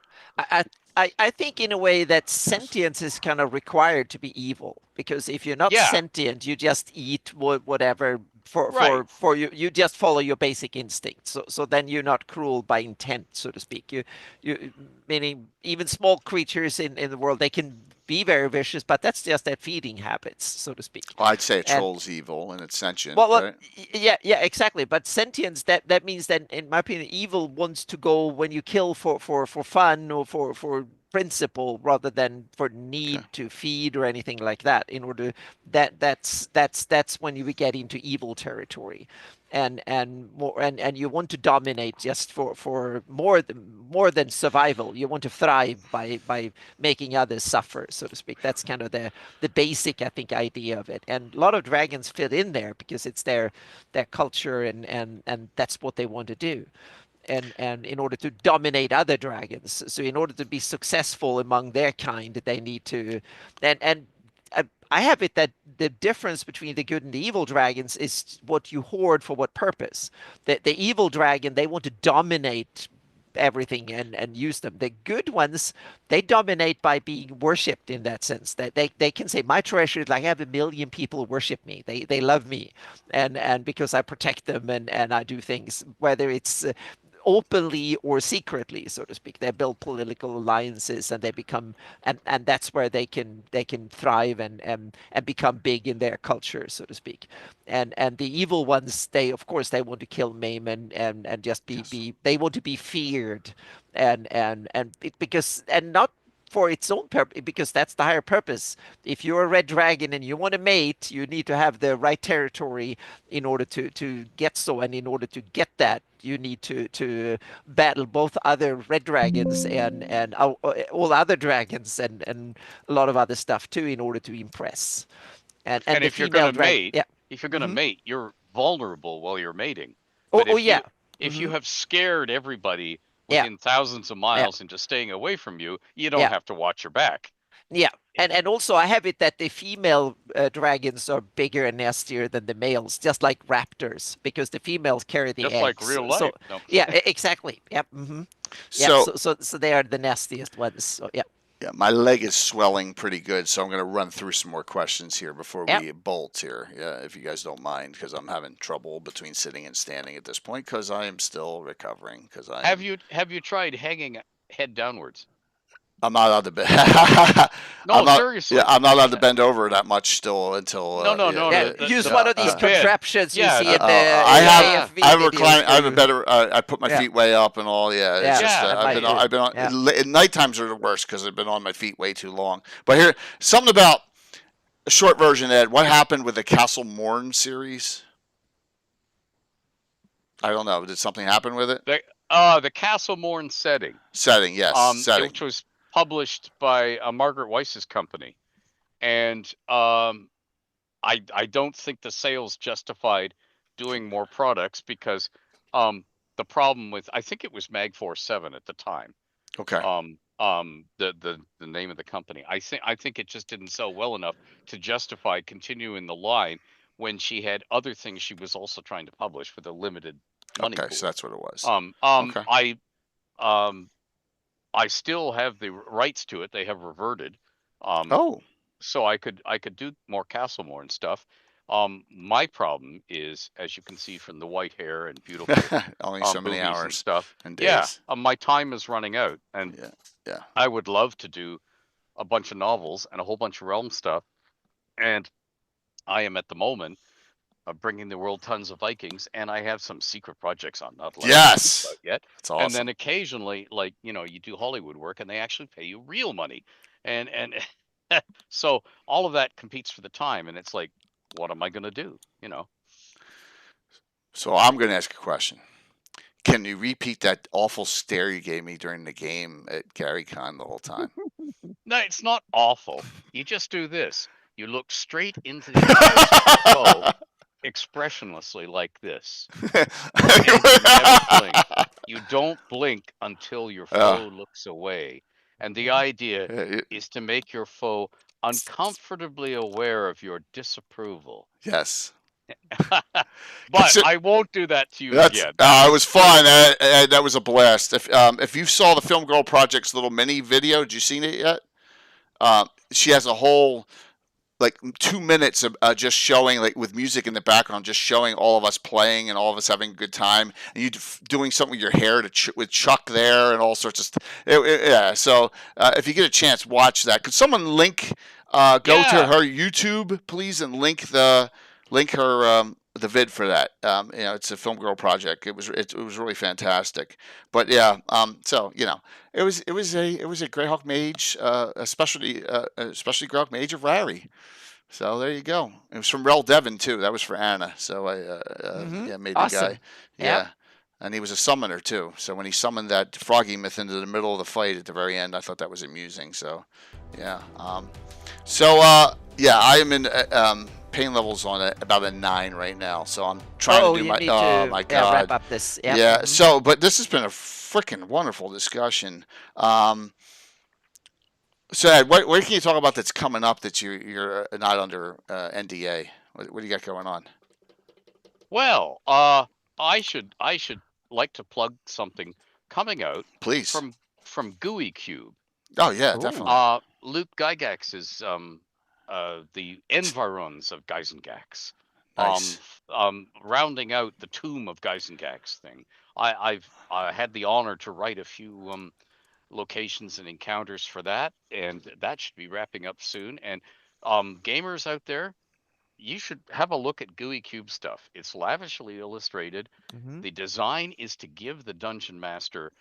I think in a way that sentience is kind of required to be evil, because if you're not Yeah. sentient, you just eat whatever Right. for you just follow your basic instincts. So then you're not cruel by intent, so to speak. You meaning even small creatures in the world, they can be very vicious, but that's just their feeding habits, so to speak. Well, I'd say a And troll's evil and it's sentient, well, right? yeah, exactly. But sentience, that means that, in my opinion, evil wants to go when you kill for fun or for principle, rather than for need Okay. to feed or anything like that. In order that's when you get into evil territory, and more and you want to dominate just for more than survival. You want to thrive by making others suffer, so to speak. That's kind of the basic, I think, idea of it. And a lot of dragons fit in there because it's their culture, and that's what they want to do. And in order to dominate other dragons, so in order to be successful among their kind, they need to. And I have it that the difference between the good and the evil dragons is what you hoard for what purpose. The evil dragon, they want to dominate everything and use them. The good ones, they dominate by being worshipped, in that sense, that they can say, my treasure is like, I have 1 million people worship me. They love me, and because I protect them, and I do things, whether it's openly or secretly, so to speak. They build political alliances, and they become, and that's where they can thrive and become big in their culture, so to speak. And the evil ones, they of course they want to kill, maim, and just be they want to be feared, because, and not for its own purpose, because that's the higher purpose. If you're a red dragon and you want to mate, you need to have the right territory in order to get so, and in order to get that, you need to battle both other red dragons and all other dragons, and a lot of other stuff too, in order to impress. And And the if you're gonna female dragon, mate, yeah. if you're gonna mate, you're vulnerable while you're mating. Oh, But oh yeah. if you have scared everybody Yeah. within thousands of miles into staying away from you, you don't have to watch your back. Yeah, and also I have it that the female dragons are bigger and nastier than the males, just like raptors, because the females carry the Just eggs. like real life. So No. yeah, exactly. Yep. So, Yeah. So they are the nastiest ones. So yeah. yeah, my leg is swelling pretty good, so I'm going to run through some more questions here before we bolt here. Yeah, if you guys don't mind, because I'm having trouble between sitting and standing at this point, because I am still recovering. Because have you tried hanging head downwards? I'm not allowed to bend. No, seriously. Yeah, I'm not allowed to bend over that much still until. No. Use one of these contraptions you see in the I AFV have videos. recline. I have a better. I put my feet way up and all. Yeah, it's just. I've been on. Night times are the worst because I've been on my feet way too long. But here, something about a short version, Ed. What happened with the Castle Morn series? I don't know. Did something happen with it? The Castlemorn setting, Setting, yes, setting. which was published by Margaret Weiss's company, and I don't think the sales justified doing more products because the problem with, I think it was Magforce 7 at the time, Okay. the name of the company. I think it just didn't sell well enough to justify continuing the line when she had other things she was also trying to publish with a limited money Okay, pool. so that's what it was. Okay. I still have the rights to it. They have reverted. Oh, So I could do more Castlemore stuff. My problem is, as you can see from the white hair and beautiful only so many boobies and hours stuff. and Yeah, days. my time is running out, and Yeah, yeah. I would love to do a bunch of novels and a whole bunch of Realm stuff. And I am at the moment bringing the world tons of Vikings, and I have some secret projects I'm not allowed to Yes, speak about yet. that's awesome. And then occasionally, like, you do Hollywood work, and they actually pay you real money, and so all of that competes for the time, and it's like, what am I going to do? So I'm going to ask a question. Can you repeat that awful stare you gave me during the game at GaryCon the whole time? No, it's not awful. You just do this. You look straight into the eyes of your foe, expressionlessly like this. And you never blink. You don't blink until your foe looks away. And the idea is to make your foe uncomfortably aware of your disapproval. Yes. But I won't do that to you again. It was fun. That was a blast. If you saw the Film Girl Project's little mini video, did you see it yet? She has a whole 2 minutes of just showing, like, with music in the background, just showing all of us playing and all of us having a good time, and you doing something with your hair with Chuck there and all sorts of stuff. Yeah. So if you get a chance, watch that. Could someone go to her YouTube, please, and link her the vid for that. It's a Film Girl Project. It was really fantastic. But yeah, so it was a Greyhawk Mage, especially Greyhawk Mage of Rari. So there you go. It was from Rel Devon too. That was for Anna. So I made the Awesome. guy. Yeah. And he was a summoner too. So when he summoned that froggy myth into the middle of the fight at the very end, I thought that was amusing. So yeah. I am in pain levels on about a 9 right now. So I'm trying to do my. Oh my God. Wrap up this. Yep. Yeah. So, but this has been a freaking wonderful discussion. So Ed, what can you talk about that's coming up that you're not under NDA? What do you got going on? Well, I should like to plug something coming out, please, from GUI Cube. Oh yeah, ooh, definitely. Luke Gygax is the environs of Gyzengax. Nice. Rounding out the Tomb of Gyzengax thing. I've had the honor to write a few locations and encounters for that, and that should be wrapping up soon. And gamers out there, you should have a look at GUI Cube stuff. It's lavishly illustrated. Mm-hmm. The design is to give the dungeon master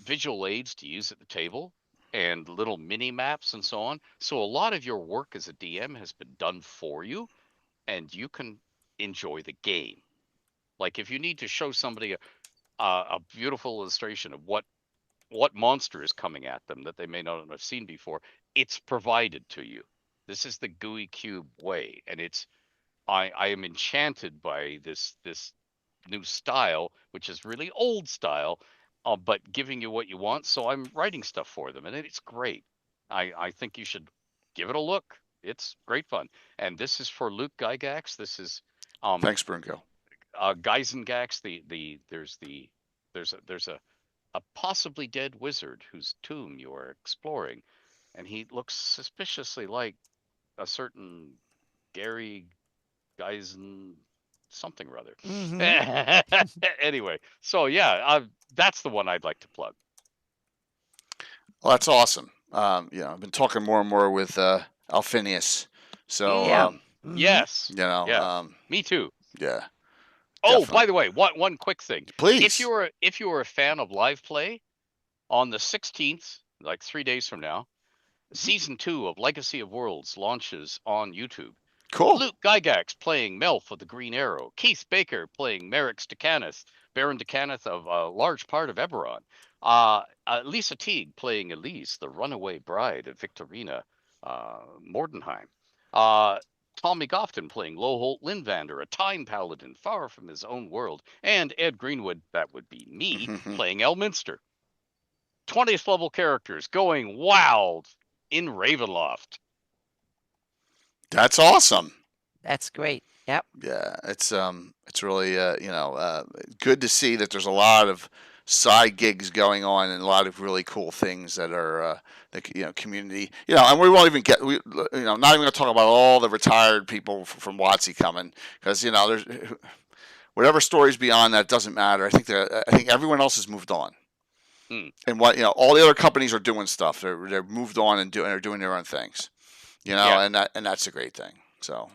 visual aids to use at the table and little mini maps and so on. So a lot of your work as a DM has been done for you, and you can enjoy the game. Like if you need to show somebody a beautiful illustration of what monster is coming at them that they may not have seen before, it's provided to you. This is the GUI Cube way, and I am enchanted by this new style, which is really old style, but giving you what you want. So I'm writing stuff for them, and it's great. I think you should give it a look. It's great fun. And this is for Luke Gygax. This is thanks, Brunko. Gyzengax. There's a possibly dead wizard whose tomb you are exploring, and he looks suspiciously like a certain Gary Geisen something or other. Mm-hmm. Anyway, so yeah, that's the one I'd like to plug. Well, that's awesome. I've been talking more and more with Alphinius. So yes, me too. Yeah. Oh, definitely. By the way, one quick thing. Please. If you were a fan of live play, on the 16th, like 3 days from now, Season 2 of Legacy of Worlds launches on YouTube. Cool. Luke Gygax playing Melf of the Green Arrow. Keith Baker playing Merrick Stakanis, Baron Decanus of a large part of Eberron. Lisa Teague playing Elise, the runaway bride of Victorina Mordenheim. Tommy Gofton playing Loholt Lindvander, a time paladin far from his own world. And Ed Greenwood, that would be me, playing Elminster. 20th level characters going wild in Ravenloft. That's awesome. That's great. Yep. Yeah, it's really good to see that there's a lot of side gigs going on and a lot of really cool things that are the community, and we won't even get not even going to talk about all the retired people from WotC coming, because there's whatever stories beyond that doesn't matter. I think everyone else has moved on. And all the other companies are doing stuff. They're moved on and are doing their own things, and that's a great thing. So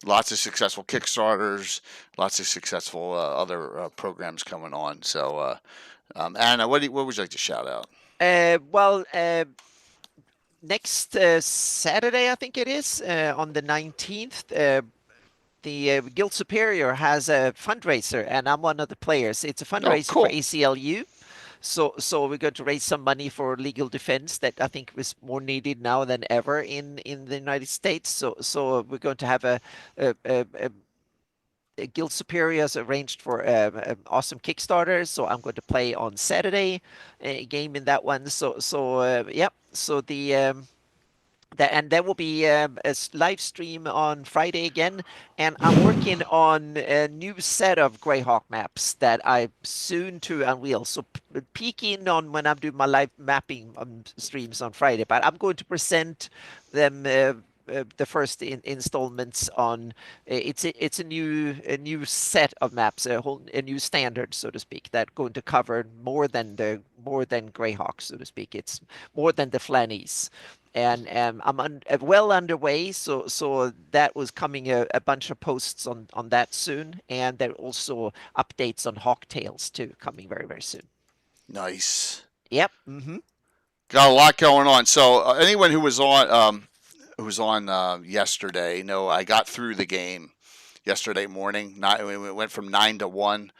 lots of successful Kickstarters, lots of successful other programs coming on. So Anna, what would you like to shout out? Next Saturday, I think it is, on the 19th, the Guild Superior has a fundraiser, and I'm one of the players. It's a fundraiser for ACLU. So we're going to raise some money for legal defense that I think is more needed now than ever in the United States. So we're going to have a Guild Superior has arranged for an awesome Kickstarter. So I'm going to play on Saturday, a game in that one. So and there will be a live stream on Friday again, and I'm working on a new set of Greyhawk maps that I soon to unveil. So peek in on when I'm doing my live mapping streams on Friday. But I'm going to present them the first installments on. It's a new set of maps, a new standard, so to speak, that going to cover more than Greyhawk, so to speak. It's more than the Flannies. And I'm well underway, so that was coming a bunch of posts on that soon, and there are also updates on Hawktails too, coming very, very soon. Nice. Yep. Got a lot going on. So anyone who was on yesterday, I got through the game yesterday morning. We went from 9 to 1,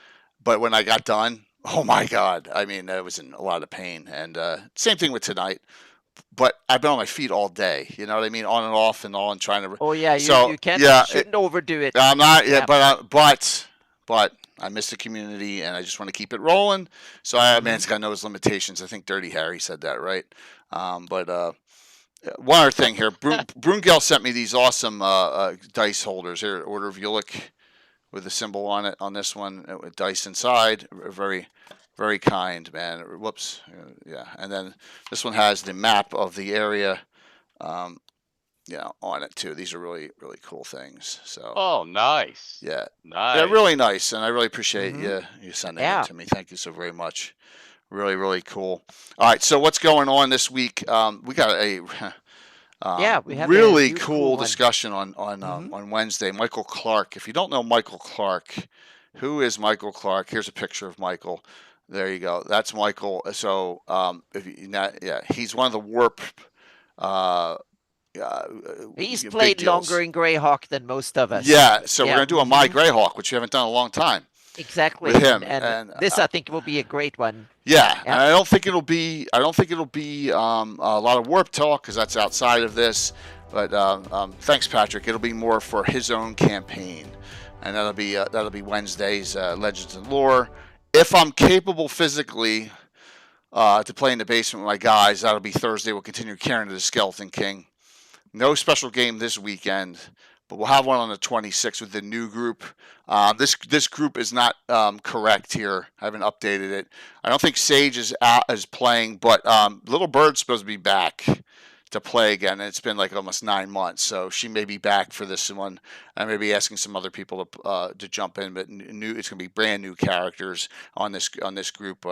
but when I got done, oh my God! I mean, I was in a lot of pain. And same thing with tonight. But I've been on my feet all day. You know what I mean? On and off and on, trying to. Oh yeah, you can't. Shouldn't overdo it. I'm not. Yeah, but I miss the community, and I just want to keep it rolling. So it's got no limitations. I think Dirty Harry said that, right? But one other thing here, Brungel sent me these awesome dice holders here, Order of Ulick, with the symbol on it on this one with dice inside. Very, very kind, man. Whoops. Yeah. And then this one has the map of the area, on it too. These are really, really cool things. So. Oh, nice. Yeah. Nice. Yeah, really nice, and I really appreciate you sending it to me. Thank you so very much. Really, really cool. All right. So what's going on this week? We got a. We have really cool discussion on Wednesday. Michael Clark. If you don't know Michael Clark, who is Michael Clark? Here's a picture of Michael. There you go. That's Michael. So he's one of the Warp. He's played longer in Greyhawk than most of us. Yeah. So we're gonna do a My Greyhawk, which we haven't done in a long time. Exactly. With him, and this I think will be a great one. Yeah, and I don't think it'll be a lot of Warp talk because that's outside of this. But thanks, Patrick. It'll be more for his own campaign, and that'll be Wednesdays, Legends and Lore. If I'm capable physically to play in the basement with my guys, that'll be Thursday. We'll continue Cairn of the Skeleton King. No special game this weekend, but we'll have one on the 26th with the new group. This group is not correct here. I haven't updated it. I don't think Sage is playing, but Little Bird's supposed to be back to play again, and it's been like almost 9 months, so she may be back for this one. I may be asking some other people to jump in, but it's going to be brand new characters on this group.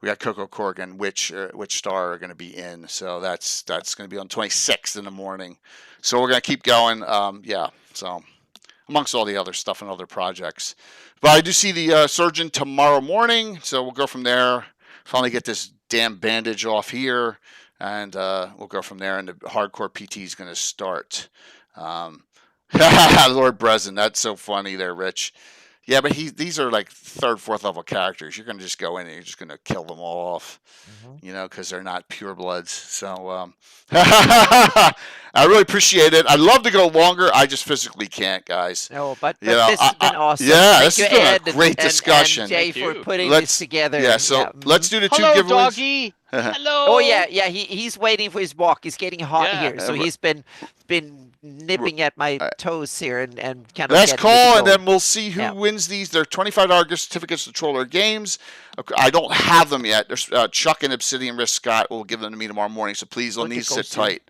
We got Coco Cork and Witch Star are going to be in, so that's going to be on 26th in the morning. So we're going to keep going. So amongst all the other stuff and other projects. But I do see the surgeon tomorrow morning, so we'll go from there. Finally get this damn bandage off here, and we'll go from there, and the hardcore PT is going to start. Lord Breslin, that's so funny there, Rich. Yeah, but these are like third, fourth level characters. You're gonna just go in and you're just gonna kill them all off, you know, because they're not purebloods. So I really appreciate it. I'd love to go longer. I just physically can't, guys. No, but You know, this has been awesome. Yeah, Thank this you, has been Ed, a great and discussion. Jay, Thank for you. putting Let's- this together. Yeah, so let's do the two Hello, giveaways. doggy. Hello. Oh yeah, he's waiting for his walk. He's getting hot Yeah. here, so he's been nipping at my toes here and kind of. Last getting me to call, go. and then we'll see who Yeah. wins these. They're $25 gift certificates to Troller Games. Okay, I don't have them yet. There's Chuck and Obsidian Risk Scott will give them to me tomorrow morning, so please on Look at these sit Ghost, tight.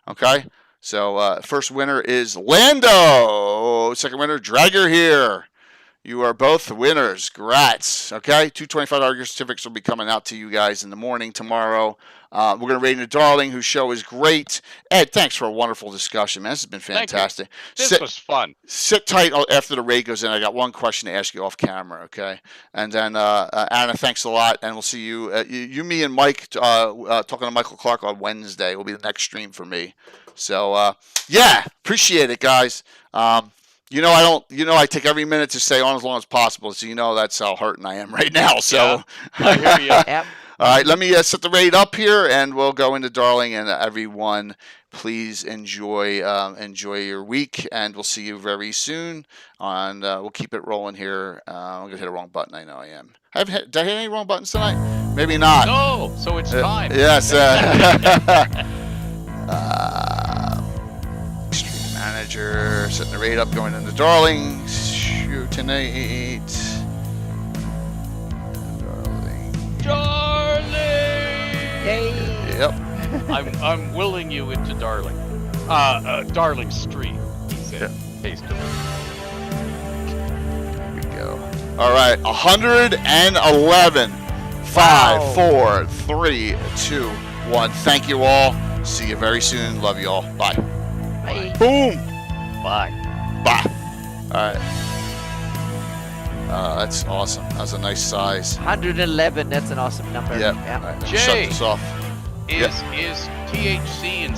Okay? So first winner is Lando. Second winner, Dragger here. You are both winners. Grats. Okay? Two $25 gift certificates will be coming out to you guys in the morning tomorrow. We're going to rate the Darling, whose show is great. Ed, thanks for a wonderful discussion, man. This has been Thank you. fantastic. This was fun. Sit tight after the raid goes in. I got one question to ask you off camera, okay? And then, Anna, thanks a lot, and we'll see you. You, me, and Mike talking to Michael Clark on Wednesday will be the next stream for me. So, yeah, appreciate it, guys. I take every minute to stay on as long as possible, so you know that's how hurting I am right now. So, Yeah, I hear you. Yep. all right, let me set the raid up here, and we'll go into Darling. And everyone, please enjoy your week, and we'll see you very soon. We'll keep it rolling here. I'm gonna hit a wrong button. I know I am. Did I hit any wrong buttons tonight? Maybe not. No, so it's time. Yes. Stream manager, setting the raid up, going into Darling. Shoot tonight. Darling. Yay. Yep. I'm willing you into Darling. Darling Street, he said. Hastily. Here we go. All right, 111. 5, 4, 3, 2, 1. Thank you all. See you very soon. Love you all. Bye. Bye. Boom. Bye. Bye. All right. That's awesome. That was a nice size. 111. That's an awesome number. Yep. Yeah. All right, let me Jay. shut this off. Is THC and